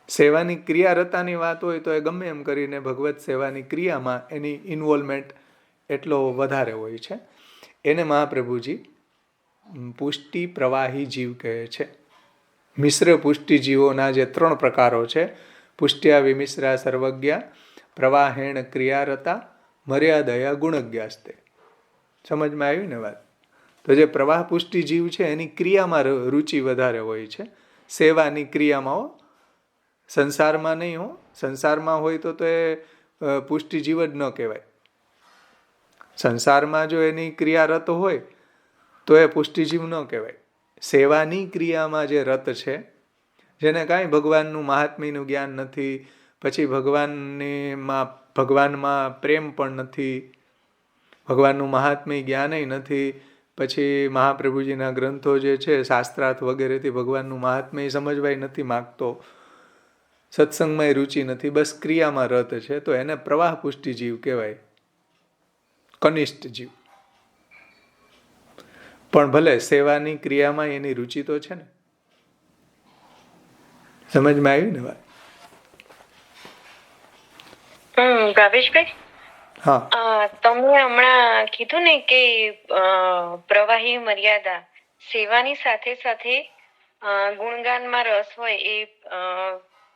સેવાની ક્રિયારતાની વાત હોય તો એ ગમે એમ કરીને ભગવત સેવાની ક્રિયામાં એની ઇન્વોલ્વમેન્ટ એટલો વધારે હોય છે. એને મહાપ્રભુજી પુષ્ટિ પ્રવાહી જીવ કહે છે. મિશ્ર પુષ્ટિ જીવોના જે 3 પ્રકારો છે, પુષ્ટ્યા વિમિશ્રા સર્વજ્ઞા, પ્રવાહેણ ક્રિયારતા, મર્યાદયા ગુણજ્ઞાસ્તે. સમજમાં આવી ને વાત? તો જે પ્રવાહ પુષ્ટિ જીવ છે એની ક્રિયામાં રુચિ વધારે હોય છે, સેવાની ક્રિયામાં. સંસારમાં નહીં હો. સંસારમાં હોય તો એ પુષ્ટિ જીવ જ ન કહેવાય. સંસારમાં જો એની ક્રિયા રત હોય તો એ પુષ્ટિજીવ ન કહેવાય. સેવાની ક્રિયામાં જે રત છે, જેને કાંઈ ભગવાનનું મહાત્મ્યનું જ્ઞાન નથી, પછી ભગવાનમાં પ્રેમ પણ નથી, ભગવાનનું મહાત્મ્ય જ્ઞાનય નથી, પછી મહાપ્રભુજીના ગ્રંથો જે છે શાસ્ત્રાર્થ વગેરેથી ભગવાનનું મહાત્મ્ય સમજવાય નથી માગતો, સત્સંગમાં રુચિ નથી, બસ ક્રિયામાં રત છે, તો એને પ્રવાહ પુષ્ટિ જીવ કહેવાય, કનિષ્ઠ જીવ. પણ ભલે સેવાની ક્રિયામાં એની રુચિ તો છે ને. સમજમાં આવી ને વાત? ભાવેશભાઈ, હા, તમે હમણાં કીધું ને કે પ્રવાહી મર્યાદા, સેવાની સાથે સાથે ગુણગાનમાં રસ હોય એ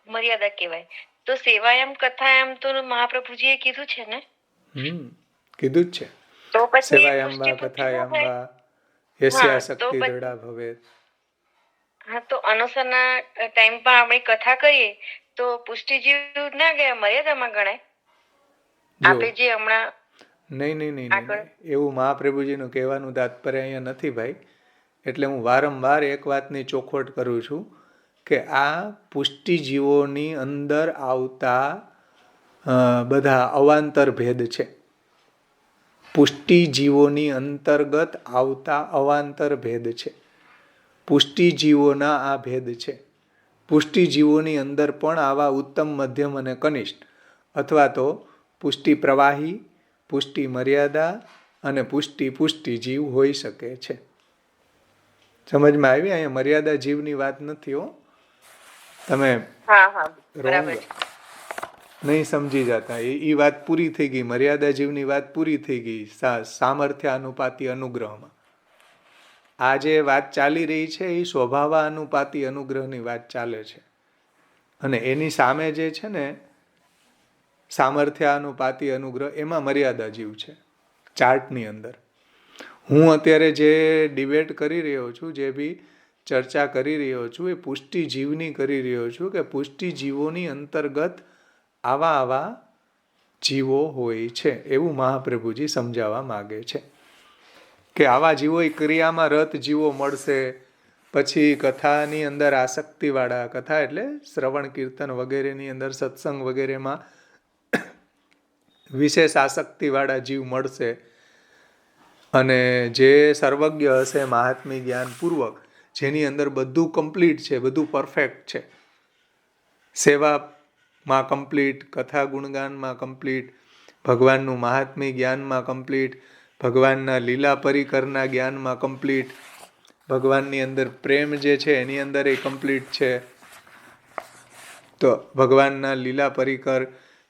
મર્યાદા કહેવાય. તો સેવાયમ કથાયમ તો મહાપ્રભુજીએ કીધું છે ને? કીધું જ છે. તો તો પછી સેવાયંબા પુષ્ટિ પુષ્ટિ શું થાય? કથાયંબા યસ્યા હા, તો શક્તિ પછી દૃઢા ભવેત. હા, તો અનુસરના ટાઈમ પર આપણે કથા કરીએ તો પુષ્ટિજીવ ના ગયા મર્યાદામાં ગણાય? જો આપે જે હમણાં નહીં, આગળ એવું મહાપ્રભુજીનું કહેવાનું તાત્પર્ય અહીંયા નથી ભાઈ. એટલે હું વારંવાર એક વાતની ચોખવટ કરું છું કે આ પુષ્ટિજીવોની અંદર આવતા બધા અવાંતર ભેદ છે. પુષ્ટિજીવોની અંતર્ગત આવતા અવાંતર ભેદ છે. પુષ્ટિજીવોના આ ભેદ છે. પુષ્ટિજીવોની અંદર પણ આવા ઉત્તમ, મધ્યમ અને કનિષ્ઠ અથવા તો પુષ્ટિ પ્રવાહી, પુષ્ટિ મર્યાદા અને પુષ્ટિ જીવ હોઈ શકે છે. સમજમાં આવી? અહીંયા મર્યાદા જીવની વાત નથી હો. તમે રોંગ નહીં સમજી જતા. એ વાત પૂરી થઈ ગઈ. મર્યાદા જીવની વાત પૂરી થઈ ગઈ સામર્થ્ય અનુપાતી અનુગ્રહમાં. આ જે વાત ચાલી રહી છે એ સ્વભાવાનુપાતી અનુગ્રહની વાત ચાલે છે. અને એની સામે જે છે ને સામર્થ્યાનુપાતી અનુગ્રહ, એમાં મર્યાદા જીવ છે ચાર્ટની અંદર. હું અત્યારે જે ડિબેટ કરી રહ્યો છું, જે બી ચર્ચા કરી રહ્યો છું, એ પુષ્ટિ જીવની કરી રહ્યો છું કે પુષ્ટિ જીવોની અંતર્ગત આવા જીવો હોય છે એવું મહાપ્રભુજી સમજાવવા માગે છે. કે આવા જીવો ક્રિયામાં રત જીવો મળશે. પછી કથાની અંદર આસક્તિવાળા, કથા એટલે શ્રવણ કીર્તન વગેરેની અંદર, સત્સંગ વગેરેમાં વિશેષ આસક્તિવાળા જીવ મળશે. અને જે સર્વજ્ઞ હશે મહાત્મ્ય જ્ઞાનપૂર્વક, જેની અંદર બધું કમ્પ્લીટ છે, બધું પરફેક્ટ છે, સેવામાં કમ્પ્લીટ, કથા ગુણગાનમાં કમ્પ્લીટ, ભગવાનનું મહાત્મ્ય જ્ઞાનમાં કમ્પ્લીટ, ભગવાનના લીલા પરિકરના જ્ઞાનમાં કમ્પ્લીટ, ભગવાનની અંદર પ્રેમ જે છે એની અંદર એ કમ્પ્લીટ છે. તો ભગવાનના લીલા પરિકર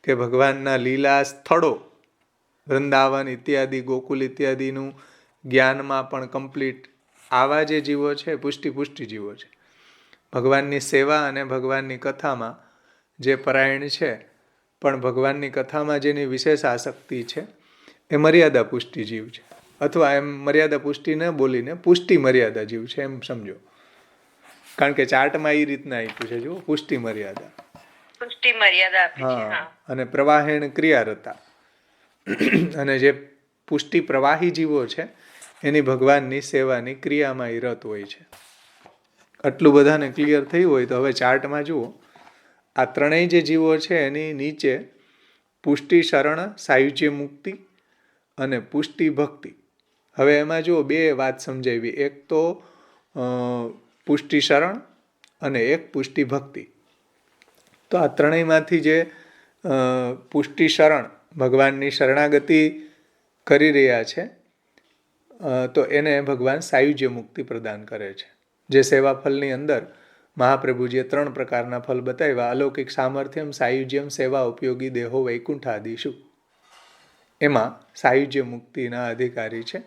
કે ભગવાનના લીલા સ્થળો, વૃંદાવન ઇત્યાદિ, ગોકુલ ઇત્યાદિનું જ્ઞાનમાં પણ કમ્પ્લીટ. આવા જે જીવો છે પુષ્ટિ જીવો છે. ભગવાનની સેવા અને ભગવાનની કથામાં જે પરાયણ છે, પણ ભગવાનની કથામાં જેની વિશેષ આસક્તિ છે, એ મર્યાદા પુષ્ટિ જીવ છે. અથવા એમ મર્યાદા પુષ્ટિ ન બોલીને પુષ્ટિ મર્યાદા જીવ છે એમ સમજો. કારણ કે ચાર્ટમાં એ રીતના આપ્યું છે, જુઓ, પુષ્ટિ મર્યાદા. હા, અને પ્રવાહેણ ક્રિયારતા. અને જે પુષ્ટિ પ્રવાહી જીવો છે એની ભગવાનની સેવાની ક્રિયામાં એ રત હોય છે. આટલું બધાને ક્લિયર થયું હોય તો હવે ચાર્ટમાં જુઓ, આ ત્રણેય જે જીવો છે એની નીચે પુષ્ટિ શરણ, સાયુજ્ય મુક્તિ અને પુષ્ટિ ભક્તિ. હવે એમાં જુઓ બે વાત સમજાવી. એક તો પુષ્ટિ શરણ અને એક પુષ્ટિ ભક્તિ. તો આ ત્રણેયમાંથી જે પુષ્ટિ શરણ, ભગવાનની શરણાગતિ કરી રહ્યા છે, તો એને ભગવાન સાયુજ્ય મુક્તિ પ્રદાન કરે છે. જે સેવા ફલની અંદર મહાપ્રભુજીએ 3 પ્રકારના ફલ બતાવ્યા: અલૌકિક સામર્થ્યમ, સાયુજ્યમ, સેવા ઉપયોગી દેહો વૈકુંઠાદિષુ. એમાં સાયુજ્ય મુક્તિના અધિકારી છે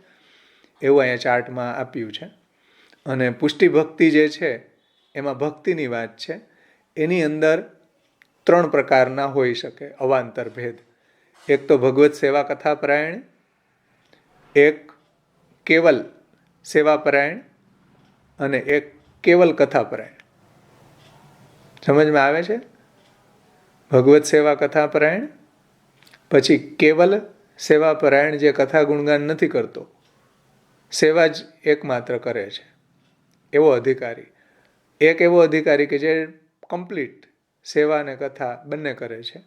એવું અહીંયા ચાર્ટમાં આપ્યું છે. અને પુષ્ટિ ભક્તિ જે છે એમાં ભક્તિની વાત છે. એની અંદર 3 પ્રકારના હોઈ શકે અવાંતર ભેદ. એક તો ભગવત સેવા કથા પરાયણ, એક કેવલ સેવા પરાયણ અને એક કેવલ કથા પરાયણ. સમજમાં આવે છે? ભગવત સેવા કથા પરાયણ, પછી કેવલ સેવા પરાયણ જે કથા ગુણગાન નથી કરતો, સેવા જ એકમાત્ર કરે છે એવો અધિકારી. એક એવો અધિકારી કે જે કમ્પ્લીટ સેવા અને કથા બંને કરે છે.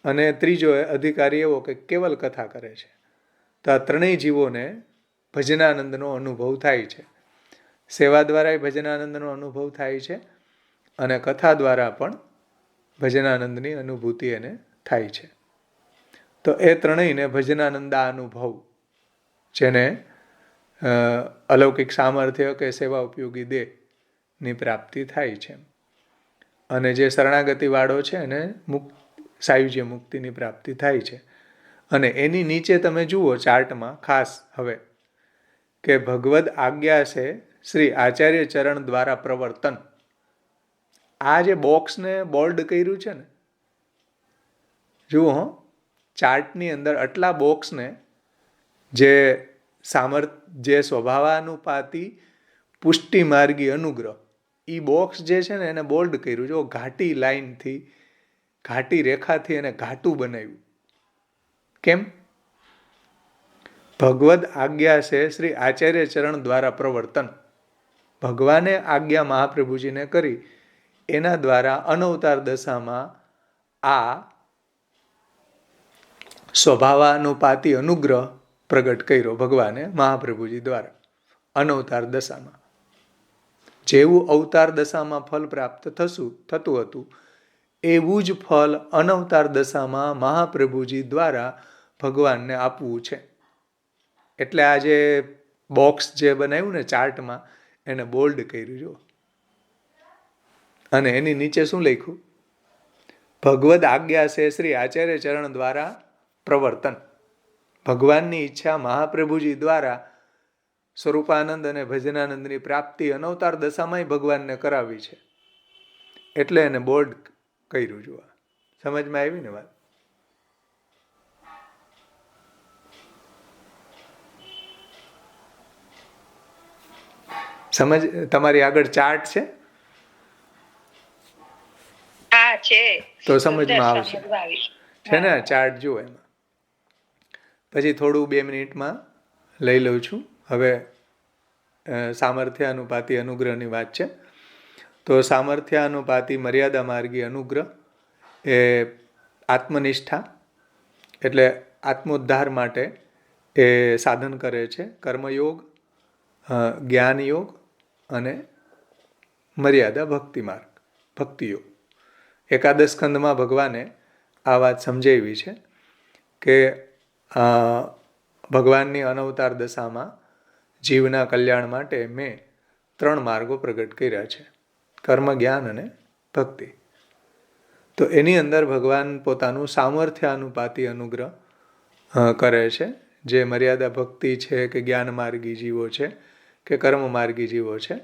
અને ત્રીજો અધિકારી એવો કે કેવલ કથા કરે છે. તો આ ત્રણેય જીવોને ભજનાનંદનો અનુભવ થાય છે. સેવા દ્વારા ભજનાનંદનો અનુભવ થાય છે અને કથા દ્વારા પણ ભજનાનંદની અનુભૂતિ એને થાય છે. તો એ ત્રણેયને ભજનાનંદા અનુભવ, જેને અલૌકિક સામર્થ્ય કે સેવા ઉપયોગી દેહની પ્રાપ્તિ થાય છે. અને જે શરણાગતિવાળો છે એને સાયુજ્ય મુક્તિની પ્રાપ્તિ થાય છે. અને એની નીચે તમે જુઓ ચાર્ટમાં ખાસ હવે કે ભગવદ આજ્ઞા છે શ્રી આચાર્ય ચરણ દ્વારા પ્રવર્તન. આ જે બોક્સને બોલ્ડ કર્યું છે ને, જુઓ, ચાર્ટની અંદર આટલા બોક્સને જે સ્વભાવાનુપાતી પુષ્ટિ માર્ગી અનુગ્રહ, એ બોક્સ જે છે ને એને બોલ્ડ કર્યું. જો ઘાટી લાઈનથી, ઘાટી રેખાથી એને ઘાટું બનાવ્યું. કેમ? ભગવદ આજ્ઞા છે શ્રી આચાર્ય ચરણ દ્વારા પ્રવર્તન. ભગવાને આજ્ઞા મહાપ્રભુજીને કરી, એના દ્વારા અનવતાર દશામાં આ સ્વભાવાનુપાતી અનુગ્રહ પ્રગટ કર્યો ભગવાને મહાપ્રભુજી દ્વારા અનવતાર દશામાં. જેવું અવતાર દશામાં ફલ પ્રાપ્ત થતું હતું, એવું જ ફલ અનવતાર દશામાં મહાપ્રભુજી દ્વારા ભગવાનને આપવું છે. એટલે આ જે બોક્સ જે બનાવ્યું ને ચાર્ટમાં, એને બોલ્ડ કર્યું. જો અને એની નીચે શું લખ્યું? ભગવદ આજ્ઞા છે શ્રી આચાર્ય ચરણ દ્વારા પ્રવર્તન. ભગવાનની ઈચ્છા મહાપ્રભુજી દ્વારા સ્વરૂપાનંદ અને ભજનાનંદની પ્રાપ્તિ અનવતાર દશામાંય ભગવાનને કરાવી છે. એટલે એને બોલ્ડ કર્યું. જો સમજમાં આવી ને વાત? સમજ? તમારી આગળ ચાર્ટ છે? હા છે. તો સમજમાં આવશે. છે ને ચાર્ટ જુઓ એમાં. પછી થોડું 2 મિનિટમાં લઈ લઉં છું. હવે સામર્થ્યાનુપાતી અનુગ્રહની વાત છે. તો સામર્થ્યાનુપાતી મર્યાદા માર્ગી અનુગ્રહ એ આત્મનિષ્ઠા એટલે આત્મોદ્ધાર માટે એ સાધન કરે છે. કર્મયોગ, જ્ઞાન યોગ અને મર્યાદા ભક્તિ માર્ગ, ભક્તિયોગ. એકાદશ સ્કંદમાં ભગવાને આ વાત સમજાવી છે કે ભગવાનની અનવતાર દશામાં જીવના કલ્યાણ માટે મેં 3 માર્ગો પ્રગટ કર્યા છે: કર્મ, જ્ઞાન અને ભક્તિ. તો એની અંદર ભગવાન પોતાનું સામર્થ્યાનુપાતી અનુગ્રહ કરે છે. જે મર્યાદા ભક્તિ છે કે જ્ઞાન માર્ગી જીવો છે કે કર્મ માર્ગી જીવો છે,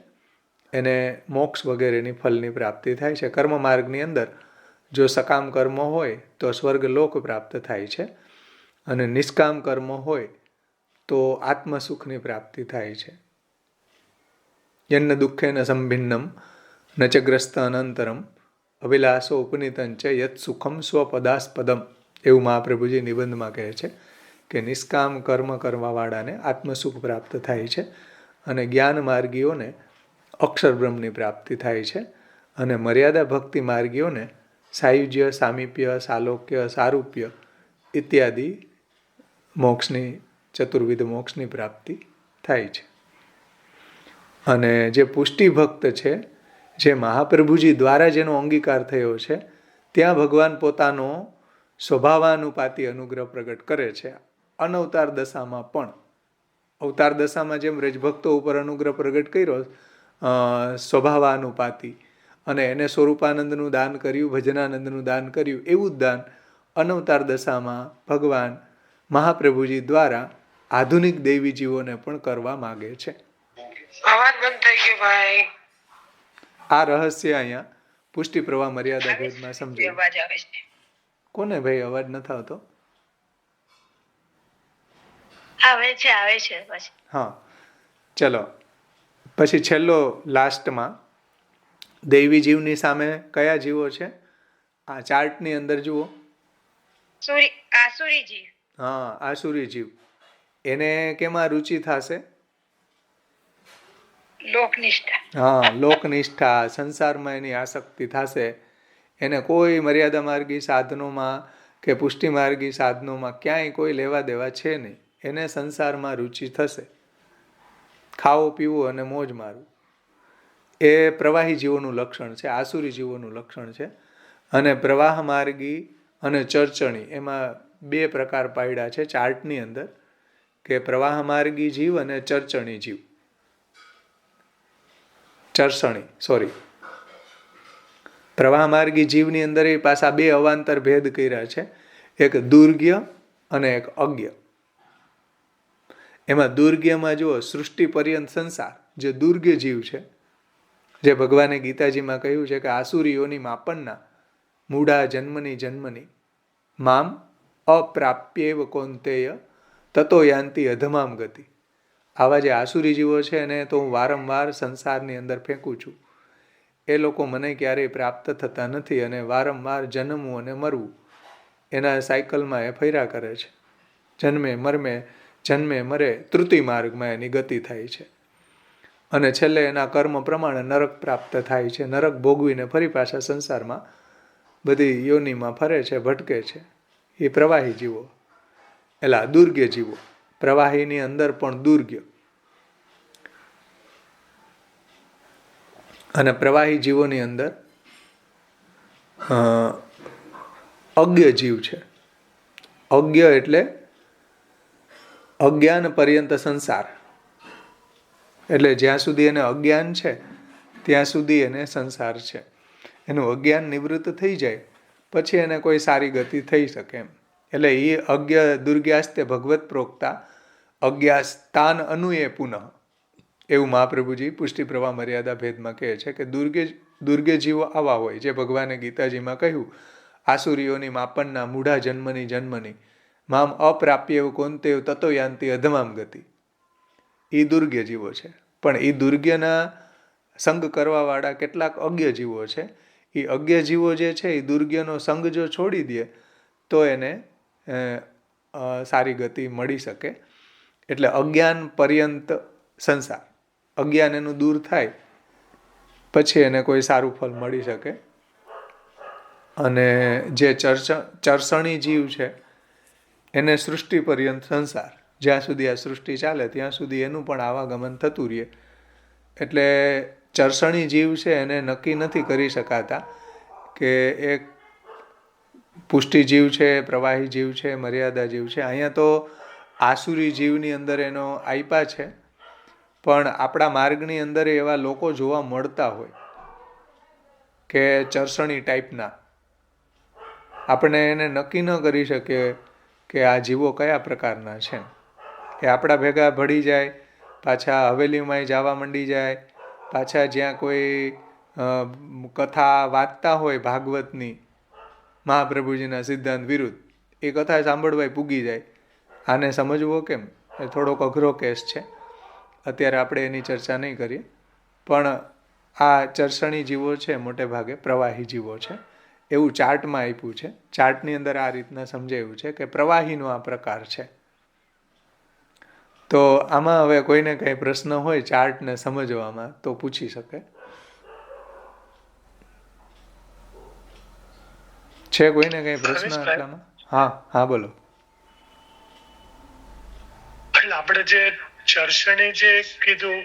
એને મોક્ષ વગેરેની ફલની પ્રાપ્તિ થાય છે. કર્મ માર્ગની અંદર જો સકામ કર્મ હોય તો સ્વર્ગ લોક પ્રાપ્ત થાય છે, અને નિષ્કામ કર્મ હોય તો આત્મસુખની પ્રાપ્તિ થાય છે. યન્ન દુઃખેન સંભિન્નમ નચગ્રસ્ત અનંતરમ અભિલાષો ઉપનીતંચ યત સુખમ સ્વપદાસ્પદમ. એવું મહાપ્રભુજી નિબંધમાં કહે છે કે નિષ્કામ કર્મ કરવાવાળાને આત્મસુખ પ્રાપ્ત થાય છે, અને જ્ઞાન માર્ગીઓને અક્ષર બ્રહ્મની પ્રાપ્તિ થાય છે, અને મર્યાદા ભક્તિ માર્ગીઓને સાયુજ્ય, સામીપ્ય, સાલોક્ય, સારૂપ્ય ઇત્યાદિ મોક્ષની, ચતુર્વિધ મોક્ષની પ્રાપ્તિ થાય છે. અને જે પુષ્ટિ ભક્ત છે, જે મહાપ્રભુજી દ્વારા જેનો અંગીકાર થયો છે, ત્યાં ભગવાન પોતાનો સ્વભાવાનુપાતી અનુગ્રહ પ્રગટ કરે છે. અનવતાર દશામાં પણ, અવતાર દશામાં જેમ રજભક્તો ઉપર અનુગ્રહ પ્રગટ કર્યો સ્વભાવાનુપાતી, અને એને સ્વરૂપાનંદનું દાન કર્યું, ભજનાનંદનું દાન કર્યું, એવું જ દાન અનવતાર દશામાં ભગવાન મહાપ્રભુજી દ્વારા આધુનિક દેવી જીવોને પણ કરવા માગે છે. અવાજ બંધ થઈ ગયો ભાઈ. આ રહસ્ય અહીંયા પુષ્ટિ પ્રવાહ મર્યાદા ભેદમાં સમજાય. અવાજ આવે છે. કોને ભાઈ અવાજ નથી આવતો? આવે છે. હા, ચલો. પછી છેલ્લો લાસ્ટમાં દૈવી જીવની સામે કયા જીવો છે? આ ચાર્ટની અંદર જુઓ. આસુરી જીવ. હા, આસુરી જીવ. એને કેમાં રુચિ થશે? લોકનિષ્ઠા. હા, લોકનિષ્ઠા, સંસારમાં એની આસક્તિ થશે. એને કોઈ મર્યાદા માર્ગી સાધનોમાં કે પુષ્ટિ માર્ગી સાધનોમાં ક્યાંય કોઈ લેવા દેવા છે નહીં. એને સંસારમાં રુચિ થશે. ખાવું, પીવું અને મોજ મારવું એ પ્રવાહી જીવોનું લક્ષણ છે, આસુરી જીવોનું લક્ષણ છે. અને પ્રવાહ માર્ગી અને ચર્ચણી, એમાં 2 પ્રકાર પાડ્યા છે ચાર્ટની અંદર, કે પ્રવાહ માર્ગી જીવ અને ચર્ચણી જીવ. પ્રવાહ માર્ગી જીવની અંદર એ પાછા 2 અવાંતર ભેદ કર્યા છે, એક દુર્ગ્ય અને એક અજ્ઞ. એમાં દુર્ગ્યમાં જુઓ, સૃષ્ટિ પર્યંત સંસાર, જે દુર્ગ્ય જીવ છે, જે ભગવાને ગીતાજીમાં કહ્યું છે કે આસુરીઓની માપનના મૂઢા જન્મની મામ અપ્રાપ્યેવ કૌંતેય તતો યાંતિ અધમામ ગતિ. આવા જે આસુરી જીવો છે એને તો હું વારંવાર સંસારની અંદર ફેંકું છું. એ લોકો મને ક્યારેય પ્રાપ્ત થતા નથી અને વારંવાર જન્મવું અને મરવું એના સાયકલમાં એ ફર્યા કરે છે. જન્મે મરે તૃતીય માર્ગમાં એની ગતિ થાય છે અને છેલ્લે એના કર્મ પ્રમાણે નરક પ્રાપ્ત થાય છે. નરક ભોગવીને ફરી પાછા સંસારમાં બધી યોનિમાં ફરે છે, ભટકે છે. એ પ્રવાહી જીવો. એલા દુર્ગ્ય જીવો. પ્રવાહીની અંદર પણ દુર્ગ્ય. અને પ્રવાહી જીવોની અંદર અજ્ઞ જીવ છે. અજ્ઞ એટલે અજ્ઞાન પર્યંત સંસાર. એટલે જ્યાં સુધી એને અજ્ઞાન છે ત્યાં સુધી એને સંસાર છે. એનું અજ્ઞાન નિવૃત્ત થઈ જાય પછી એને કોઈ સારી ગતિ થઈ શકે એમ. એટલે એ અજ્ઞ દુર્ગ્યાસ્તે ભગવત પ્રોક્તા અજ્ઞાસ્તાન અનુએ પુનઃ, એવું મહાપ્રભુજી પુષ્ટિ પ્રવાહ મર્યાદા ભેદમાં કહે છે કે દુર્ગે જીવો આવા હોય જે ભગવાને ગીતાજીમાં કહ્યું આસુરીઓની માપનના મૂઢા જન્મની મામ અપ્રાપ્ય એવું કોનતેવ તતો યાંતિ અધમામ ગતિ. એ દુર્ગ્ય જીવો છે. પણ એ દુર્ગ્યના સંગ કરવાવાળા કેટલાક અજ્ઞ જીવો છે. એ અજ્ઞ જીવો જે છે એ દુર્ગ્યનો સંગ જો છોડી દે તો એને સારી ગતિ મળી શકે. એટલે અજ્ઞાન પર્યંત સંસાર, અજ્ઞાન એનું દૂર થાય પછી એને કોઈ સારું ફળ મળી શકે. અને જે ચરસણી જીવ છે એને સૃષ્ટિ પર્યંત સંસાર, જ્યાં સુધી આ સૃષ્ટિ ચાલે ત્યાં સુધી એનું પણ આવાગમન થતું રહે. એટલે ચરસણી જીવ છે એને નક્કી નથી કરી શકાતા કે એક પુષ્ટિ જીવ છે, પ્રવાહી જીવ છે, મર્યાદા જીવ છે. અહીંયા તો આસુરી જીવની અંદર એનો આપ્યા છે, પણ આપણા માર્ગની અંદર એવા લોકો જોવા મળતા હોય કે ચરસણી ટાઈપના. આપણે એને નક્કી ન કરી શકીએ કે આ જીવો કયા પ્રકારના છે. એ આપણા ભેગા ભળી જાય, પાછા હવેલીમાં જવા માંડી જાય, પાછા જ્યાં કોઈ કથા વાંચતા હોય ભાગવતની મહાપ્રભુજીના સિદ્ધાંત વિરુદ્ધ, એ કથા સાંભળવાય પૂગી જાય. આને સમજવો કેમ? એ થોડોક અઘરો કેસ છે. અત્યારે આપણે એની ચર્ચા નહીં કરીએ. પણ આ ચરસણી જીવો છે મોટે ભાગે પ્રવાહી જીવો છે એવું ચાર્ટમાં આપ્યું છે. ચાર્ટની અંદર આ રીતના સમજાવ્યું છે કે પ્રવાહીનો આ પ્રકાર છે. તો આમાં હવે કોઈને કંઈ પ્રશ્ન હોય ચાર્ટને સમજવામાં તો પૂછી શકે. છે કોઈને કંઈ પ્રશ્ન આટલામાં? હા બોલો. એટલે આપણે જે ચર્ષણી જે કીધું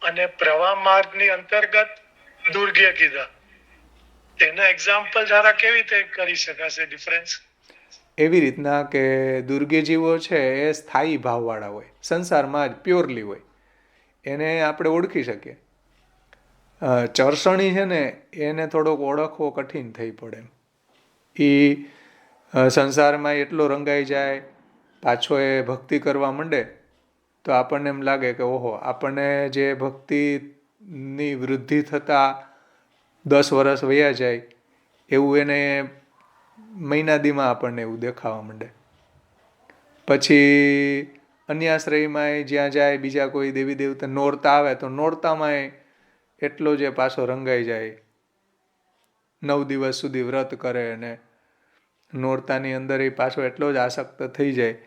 અને પ્રવાહ માર્ગની અંતર્ગત દુર્ગ્ય કીધા, તેના એક્ઝામ્પલ દ્વારા કેવી રીતે કરી શકાશે ડિફરન્સ? એવી રીતના કે દુર્ગે જીવો છે એ સ્થાયી ભાવવાળા હોય, સંસારમાં જ પ્યોરલી હોય, એને આપણે ઓળખી શકીએ. ચરસણી છે ને એને થોડોક ઓળખવો કઠિન થઈ પડે. એ સંસારમાં એટલો રંગાઈ જાય, પાછો એ ભક્તિ કરવા માંડે તો આપણને એમ લાગે કે ઓહો, આપણને જે ભક્તિની વૃદ્ધિ થતાં 10 વર્ષ વયા જાય એવું એને મહિનાદીમાં આપણને એવું દેખાવા માંડે. પછી અન્યાશ્રયમાં જ્યાં જાય, બીજા કોઈ દેવી દેવતા નોરતા આવે તો નોરતામાં એટલો જે પાછો રંગાઈ જાય, 9 દિવસ સુધી વ્રત કરે અને નોરતાની અંદર એ પાછો એટલો જ આસક્ત થઈ જાય.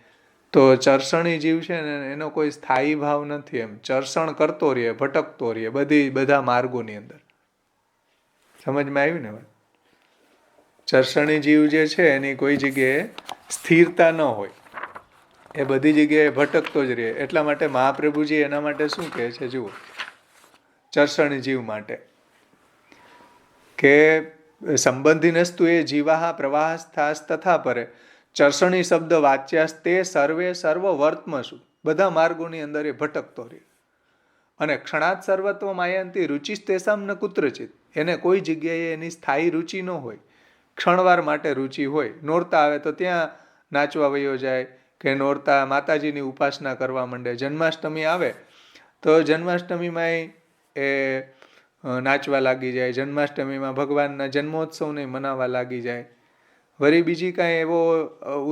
તો ચરસણી જીવ છે ને એનો કોઈ સ્થાયી ભાવ નથી. એમ ચરસણ કરતો રહે, ભટકતો રહે બધા માર્ગોની અંદર. સમજમાં આવ્યું ને? ચરસણી જીવ જે છે એની કોઈ જગ્યાએ સ્થિરતા ન હોય, એ બધી જગ્યાએ ભટકતો જ રહે. એટલા માટે મહાપ્રભુજી એના માટે શું કહે છે જુઓ, ચરસણી જીવ માટે કે સંબંધીનસ્તુ એ જીવાહ પ્રવાહસ્થાસ તથા પરે ચરસણી શબ્દ વાચ્યાસ્તે સર્વે સર્વ વર્તમસુ. બધા માર્ગોની અંદર એ ભટકતો રહે. અને ક્ષણાત સર્વત્વ માયંતી રુચિસ તેસામ ન કુત્રચિત. એને કોઈ જગ્યાએ એની સ્થાયી રુચિ ન હોય, ક્ષણવાર માટે રુચિ હોય. નોરતા આવે તો ત્યાં નાચવા વયો જાય કે નોરતા માતાજીની ઉપાસના કરવા માંડે. જન્માષ્ટમી આવે તો જન્માષ્ટમીમાં એ નાચવા લાગી જાય, જન્માષ્ટમીમાં ભગવાનના જન્મોત્સવને મનાવવા લાગી જાય. વળી બીજી કાંઈ એવો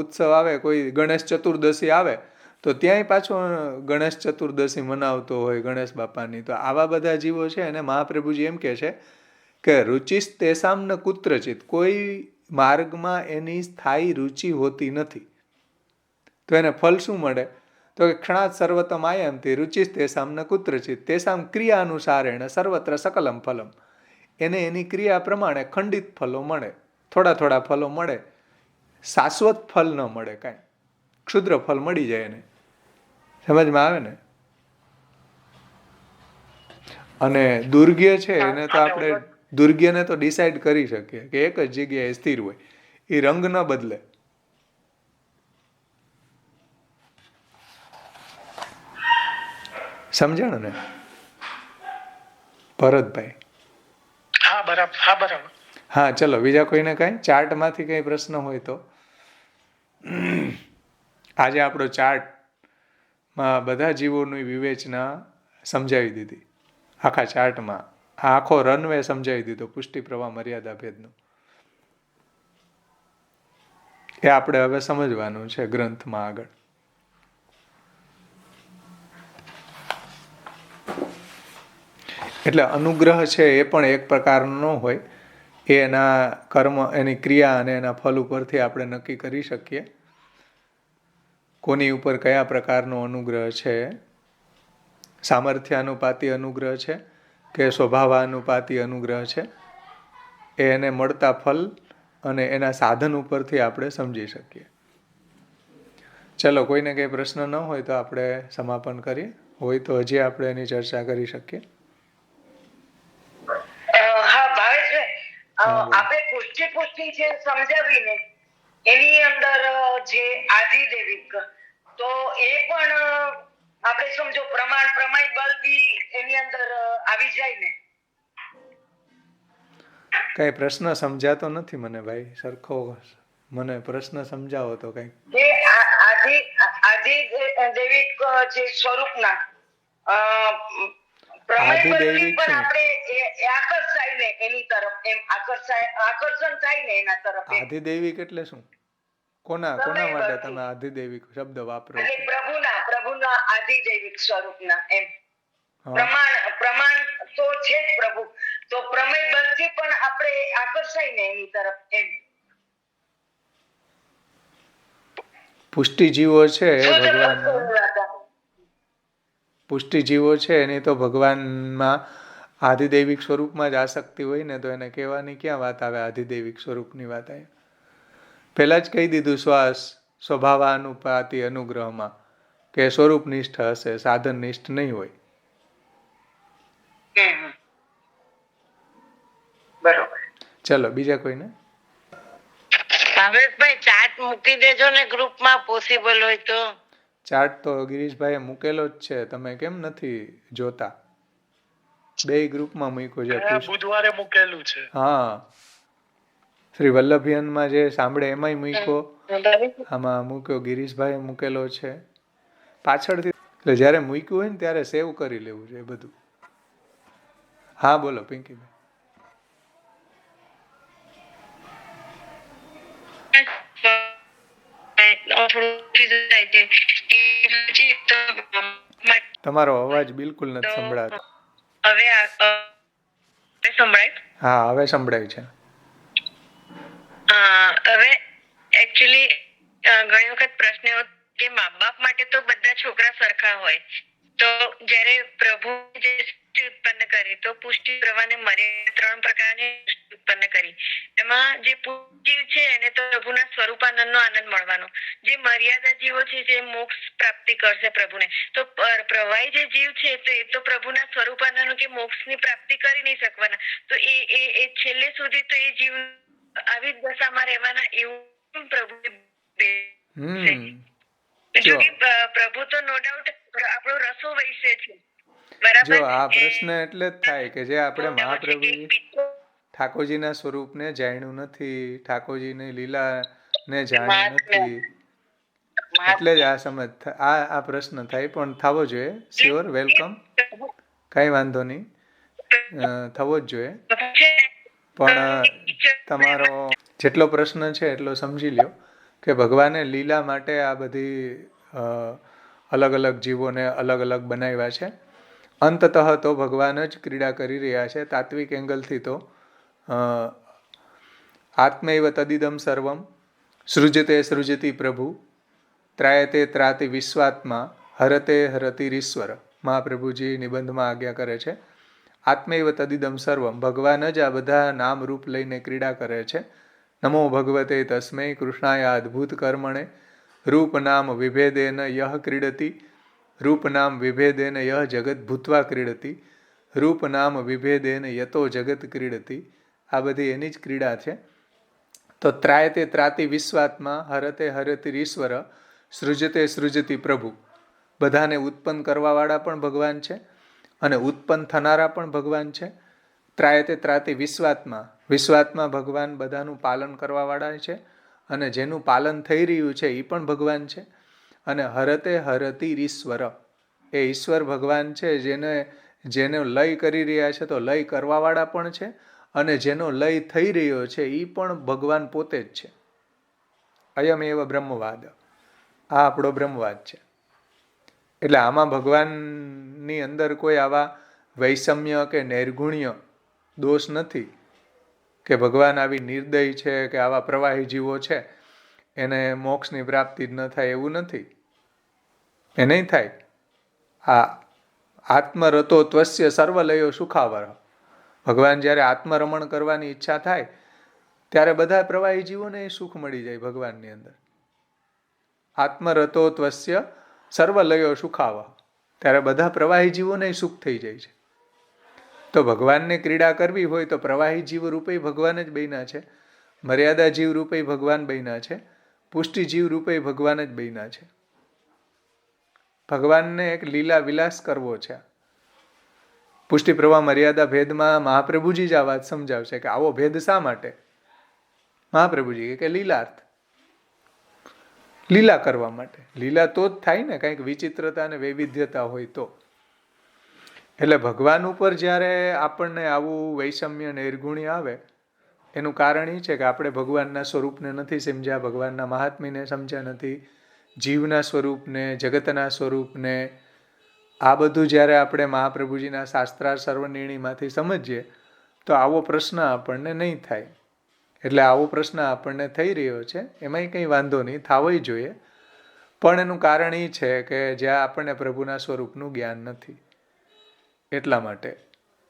ઉત્સવ આવે, કોઈ ગણેશ ચતુર્દશી આવે તો ત્યાંય પાછો ગણેશ ચતુર્દશી મનાવતો હોય ગણેશ બાપાની. તો આવા બધા જીવો છે એને મહાપ્રભુજી એમ કહે છે કે રુચિસ તેસામ ન કુત્રચિત, કોઈ માર્ગમાં એની સ્થાયી રુચિ હોતી નથી. તો એને ફલ શું મળે? તો કે ક્ષણાત સર્વતમ આયામથી રુચિસ તેસામ ન કુત્રચિત તેસામ ક્રિયાનુસારેણ સર્વત્ર સકલમ ફલમ. એને એની ક્રિયા પ્રમાણે ખંડિત ફલો મળે, થોડા થોડા ફલો મળે, શાશ્વત ફલ ન મળે કાંઈ, ક્ષુદ્ર ફલ મળી જાય એને. સમજમાં આવે ને? અને દુર્ગ્ય છે એને તો આપણે દુર્ગ્યને તો ડિસાઈડ કરી શકીએ કે એક જ જગ્યાએ સ્થિર હોય, એ રંગ ન બદલે. સમજણ ને ભરતભાઈ? હા બરાબર. હા, ચલો બીજા કોઈને કાંઈ ચાર્ટમાંથી કંઈ પ્રશ્ન હોય તો. આજે આપણો ચાર્ટમાં બધા જીવોની વિવેચના સમજાવી દીધી, આખા ચાર્ટમાં આખો રનવે સમજાવી દીધો પુષ્ટિ પ્રવાહ મર્યાદા ભેદનો. એ આપણે હવે સમજવાનું છે ગ્રંથમાં આગળ. એટલે અનુગ્રહ છે એ પણ એક પ્રકારનો હોય, એના કર્મ, એની ક્રિયા અને એના ફલ ઉપરથી આપણે નક્કી કરી શકીએ કોની ઉપર કયા પ્રકારનો અનુગ્રહ છે. સામર્થ્યાનુપાતી અનુગ્રહ છે કે સ્વભાવાનુપાતી અનુગ્રહ છે, એ એને મળતા ફલ અને એના સાધન ઉપરથી આપણે સમજી શકીએ. ચલો, કોઈને કંઈ પ્રશ્ન ન હોય તો આપણે સમાપન કરીએ, હોય તો હજી આપણે એની ચર્ચા કરી શકીએ. હા ભાવેશભાઈ, આપણે પુષ્ટિ જે સમજાવીને એની અંદર જે આધિદેવિક, તો એ પણ આપણે સમજો પ્રમાય બળ બી એની અંદર આવી જાય ને? કઈ પ્રશ્ન સમજાતો નથી મને ભાઈ, સરખો મને પ્રશ્ન સમજાવો તો કઈ. જે આધિદેવિક જે સ્વરૂપના આધિદેવિક પણ આપણે આકર્ષાય ને એની તરફ, એમ આકર્ષણ થાય ને એના તરફ. આધિદેવિક એટલે શું? કોના માટે તમે આધિદેવિક શબ્દ વાપરો છો? પ્રભુના આધિદેવિક સ્વરૂપના, એમ પ્રમાણ તો છે જ પ્રભુ, તો પ્રમેય બળથી પણ આપણે આકર્ષાય ને એની તરફ, એમ. પુષ્ટિ જીવો છે ભગવાન, પુષ્ટિ જીવો છે એની તો ભગવાનમાં આધિદૈવિક સ્વરૂપમાં જ આસક્તિ હોય ને, તો એને કહેવાની ક્યાં વાત આવે? આધિદૈવિક સ્વરૂપની વાત આવે. પહેલા જ કહી દીધું સ્વભાવાનુપાતી અનુગ્રહમાં કે સ્વરૂપનિષ્ઠ હશે, સાધનનિષ્ઠ નહીં હોય. બરોબર. ચલો બીજા કોઈને? ભાવેશભાઈ, ચાર્ટ મૂકી દેજો ને ગ્રુપમાં, પોસિબલ હોય તો. ચાર્ટ તો ગિરીશભાઈએ મૂકેલો જ છે, તમે કેમ નથી જોતા? બે ગ્રુપમાં મૂક્યો છે. બુધવારે મૂકેલું છે. હા, શ્રી વલ્લભિયનમાં જે સાંભળે એમાંય મૂક્યો, આમાં મૂક્યો, ગિરીશભાઈએ મૂકેલો છે પાછળથી. એટલે જ્યારે મૂક્યું હોય ને ત્યારે સેવ કરી લેવું છે બધું. હા બોલો પિંકીભાઈ. તમારો અવાજ બિલકુલ નથી સંભળાતો. હવે સંભળાય? હા, હવે સંભળાય છે. હવે એકચ્યુઅલી ઘણી વખત પ્રશ્ન એવો કે મા બાપ માટે તો બધા છોકરા સરખા હોય, તો જ્યારે પ્રભુ જે સૃષ્ટિ ઉત્પન્ન કરી, તો પુષ્ટિ પ્રવાહને મર્યાદા 3 પ્રકારની ઉત્પન્ન કરી. એમાં જે પુષ્ટિ છે એને તો પ્રભુના સ્વરૂપાનંદનો આનંદ મળવાનો, જે મર્યાદા જીવો છે જે મોક્ષ પ્રાપ્તિ કરશે પ્રભુને, તો પ્રવાહી જે જીવ છે તો એ તો પ્રભુના સ્વરૂપાનંદ કે મોક્ષની પ્રાપ્તિ કરી નહીં શકવાના, તો એ છેલ્લે સુધી તો એ જીવ આવી દશામાં રહેવાના, એવું પ્રભુ. પ્રભુ તો નો ડાઉટ આપણો રસો વૈસે છે, બરાબર? જો આ પ્રશ્ન એટલે જ થાય કે જે આપણે મહાપ્રભુજી ઠાકોરજીના સ્વરૂપને જાણ્યું નથી, ઠાકોરજીની લીલાને જાણી નથી, એટલે જ આ સમજ આ પ્રશ્ન થાય. પણ થવો જોઈએ, શ્યોર, વેલકમ, કઈ વાંધો નહીં, થવો જ જોઈએ. પણ તમારો જેટલો પ્રશ્ન છે એટલો સમજી લ્યો કે ભગવાને લીલા માટે આ બધી અલગ અલગ જીવોને અલગ અલગ બનાવ્યા છે. અંતતઃ તો ભગવાન જ ક્રીડા કરી રહ્યા છે. તાત્વિક એંગલથી તો આત્મૈવ તદિદમ સર્વમ સૃજતે સૃજતી પ્રભુ ત્રાયતે ત્રાતિ વિશ્વાત્મા હરતે હરતિરીશ્વર. મહાપ્રભુજી નિબંધમાં આજ્ઞા કરે છે આત્મૈવ તદિદમ સર્વમ, ભગવાન જ આ બધા નામ રૂપ લઈને ક્રીડા કરે છે. નમો ભગવતે તસ્મૈ કૃષ્ણાય અદ્ભુત કર્મણે રૂપ નામ વિભેદેન યહ ક્રીડતી રૂપ નામ વિભેદેન યહ જગત ભૂત્વા ક્રીડતી રૂપ નામ વિભેદેન યતો જગત ક્રીડતી. આ બધી એની જ ક્રીડા છે. તો ત્રાયતે ત્રાતિ વિશ્વાત્મા હરતે હરતિરીશ્વર સૃજતે સૃજતી પ્રભુ. બધાને ઉત્પન્ન કરવાવાળા પણ ભગવાન છે અને ઉત્પન્ન થનારા પણ ભગવાન છે. ત્રાયતે ત્રાતિ વિશ્વાત્મા, વિશ્વાત્મા ભગવાન બધાનું પાલન કરવાવાળા છે અને જેનું પાલન થઈ રહ્યું છે એ પણ ભગવાન છે. અને હરતે હરતિરીશ્વર, એ ઈશ્વર ભગવાન છે જેને લય કરી રહ્યા છે તો લય કરવાવાળા પણ છે અને જેનો લય થઈ રહ્યો છે એ પણ ભગવાન પોતે જ છે. અયમ એવ બ્રહ્મવાદ, આ આપણો બ્રહ્મવાદ છે. એટલે આમાં ભગવાનની અંદર કોઈ આવા વૈષમ્ય કે નૈર્ગુણ્ય દોષ નથી કે ભગવાન આવી નિર્દય છે કે આવા પ્રવાહી જીવો છે એને મોક્ષની પ્રાપ્તિ જ ન થાય, એવું નથી. એ નહીં થાય. આ આત્મરતો ત્વસ્ય સર્વલયો સુખાવર. ભગવાન જ્યારે આત્મરમણ કરવાની ઈચ્છા થાય ત્યારે બધા પ્રવાહી જીવોને સુખ મળી જાય ભગવાનની અંદર. આત્મરતો ત્વસ્ય સર્વલયો સુખાવ, ત્યારે બધા પ્રવાહી જીવોને સુખ થઈ જાય છે. તો ભગવાનને ક્રીડા કરવી હોય તો પ્રવાહી જીવ રૂપે ભગવાન જ બન્યા છે, મર્યાદા જીવ રૂપે ભગવાન બન્યા છે, પુષ્ટિ જીવ રૂપે ભગવાન જ બન્યા છે. ભગવાનને એક લીલા વિલાસ કરવો છે. પુષ્ટિ પ્રવાહ મર્યાદા ભેદમાં મહાપ્રભુજી જ આ વાત સમજાવશે કે આવો ભેદ શા માટે. મહાપ્રભુજી કે લીલાર્થ, લીલા કરવા માટે. લીલા તો જ થાય ને, કંઈક વિચિત્રતા અને વૈવિધ્યતા હોય તો. એટલે ભગવાન ઉપર જ્યારે આપણને આવું વૈષમ્ય નૈર્ગુણ્ય આવે એનું કારણ એ છે કે આપણે ભગવાનના સ્વરૂપને નથી સમજ્યા, ભગવાનના મહાત્મ્યને સમજ્યા નથી, જીવના સ્વરૂપને, જગતના સ્વરૂપને. આ બધું જ્યારે આપણે મહાપ્રભુજીના શાસ્ત્રાર સર્વનિર્ણયમાંથી સમજીએ તો આવો પ્રશ્ન આપણને નહીં થાય. એટલે આવો પ્રશ્ન આપણને થઈ રહ્યો છે, એમાંય કંઈ વાંધો નહીં, થવોય જોઈએ. પણ એનું કારણ એ છે કે જ્યાં આપણને પ્રભુના સ્વરૂપનું જ્ઞાન નથી એટલા માટે.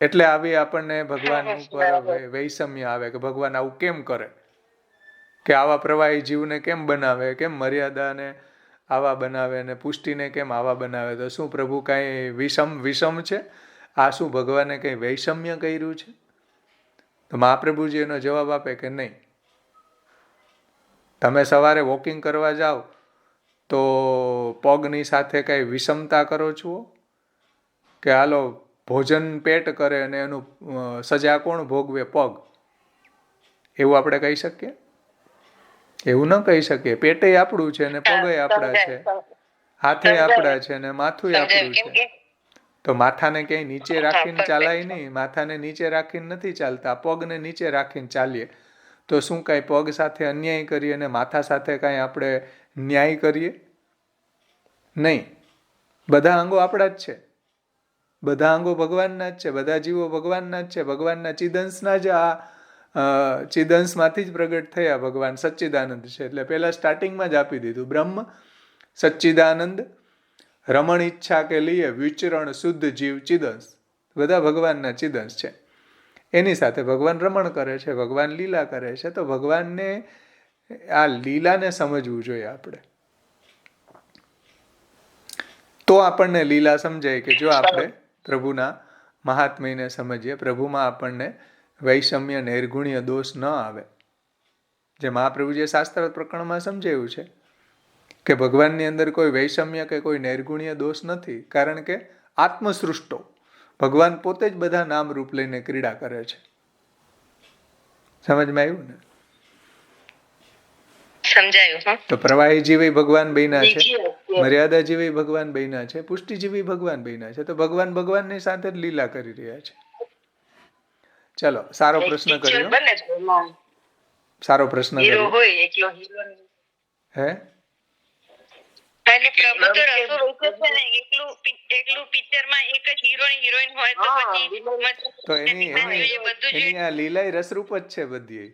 એટલે આવી આપણને ભગવાન ઉપર વૈષમ્ય આવે કે ભગવાન આવું કેમ કરે, કે આવા પ્રવાહી જીવને કેમ બનાવે, કેમ મર્યાદાને આવા બનાવે ને પુષ્ટિને કેમ આવા બનાવે. તો શું પ્રભુ કાંઈ વિષમ છે? આ શું ભગવાને કંઈ વૈષમ્ય કર્યું છે? તો મહાપ્રભુજી એનો જવાબ આપે કે નહીં. તમે સવારે વોકિંગ કરવા જાઓ તો પગની સાથે કંઈ વિષમતા કરો છો કે હાલો ભોજન પેટ કરે અને એનું સજા કોણ ભોગવે? પગ. એવું આપણે કહી શકીએ? એવું ન કહી શકીએ. પેટે આપણું છે ને પગે આપણા છે, હાથે આપણા છે ને માથું આપણું છે. તો માથાને ક્યાંય નીચે રાખીને ચાલાય નહીં, માથાને નીચે રાખીને નથી ચાલતા, પગને નીચે રાખીને ચાલીએ. તો શું કાંઈ પગ સાથે અન્યાય કરીએ અને માથા સાથે કાંઈ આપણે ન્યાય કરીએ? નહીં. બધા અંગો આપણા જ છે, બધા અંગો ભગવાનના જ છે, બધા જીવો ભગવાનના જ છે. ભગવાનના ચિદંશના જ આ ચિદંશમાંથી જ પ્રગટ થયા ભગવાન સચ્ચિદાનંદ છે. એટલે પહેલાં સ્ટાર્ટિંગમાં જ આપી દીધું, બ્રહ્મ સચ્ચિદાનંદ રમણ ઈચ્છા કે લીએ વિચરણ શુદ્ધ જીવ ચિદંશ. બધા ભગવાનના ચિદંશ છે. એની સાથે ભગવાન રમણ કરે છે, ભગવાન લીલા કરે છે. તો ભગવાનને આ લીલાને સમજવું જોઈએ આપણે. તો આપણને લીલા સમજાય કે જો આપણે પ્રભુના મહાત્મ્યને સમજીએ, પ્રભુમાં આપણને વૈષમ્ય નૈર્ગુણ્ય દોષ ન આવે. જે મહાપ્રભુજીએ શાસ્ત્ર પ્રકરણમાં સમજાવ્યું છે કે ભગવાનની અંદર કોઈ વૈષમ્ય કે કોઈ નૈર્ગુણ્ય દોષ નથી, કારણ કે આત્મસૃષ્ટો ભગવાન પોતે જ બધા નામ રૂપ લઈને ક્રીડા કરે છે. સમજમાં આવ્યું ને? સમજાયું. તો પ્રવાહી જીવી ભગવાન બન્યા છે, મર્યાદા જીવી ભગવાન બન્યા છે, પુષ્ટિ જીવી ભગવાન બન્યા છે. તો ભગવાન ભગવાનની સાથે જ લીલા કરી રહ્યા છે. ચલો, સારો પ્રશ્ન કર્યો, સારો પ્રશ્ન કર્યો. હે અને પ્રભુ તો રસો રોકે છે ને, એકલું પિક્ચરમાં એક જ હિરોઈન હોય તો પછી તો એની આ લીલાય રસરૂપ જ છે બધી.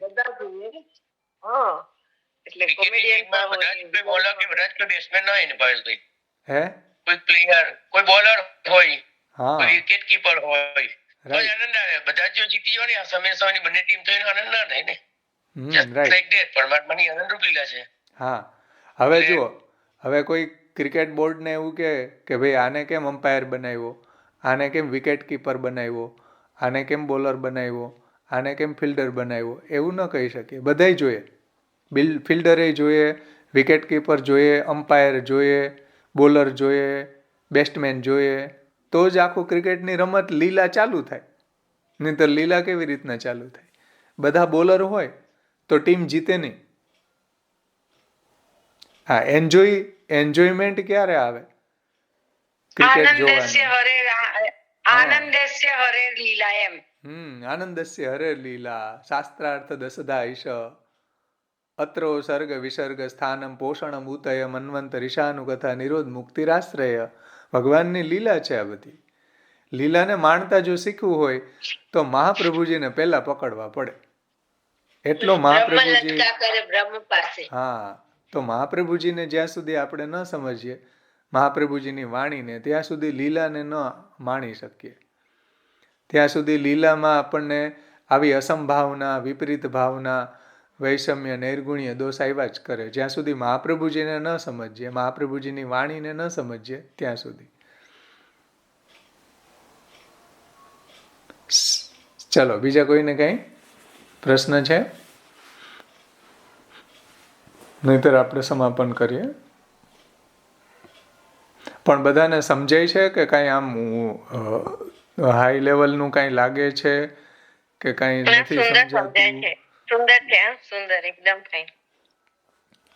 એટલે કોમેડિયન બોલર કે બધા કોઈ બેટ્સમેન ના હોય ને ભાવેશભાઈ, હે કોઈ પ્લેયર, કોઈ બોલર હોય, હા કોઈ વિકેટ કીપર હોય તો આનંદ આવે. બધા જો જીતી જાય ને આ સમય સમયની બંને ટીમ તો એનો આનંદ ના થાય ને. રાઈટ. પરમાત્માની આનંદ લીલા છે. હા, હવે જુઓ, હવે કોઈ ક્રિકેટ બોર્ડને એવું કે ભાઈ આને કેમ અમ્પાયર બનાવ્યો, આને કેમ વિકેટ કીપર બનાવ્યો, આને કેમ બોલર બનાવ્યો, આને કેમ ફિલ્ડર બનાવ્યો, એવું ન કહી શકીએ. બધાય જોઈએ, ફિલ્ડરે જોઈએ, વિકેટ કીપર જોઈએ, અમ્પાયર જોઈએ, બોલર જોઈએ, બેટ્સમેન જોઈએ, તો જ આખું ક્રિકેટની રમત લીલા ચાલુ થાય. નહીં તો લીલા કેવી રીતના ચાલુ થાય? બધા બોલર હોય તો ટીમ જીતે નહીં. હા, એન્જોયમેન્ટ ક્યારે આવે ક્રિકેટ જોવાનું? આનંદસ્ય હરે લીલા એમ. આનંદસ્ય હરે લીલા શાસ્ત્રાર્થ દસધા ઈશ અત્રો સર્ગ વિસર્ગ સ્થાનમ પોષણમ ઉતય મન્વંત રિષાનુકથા નિરોધ મુક્તિરાશ્રય. ભગવાનની લીલા છે આ બધી. લીલાને માણતા જો શીખવું હોય તો મહાપ્રભુજીને પહેલા પકડવા પડે. એટલો મહાપ્રભુજી, હા, તો મહાપ્રભુજીને જ્યાં સુધી આપણે ન સમજીએ, મહાપ્રભુજીની વાણીને, ત્યાં સુધી લીલાને ન માણી શકીએ. ત્યાં સુધી લીલામાં આપણને આવી અસંભાવના, વિપરીત ભાવના, વૈષમ્ય, નૈર્ગુણ્ય દોષ આવ્યા જ કરે. જ્યાં સુધી મહાપ્રભુજીને ન સમજીએ, મહાપ્રભુજીની વાણીને ન સમજીએ ત્યાં સુધી. ચલો, બીજા કોઈને કઈ પ્રશ્ન છે? નહીંતર આપણે સમાપન કરીએ. પણ બધાને સમજાય છે કે કાંઈ આમ હાઈ લેવલનું કાંઈ લાગે છે કે કાંઈ નથી સમજાતું? સુંદર છે, સુંદર, એકદમ ફાઇન.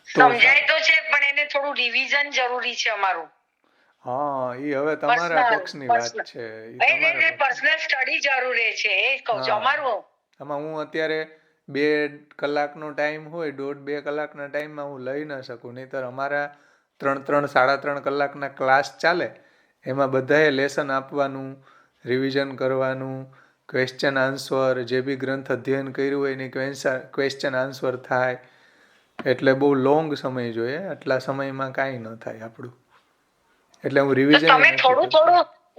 સમજાય તો છે પણ એને થોડું રિવિઝન જરૂરી છે અમારું. હા, એ હવે તમારા પક્ષની વાત છે. પર્સનલ સ્ટડી જરૂરી છે એ કહું છું અમારું. આમાં હું અત્યારે 2 કલાકનો ટાઈમ હોય, 1.5-2 કલાકના ટાઈમમાં હું લઈ ન શકું. નહીંતર અમારા 3-3, 3.5 કલાકના ક્લાસ ચાલે, એમાં બધાએ લેસન આપવાનું, રિવિઝન કરવાનું, ક્વેશ્ચન આન્સર, જે બી ગ્રંથ અધ્યયન કર્યું હોય એની ક્વેશ્ચન આન્સર થાય. એટલે બહુ લોંગ સમય જોઈએ. આટલા સમયમાં કાંઈ ન થાય આપણું. એટલે હું રિવિઝન તમે થોડું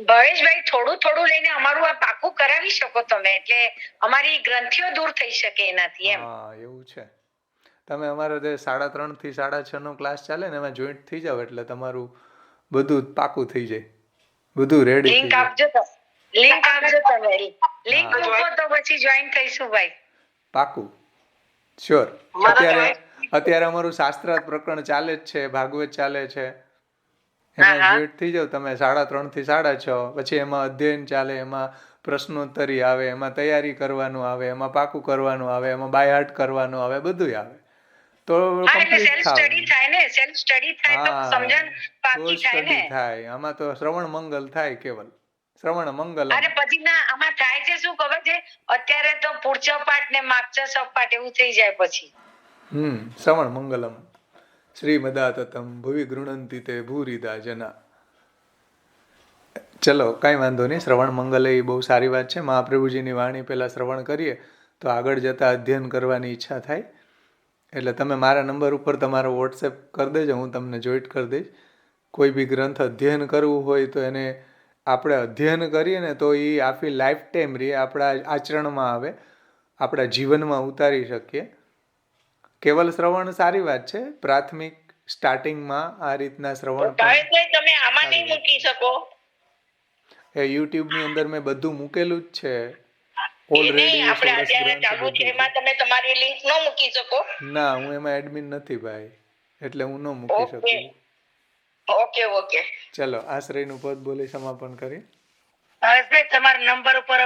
ભવેશભાઈ થોડું લઈને અમારું આ પાકું કરાવી શકો તમે, એટલે અમારી ગ્રંથિઓ દૂર થઈ શકે એનાથી એમ. હા, એવું છે. તમે અમારો જે 3:30 થી 6:30 નો ક્લાસ ચાલે ને એમાં જોઈન્ટ થઈ જાવ એટલે તમારું બધું પાકું થઈ જાય, બધું રેડી થઈ જાય. લિંક આપજો તમે. લિંક મૂકો તો પછી જોઈન થઈશું ભાઈ. પાકું, શ્યોર. અત્યારે અમારું શાસ્ત્રાર્થ પ્રકરણ ચાલે જ છે, ભાગવત ચાલે છે. એમાં જોઈન્ટ થઈ જાવ તમે 3:30 થી 6:30. પછી એમાં અધ્યયન ચાલે, એમાં પ્રશ્નોત્તરી આવે, એમાં તૈયારી કરવાનું આવે, એમાં પાકું કરવાનું આવે, એમાં બાય હાર્ટ કરવાનું આવે, બધું આવે. તો કમ્પ્લીટ થાય. આમાં તો શ્રવણ મંગલ થાય, કેવલ શ્રવણ મંગલ. અને પછી આમાં થાય છે શું ખબર છે, અત્યારે તો પૂર્ચ પાઠ ને માગચ સપાટ એવું થઈ જાય પછી. શ્રવણ મંગલમ શ્રીમદાતતમ ભુવિ ગૃણંતિ તે ભૂરિદા જના. ચલો, કાંઈ વાંધો નહીં. શ્રવણ મંગલ એ બહુ સારી વાત છે. મહાપ્રભુજીની વાણી પહેલાં શ્રવણ કરીએ તો આગળ જતાં અધ્યયન કરવાની ઈચ્છા થાય. એટલે તમે મારા નંબર ઉપર તમારો વોટ્સએપ કરી દેજો, હું તમને જોઈન્ટ કરી દઈશ. કોઈ બી ગ્રંથ અધ્યયન કરવું હોય તો એને આપણે અધ્યયન કરીએ ને તો એ આખી લાઈફ ટાઈમ રહે, આપણા આચરણમાં આવે, આપણા જીવનમાં ઉતારી શકીએ. કેવલ શ્રવણ સારી વાત છે. પ્રાથમિક સ્ટાર્ટિંગમાં આ રીતના શ્રવણ તમે આમાં નહીં મૂકી શકો. એ યુટ્યુબ ની અંદર મેં બધું મૂકેલું જ છે ઓલરેડી. આપણે અત્યારે ચાલુ છે એમાં તમે તમારી લિંક ન મૂકી શકો. ના, હું એમાં એડમિન નથી ભાઈ, એટલે હું ન મૂકી શકું. ઓકે. ચલો, આશ્રયનું પદ બોલી સમાપન કરી. હવે તમારા નંબર ઉપર